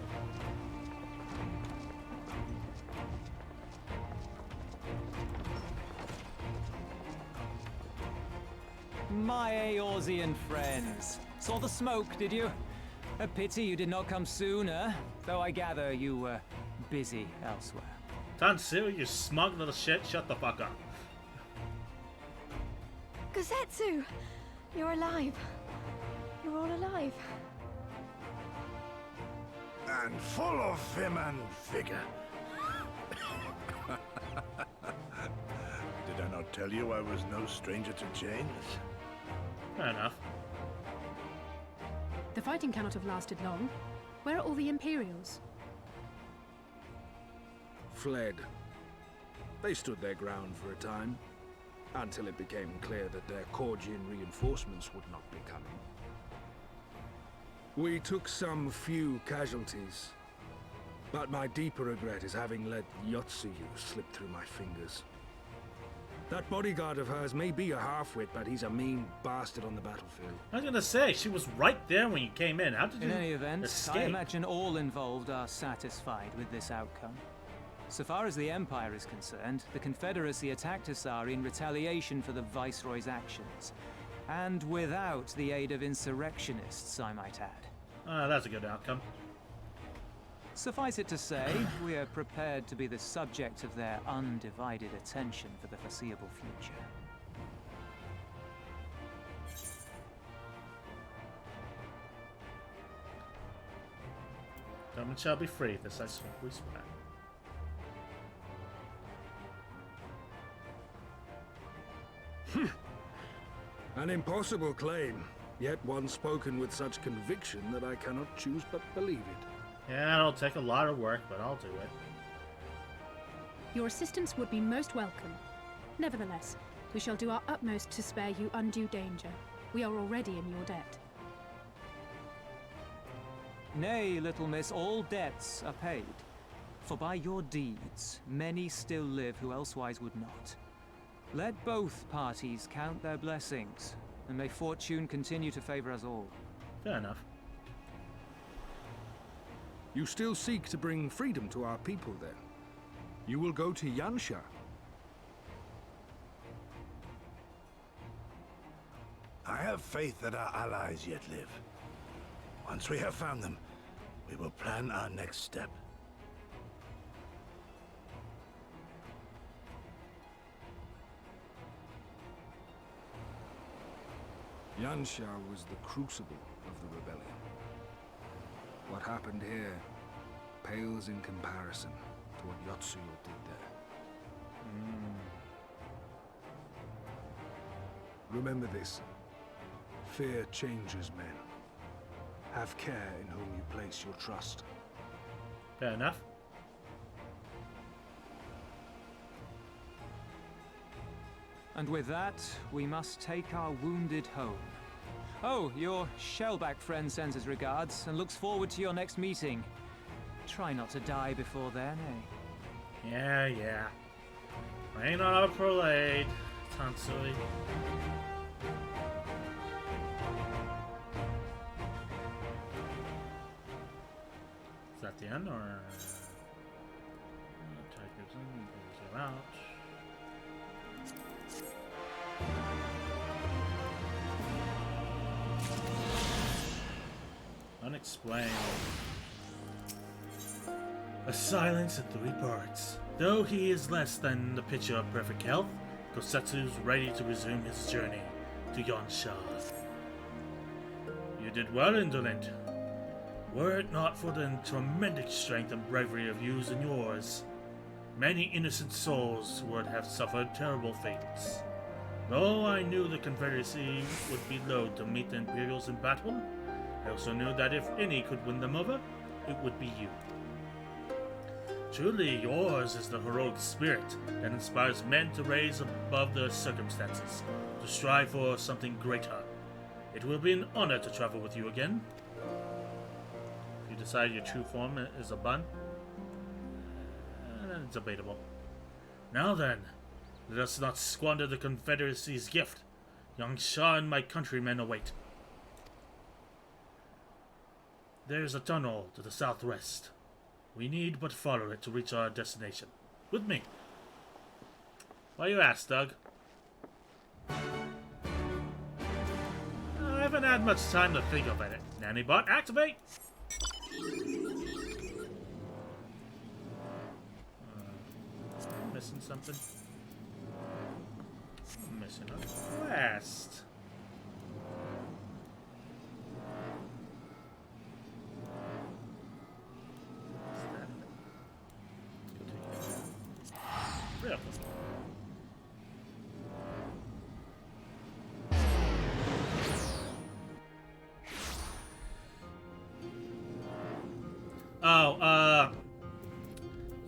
My Eorzean friends. Saw the smoke, did you? A pity you did not come sooner, though I gather you were busy elsewhere. Tansu, you smug little shit, shut the fuck up. Gosetsu! You're alive. You're all alive. And full of vim and vigor. Did I not tell you I was no stranger to change? Fair enough. The fighting cannot have lasted long. Where are all the Imperials? Fled. They stood their ground for a time, until it became clear that their Korgian reinforcements would not be coming. We took some few casualties, But my deeper regret is having let Yotsuyu slip through my fingers. That bodyguard of hers may be a half-wit, but he's a mean bastard on the battlefield. I was gonna say, she was right there when you came in. How did you In any event, escape? I imagine all involved are satisfied with this outcome. So far as the Empire is concerned, the Confederacy attacked Asari in retaliation for the Viceroy's actions. And without the aid of insurrectionists, I might add. That's a good outcome. Suffice it to say, we are prepared to be the subject of their undivided attention for the foreseeable future. Government shall be free, this I swiftly swear. An impossible claim, yet one spoken with such conviction that I cannot choose but believe it. Yeah, it'll take a lot of work, but I'll do it. Your assistance would be most welcome. Nevertheless, we shall do our utmost to spare you undue danger. We are already in your debt. Nay, little miss, all debts are paid. For by your deeds, many still live who elsewise would not. Let both parties count their blessings, and may fortune continue to favor us all. Fair enough. You still seek to bring freedom to our people, then? You will go to Yansha. I have faith that our allies yet live. Once we have found them, we will plan our next step. Yansha was the crucible of the rebellion. What happened here pales in comparison to what Yotsuyu did there. Remember this. Fear changes men. Have care in whom you place your trust. Fair enough. And with that, we must take our wounded home. Oh, your Shellback friend sends his regards and looks forward to your next meeting. Try not to die before then, eh? Yeah. Rain on our parade, Tansui. Is that the end, or... Tigers in, goes out. Unexplained. A silence in 3 parts. Though he is less than the picture of perfect health, Kosetsu's ready to resume his journey to Yansha. You did well, Indolent. Were it not for the tremendous strength and bravery of yous and yours, many innocent souls would have suffered terrible fates. Though I knew the Confederacy would be loath to meet the Imperials in battle, I also knew that if any could win them over, it would be you. Truly, yours is the heroic spirit that inspires men to rise above their circumstances, to strive for something greater. It will be an honor to travel with you again. If you decide your true form is a bun, then it's debatable. Now then, let us not squander the Confederacy's gift. Yansha and my countrymen await. There is a tunnel to the southwest. We need but follow it to reach our destination. With me. Why you ask, Doug? I haven't had much time to think of it. Nannybot, activate! Missing something? I'm missing a quest.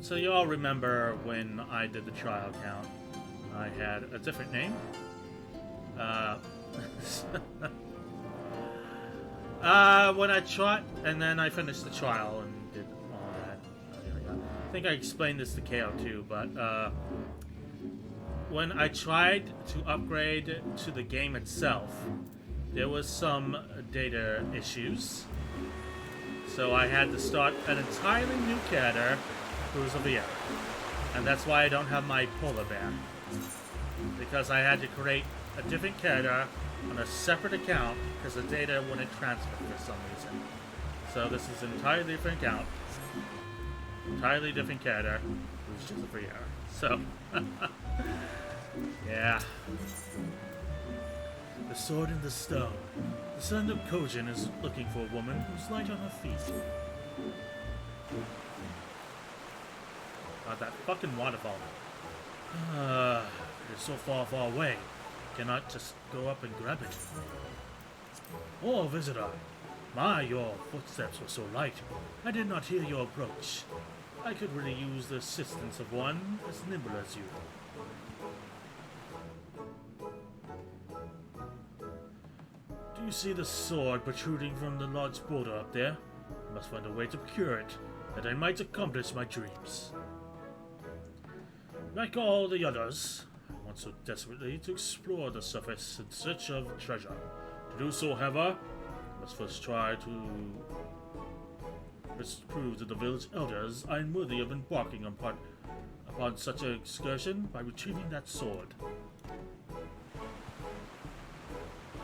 So you all remember when I did the trial count, I had a different name. When I tried, and then I finished the trial and did all that. I think I explained this to KO too, but when I tried to upgrade to the game itself, there was some data issues. So I had to start an entirely new character who's a VR. And that's why I don't have my polar bear. Because I had to create a different character on a separate account because the data wouldn't transfer for some reason. So this is an entirely different account. Entirely different character who's just a VR. So, yeah. The sword in the stone. The son of Kojin is looking for a woman who's light on her feet. God, that fucking waterfall. It's so far, far away. Cannot just go up and grab it. Oh, visitor. My, your footsteps were so light. I did not hear your approach. I could really use the assistance of one as nimble as you. Do you see the sword protruding from the lodge border up there? I must find a way to procure it, that I might accomplish my dreams. Like all the others, I want so desperately to explore the surface in search of treasure. To do so, however, I must first try to prove to the village elders I am worthy of embarking upon such an excursion by retrieving that sword.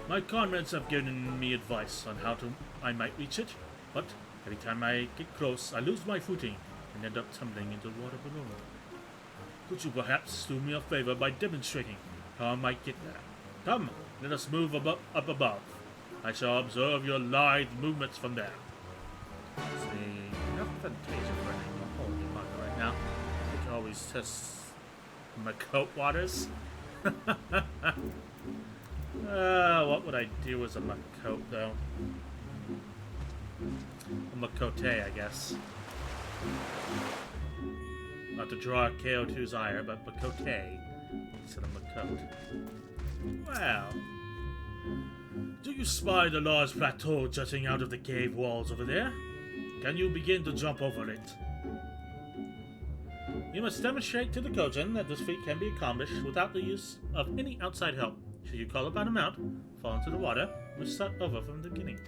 My comrades have given me advice on how I might reach it, but every time I get close, I lose my footing and end up tumbling into the water below. Could you perhaps do me a favor by demonstrating how I might get there? Come, let us move up above. I shall observe your lithe movements from there. See, enough Fantasia running a whole new manga right now. We can always test my coat waters. What would I do as a Makote, though? A Makote, I guess. Not to draw KO2's ire, but Makote instead of Makote. Well, do you spy the large plateau jutting out of the cave walls over there? Can you begin to jump over it? You must demonstrate to the Kojin that this feat can be accomplished without the use of any outside help. Should you call upon a mount, fall into the water, or start over from the beginning.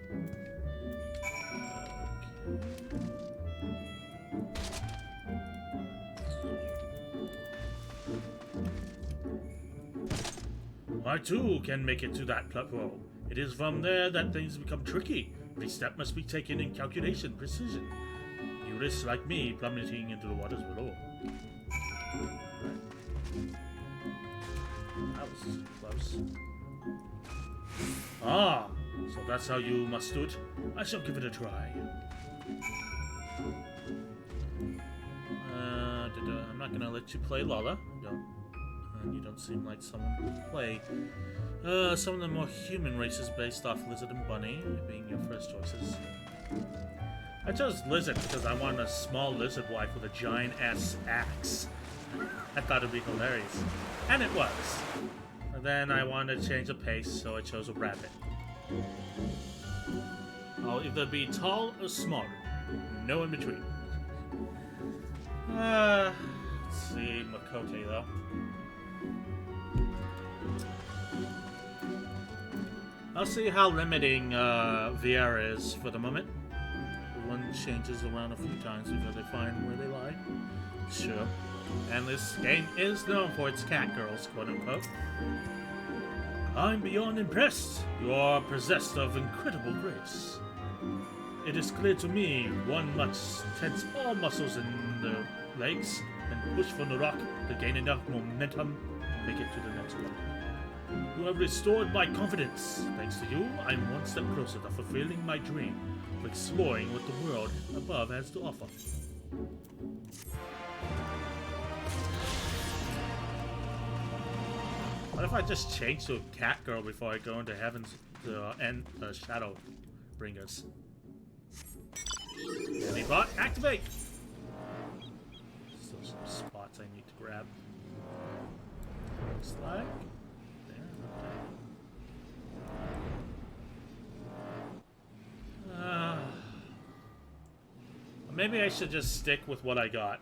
I too can make it to that plateau. It is from there that things become tricky. Every step must be taken in calculation, precision. You risk, like me, plummeting into the waters below. That was close. Ah, so that's how you must do it. I shall give it a try. I'm not gonna let you play Lala. You don't seem like someone who would play some of the more human races based off Lizard and Bunny being your first choices. I chose Lizard because I wanted a small lizard wife with a giant ass axe. I thought it'd be hilarious. And it was. And then I wanted to change the pace, so I chose a rabbit. I'll either be tall or small. No in between. Let's see, Makote though. I'll see how limiting VR is for the moment. One changes around a few times before they find where they lie. Sure. And this game is known for its cat girls, quote unquote. I'm beyond impressed. You are possessed of incredible grace. It is clear to me one must tense all muscles in the legs and push from the rock to gain enough momentum to make it to the next one. You have restored my confidence. Thanks to you, I'm one step closer to fulfilling my dream of exploring what the world above has to offer. What if I just change to a cat girl before I go into heavens to end the Shadow Bringers? Enemy bot, activate! Still some spots I need to grab. Looks like. Maybe I should just stick with what I got.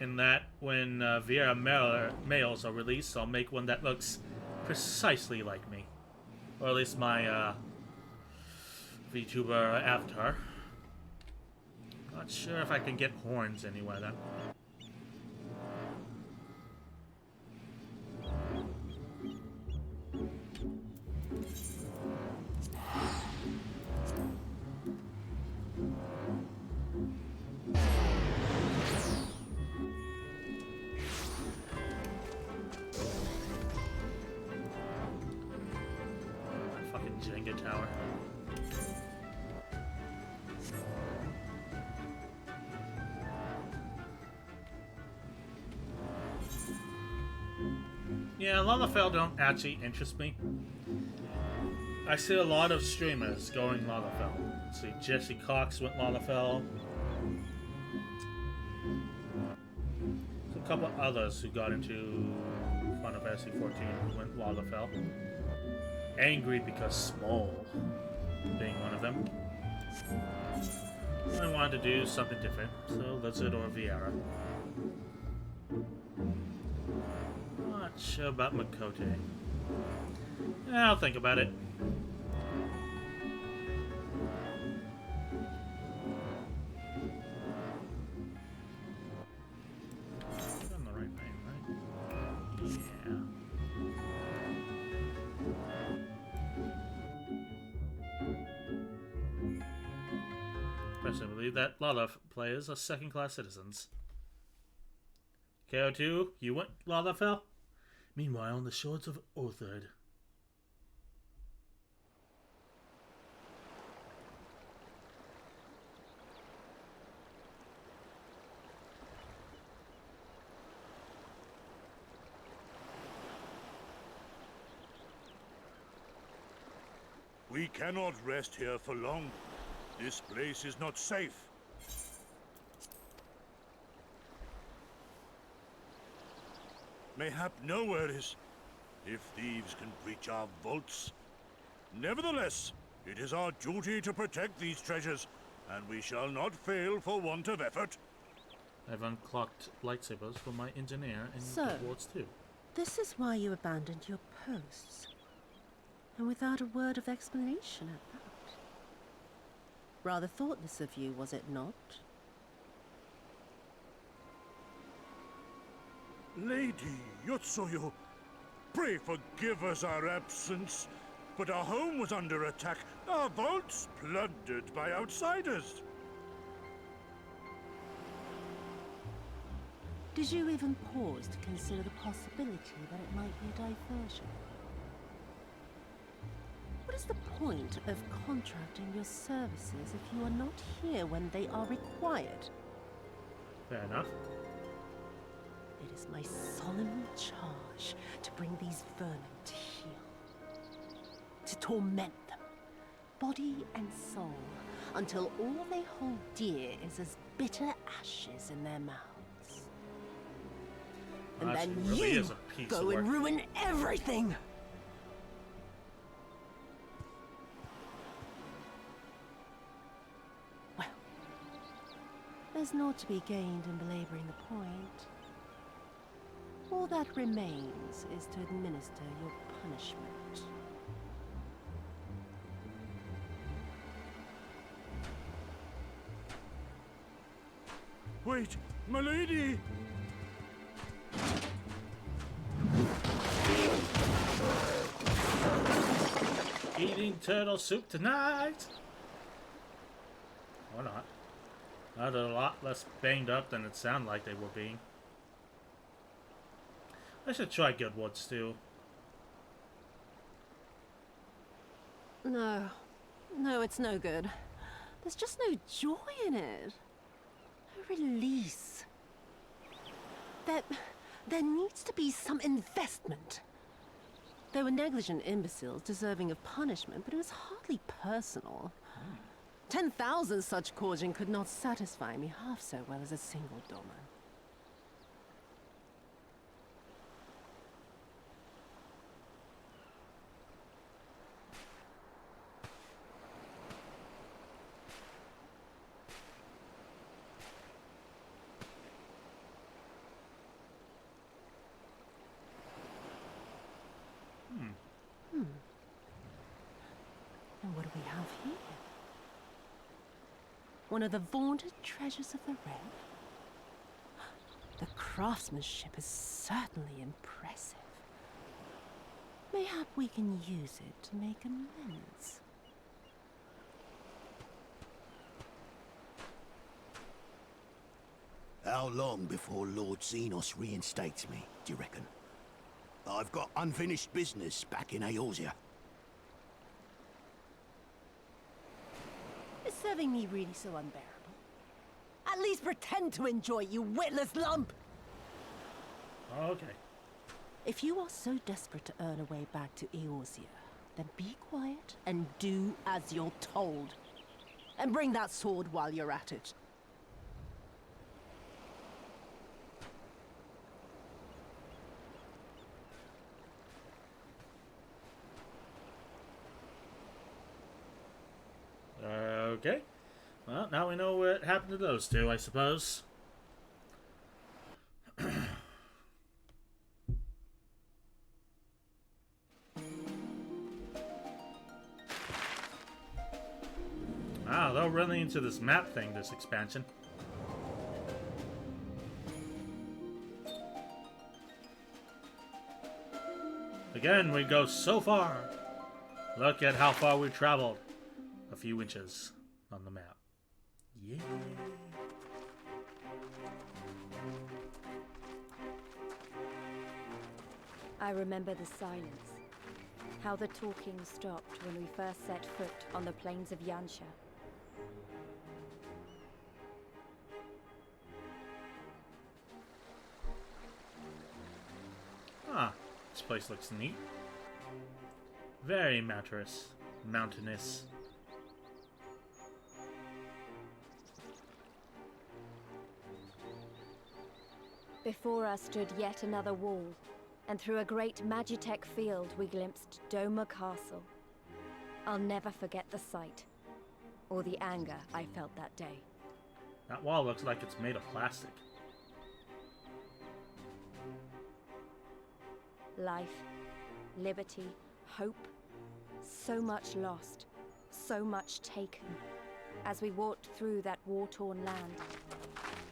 in that when Vieira males are released, I'll make one that looks precisely like me. Or at least my VTuber avatar. Not sure if I can get horns anywhere though. Jenga tower. Yeah, Lalafell don't actually interest me. I see a lot of streamers going Lalafell. Let's see, Jesse Cox went Lalafell. There's a couple others who got into Final Fantasy 14 who went Lalafell. Angry because small being one of them. I wanted to do something different, so Lizard or Vieira. Not sure about Makote. I'll think about it. I'm the right name, right? Yeah. I believe that a lot of players are second-class citizens. KO2, you went Lalafell? Meanwhile, on the shores of Orthard. We cannot rest here for long. This place is not safe. Mayhap nowhere is, if thieves can breach our vaults. Nevertheless, it is our duty to protect these treasures, and we shall not fail for want of effort. I've unclocked lightsabers for my engineer in So, Wards 2. This is why you abandoned your posts. And without a word of explanation at that. Rather thoughtless of you, was it not? Lady Yotsuyo, pray forgive us our absence, but our home was under attack, our vaults plundered by outsiders. Did you even pause to consider the possibility that it might be a diversion? What is the point of contracting your services if you are not here when they are required? Fair enough. It is my solemn charge to bring these vermin to heel. To torment them, body and soul, until all they hold dear is as bitter ashes in their mouths. And That then really you is a piece go of and work. ruin everything! Well, there's naught to be gained in belaboring the point. All that remains is to administer your punishment. Wait, milady! Eating turtle soup tonight! Or not. Now they're a lot less banged up than it sounded like they were being. I should try Good Woods too. No. No, it's no good. There's just no joy in it. No release. There needs to be some investment. They were negligent imbeciles deserving of punishment, but it was hardly personal. 10,000 such caution could not satisfy me half so well as a single domain. One of the vaunted treasures of the realm. The craftsmanship is certainly impressive. Mayhap we can use it to make amends. How long before Lord Xenos reinstates me, do you reckon? I've got unfinished business back in Eorzea. Is serving me really so unbearable? At least pretend to enjoy, you witless lump! Okay. If you are so desperate to earn a way back to Eorzea, then be quiet and do as you're told. And bring that sword while you're at it. Okay. Well, now we know what happened to those two, I suppose. Wow, they're really into this map thing, this expansion. Again, we go so far. Look at how far we traveled. A few inches on the map. Yeah. I remember the silence. How the talking stopped when we first set foot on the plains of Yansha. Ah, this place looks neat. Very mountainous. Before us stood yet another wall, and through a great Magitech field we glimpsed Doma Castle. I'll never forget the sight, or the anger I felt that day. That wall looks like it's made of plastic. Life, liberty, hope, so much lost, so much taken. As we walked through that war-torn land,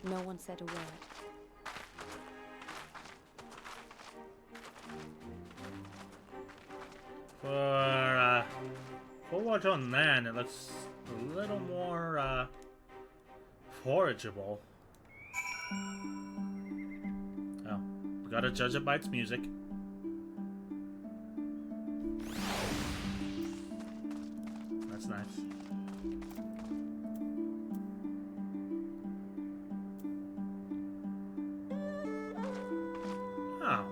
no one said a word. For what's on land, it looks a little more, forageable. Oh, we gotta judge it by its music. That's nice. Oh.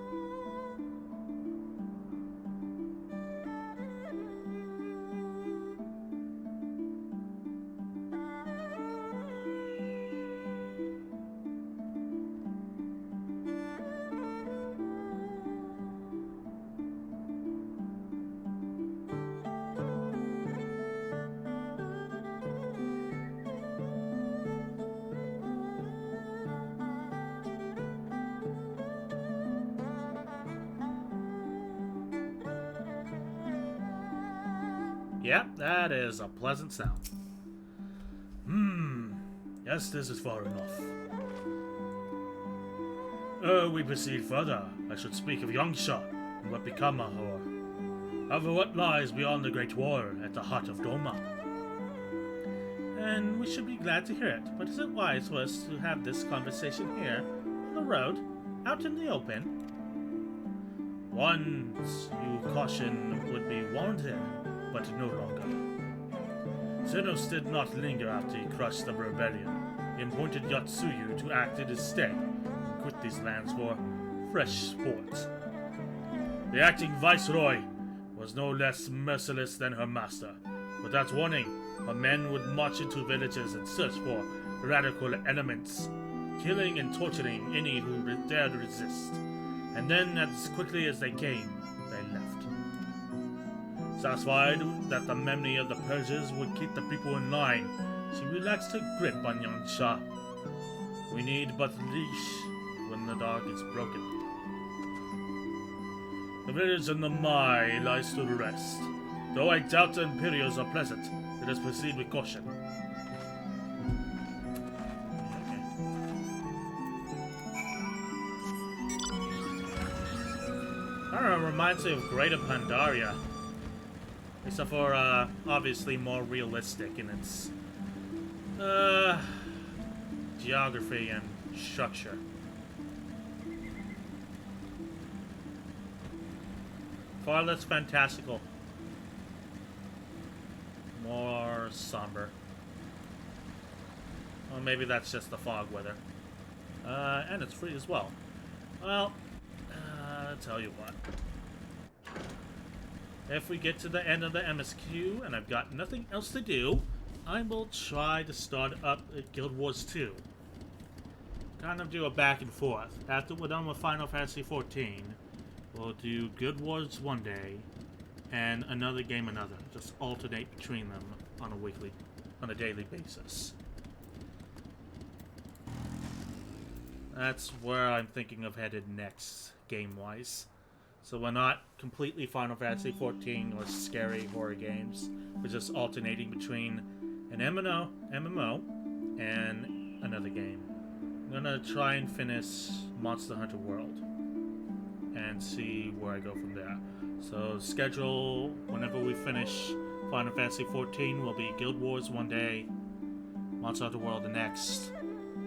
Yep, that is a pleasant sound. Yes, this is far enough. We proceed further. I should speak of Yangsha and what become of her. Of what lies beyond the Great War at the heart of Doma. And we should be glad to hear it, but is it wise for us to have this conversation here, on the road, out in the open? Once you caution would be warranted, but no longer. Xenos did not linger after he crushed the rebellion. He appointed Yatsuyu to act in his stead and quit these lands for fresh sport. The acting viceroy was no less merciless than her master. Without warning, her men would march into villages and search for radical elements, killing and torturing any who dared resist. And then, as quickly as they came, they left. Satisfied that the memory of the purges would keep the people in line, she relaxed her grip on Yangsha. We need but a leash when the dog is broken. The village in the Mai lies to rest. Though I doubt the Imperials are pleasant, let us proceed with caution. of reminds me of Greater Pandaria. Except for, obviously more realistic in its, geography and structure. Far less fantastical. More somber. Well, maybe that's just the fog weather. And it's free as well. Well, I'll tell you what. If we get to the end of the MSQ and I've got nothing else to do, I will try to start up Guild Wars 2. Kind of do a back and forth. After we're done with Final Fantasy XIV, we'll do Guild Wars one day and another game another. Just alternate between them on a daily basis. That's where I'm thinking of headed next, game-wise. So we're not completely Final Fantasy XIV or scary horror games. We're just alternating between an MMO and another game. I'm gonna try and finish Monster Hunter World and see where I go from there. So schedule, whenever we finish Final Fantasy XIV, will be Guild Wars one day, Monster Hunter World the next,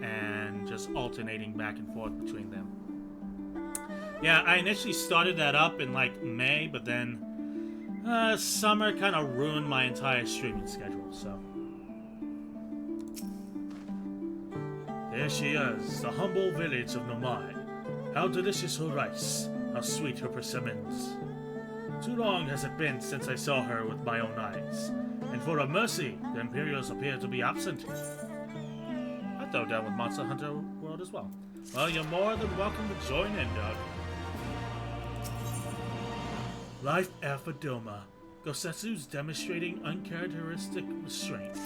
and just alternating back and forth between them. Yeah, I initially started that up in like May, but then summer kind of ruined my entire streaming schedule, so. There she is, the humble village of Nomai. How delicious her rice, how sweet her persimmons. Too long has it been since I saw her with my own eyes, and for a mercy, the Imperials appear to be absent. I'd throw down with Monster Hunter World as well. Well, you're more than welcome to join in, Doug. Life after Doma. Gosetsu's demonstrating uncharacteristic restraint.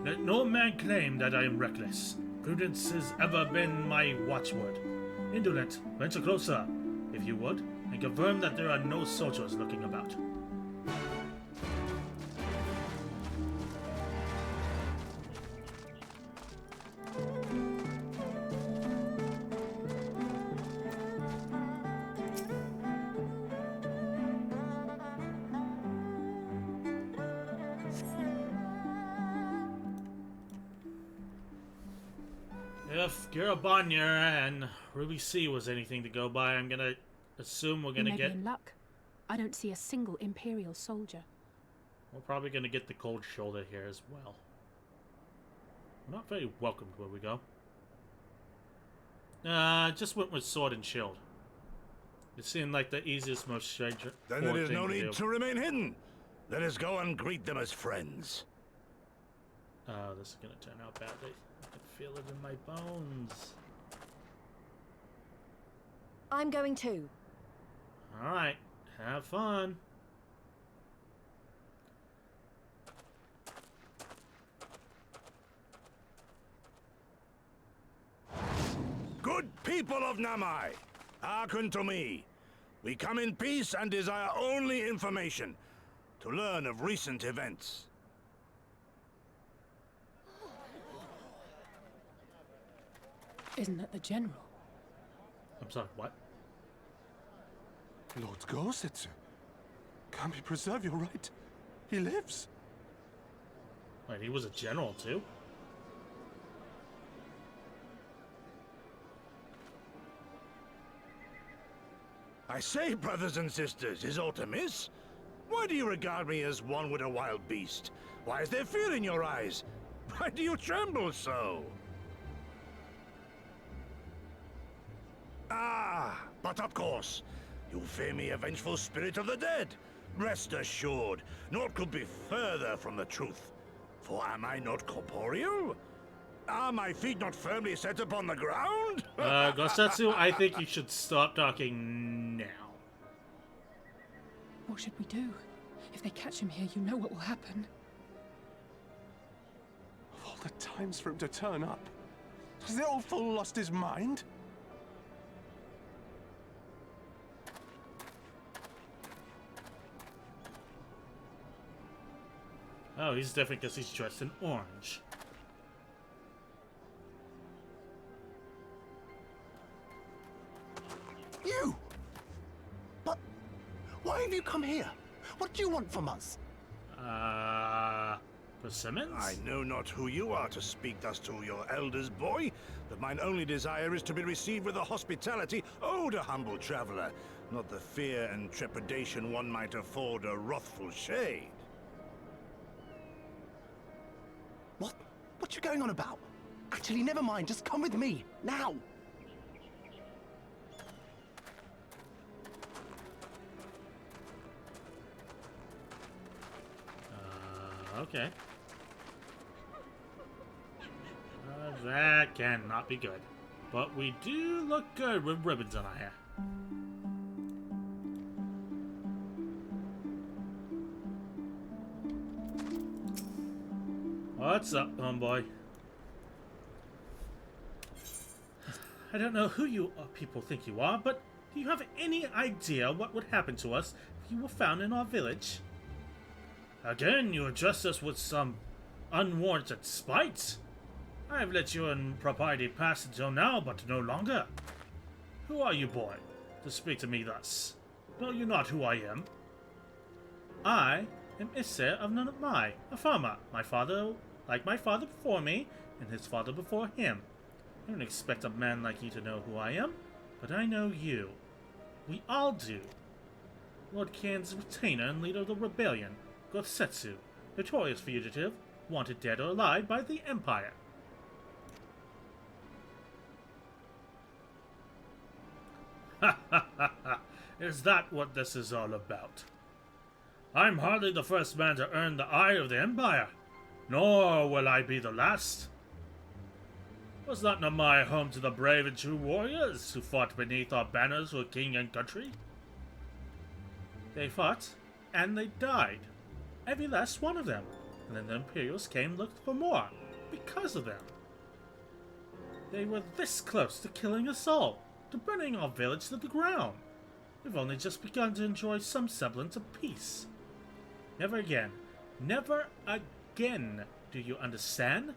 Let no man claim that I am reckless. Prudence has ever been my watchword. Indolent, venture closer, if you would, and confirm that there are no soldiers looking about. If Garabanya and Ruby C was anything to go by, I'm gonna assume we're gonna You may get... be in luck. I don't see a single Imperial soldier. We're probably gonna get the cold shoulder here as well. We're not very welcomed where we go. Just went with sword and shield. It seemed like the easiest, most straightforward Then there is thing no to need do. to remain hidden. Let us go and greet them as friends. Oh, this is gonna turn out badly. I can feel it in my bones. I'm going too. Alright, have fun. Good people of Namai, hearken to me. We come in peace and desire only information to learn of recent events. Isn't that the general? I'm sorry, what? Lord Gosetsu. Kami, preserve your right. He lives. Wait, he was a general too? I say, brothers and sisters, is aught amiss? Why do you regard me as one with a wild beast? Why is there fear in your eyes? Why do you tremble so? Ah, but of course, you fear me a vengeful spirit of the dead. Rest assured, naught could be further from the truth. For am I not corporeal? Are my feet not firmly set upon the ground? Gosetsu, I think you should stop talking now. What should we do? If they catch him here, you know what will happen. Of all the times for him to turn up, has the old fool lost his mind? Oh, he's different because he's dressed in orange. You! Why have you come here? What do you want from us? Persimmons? I know not who you are to speak thus to your elders, boy, but mine only desire is to be received with the hospitality owed a humble traveler, not the fear and trepidation one might afford a wrathful shade. What? What you going on about? Actually, never mind. Just come with me, now. Okay. That cannot be good. But we do look good with ribbons on our hair. What's up, homeboy? I don't know who you people think you are, but do you have any idea what would happen to us if you were found in our village? Again, you address us with some unwarranted spite. I have let you in propriety pass until now, but no longer. Who are you, boy, to speak to me thus? Know you not who I am? I am Isser of Nunamai, a farmer. My father before me, and his father before him. I don't expect a man like you to know who I am, but I know you. We all do. Lord Kan's retainer and leader of the rebellion, Gotsetsu, notorious fugitive, wanted dead or alive by the Empire. Ha ha ha ha! Is that what this is all about? I'm hardly the first man to earn the eye of the Empire, nor will I be the last. Was not Namai home to the brave and true warriors who fought beneath our banners for king and country? They fought, and they died. Every last one of them. And then the Imperials came looked for more, because of them. They were this close to killing us all, to burning our village to the ground. We've only just begun to enjoy some semblance of peace. Never again, never again, do you understand?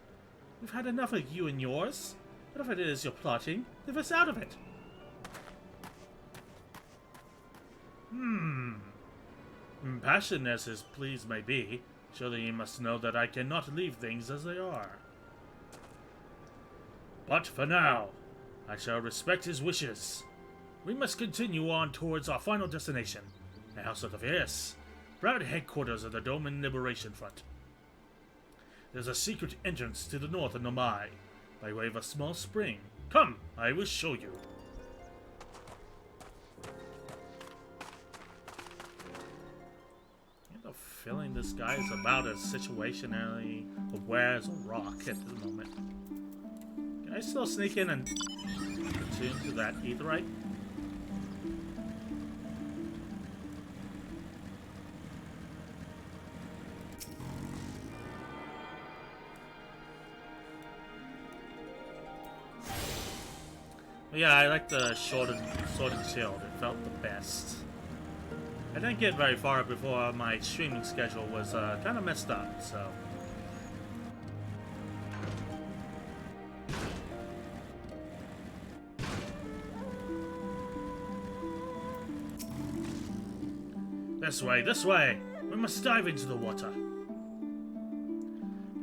We've had enough of you and yours. Whatever it is you're plotting, leave us out of it. Impassioned as his pleas may be, surely he must know that I cannot leave things as they are. But for now, I shall respect his wishes. We must continue on towards our final destination, the House of the Fierce, proud headquarters of the Doman Liberation Front. There's a secret entrance to the north of Nomai, by way of a small spring. Come, I will show you. I have a feeling this guy is about as situationally aware as a rock at the moment. Can I still sneak in and attune to that aetheryte? Yeah, I like the sword and shield. It felt the best. I didn't get very far before my streaming schedule was kind of messed up, so. This way, this way! We must dive into the water.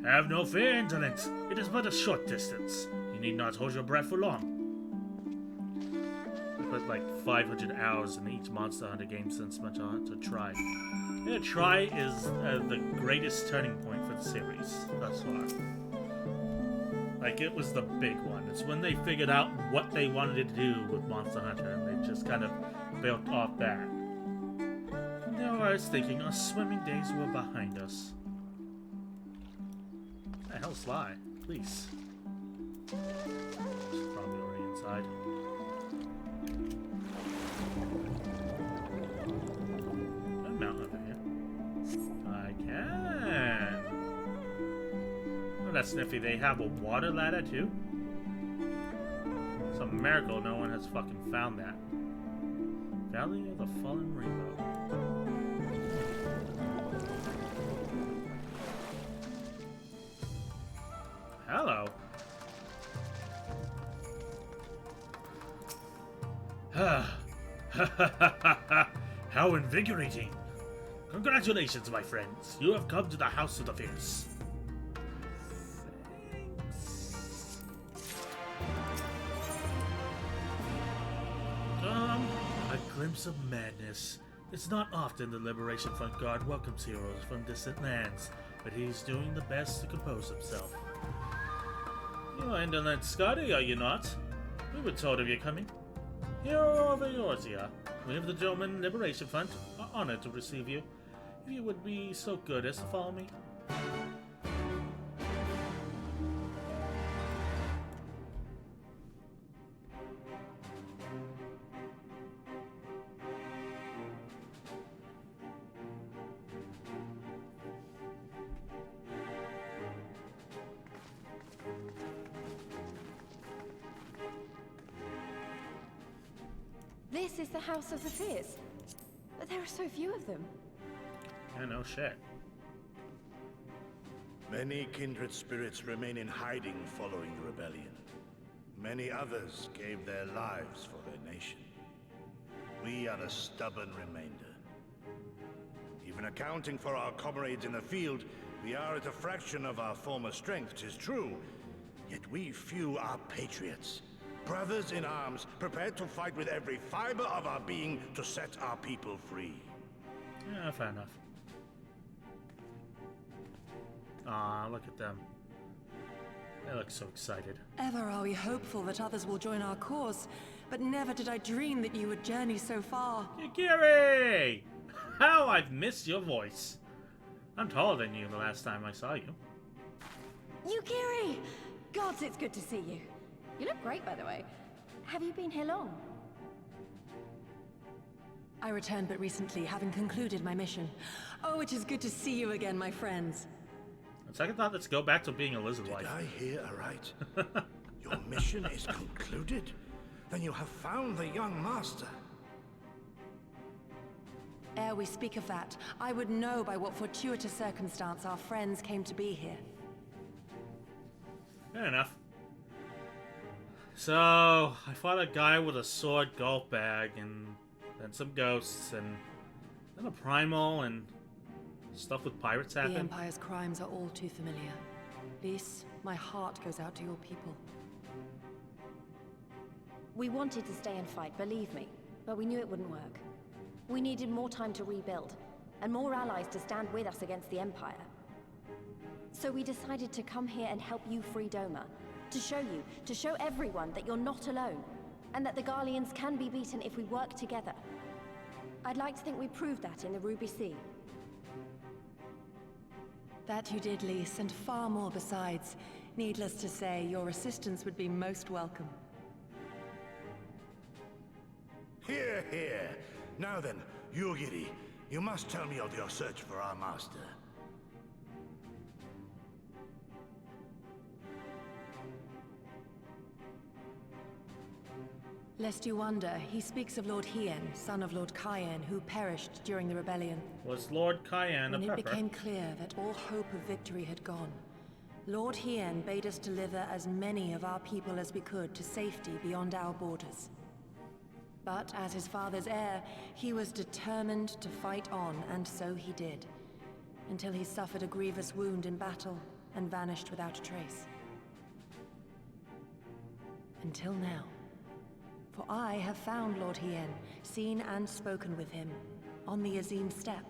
Have no fear, Indolent. It is but a short distance. You need not hold your breath for long. Put like 500 hours in each Monster Hunter game since much to try. Yeah, try is the greatest turning point for the series thus far. Like, it was the big one. It's when they figured out what they wanted to do with Monster Hunter, and they just kind of built off that. And now I was thinking our swimming days were behind us. What the hell, Sly? Please. It's probably already inside. That's nifty. They have a water ladder too. It's a miracle no one has fucking found that. Valley of the Fallen Rainbow. Hello. How invigorating! Congratulations, my friends. You have come to the House of the Fierce. A glimpse of madness. It's not often the Liberation Front Guard welcomes heroes from distant lands, but he's doing the best to compose himself. You're Indolent Scotty, are you not? We were told of your coming. Hero over yours, yeah. We of the German Liberation Front are honored to receive you. If you would be so good as to follow me. This is the House of the Fierce. But there are so few of them. Yeah, no shit. Many kindred spirits remain in hiding following the rebellion. Many others gave their lives for their nation. We are a stubborn remainder. Even accounting for our comrades in the field, we are at a fraction of our former strength, 'tis true. Yet we few are patriots. Brothers in arms, prepared to fight with every fiber of our being to set our people free. Yeah, fair enough. Ah, look at them. They look so excited. Ever are we hopeful that others will join our cause, but never did I dream that you would journey so far. Gary! How I've missed your voice. I'm taller than you the last time I saw you. Yukiri! Gods, it's good to see you. You look great, by the way. Have you been here long? I returned but recently, having concluded my mission. Oh, it is good to see you again, my friends. On second thought, let's go back to being a lizard wife. Did I hear aright? Your mission is concluded? Then you have found the young master. Ere we speak of that, I would know by what fortuitous circumstance our friends came to be here. Fair enough. So, I fought a guy with a sword golf bag, and then some ghosts, and then a primal, and stuff with pirates happened. The Empire's crimes are all too familiar. Lys, my heart goes out to your people. We wanted to stay and fight, believe me, but we knew it wouldn't work. We needed more time to rebuild, and more allies to stand with us against the Empire. So we decided to come here and help you free Doma. To show everyone that you're not alone, and that the Garleans can be beaten if we work together. I'd like to think we proved that in the Ruby Sea. That you did, Lys, and far more besides. Needless to say, your assistance would be most welcome. Hear, hear. Now then, Yugiri, you must tell me of your search for our master. Lest you wonder, he speaks of Lord Hien, son of Lord Cayenne, who perished during the rebellion. Was Lord Cayenne a When pepper? it became clear that all hope of victory had gone, Lord Hien bade us deliver as many of our people as we could to safety beyond our borders. But as his father's heir, he was determined to fight on, and so he did, until he suffered a grievous wound in battle and vanished without a trace. Until now. For I have found Lord Hien, seen and spoken with him, on the Azim steppe.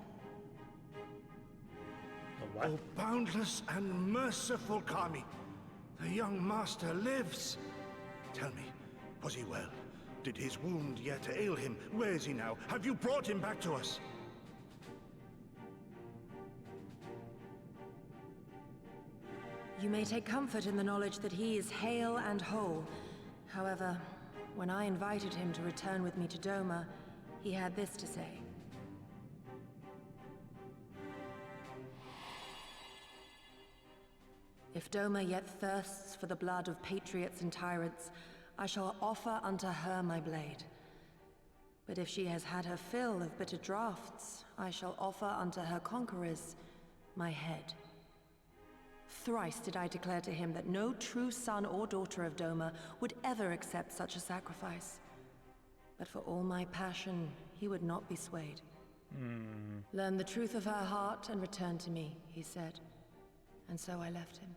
What? Oh, boundless and merciful Kami, the young master lives. Tell me, was he well? Did his wound yet ail him? Where is he now? Have you brought him back to us? You may take comfort in the knowledge that he is hale and whole. However, when I invited him to return with me to Doma, he had this to say. If Doma yet thirsts for the blood of patriots and tyrants, I shall offer unto her my blade. But if she has had her fill of bitter draughts, I shall offer unto her conquerors my head. Thrice did I declare to him that no true son or daughter of Doma would ever accept such a sacrifice. But for all my passion, he would not be swayed. Learn the truth of her heart and return to me, he said. And so I left him.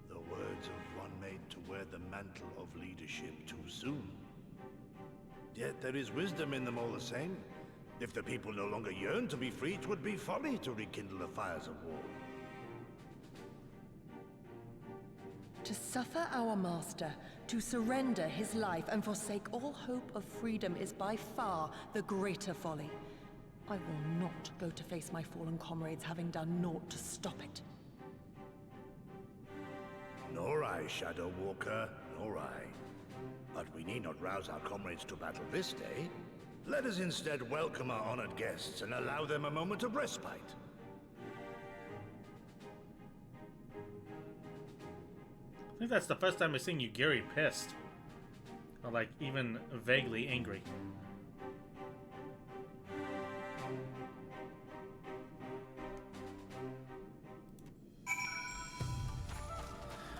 The words of one made to wear the mantle of leadership too soon. Yet there is wisdom in them all the same. If the people no longer yearn to be free, it would be folly to rekindle the fires of war. To suffer our master, to surrender his life and forsake all hope of freedom is by far the greater folly. I will not go to face my fallen comrades having done naught to stop it. Nor I, Shadow Walker, nor I. But we need not rouse our comrades to battle this day. Let us instead welcome our honored guests and allow them a moment of respite. I think that's the first time I've seen you Gary pissed. Or like even vaguely angry.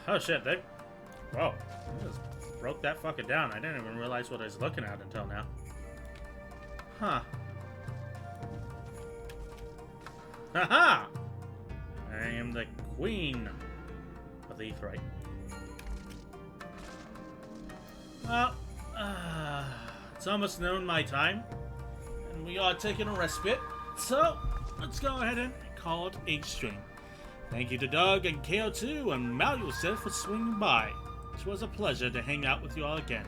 Oh shit, they... Whoa. They just broke that fucker down. I didn't even realize what I was looking at until now. Huh. Haha! I am the queen of the Aetheryte. Well, it's almost noon my time, and we are taking a respite, so let's go ahead and call it a stream. Thank you to Doug and KO2 and Mal Yosef for swinging by. It was a pleasure to hang out with you all again.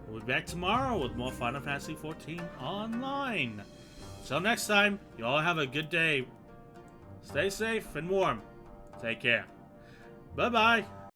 We'll be back tomorrow with more Final Fantasy XIV Online. Until next time, you all have a good day. Stay safe and warm. Take care. Bye-bye.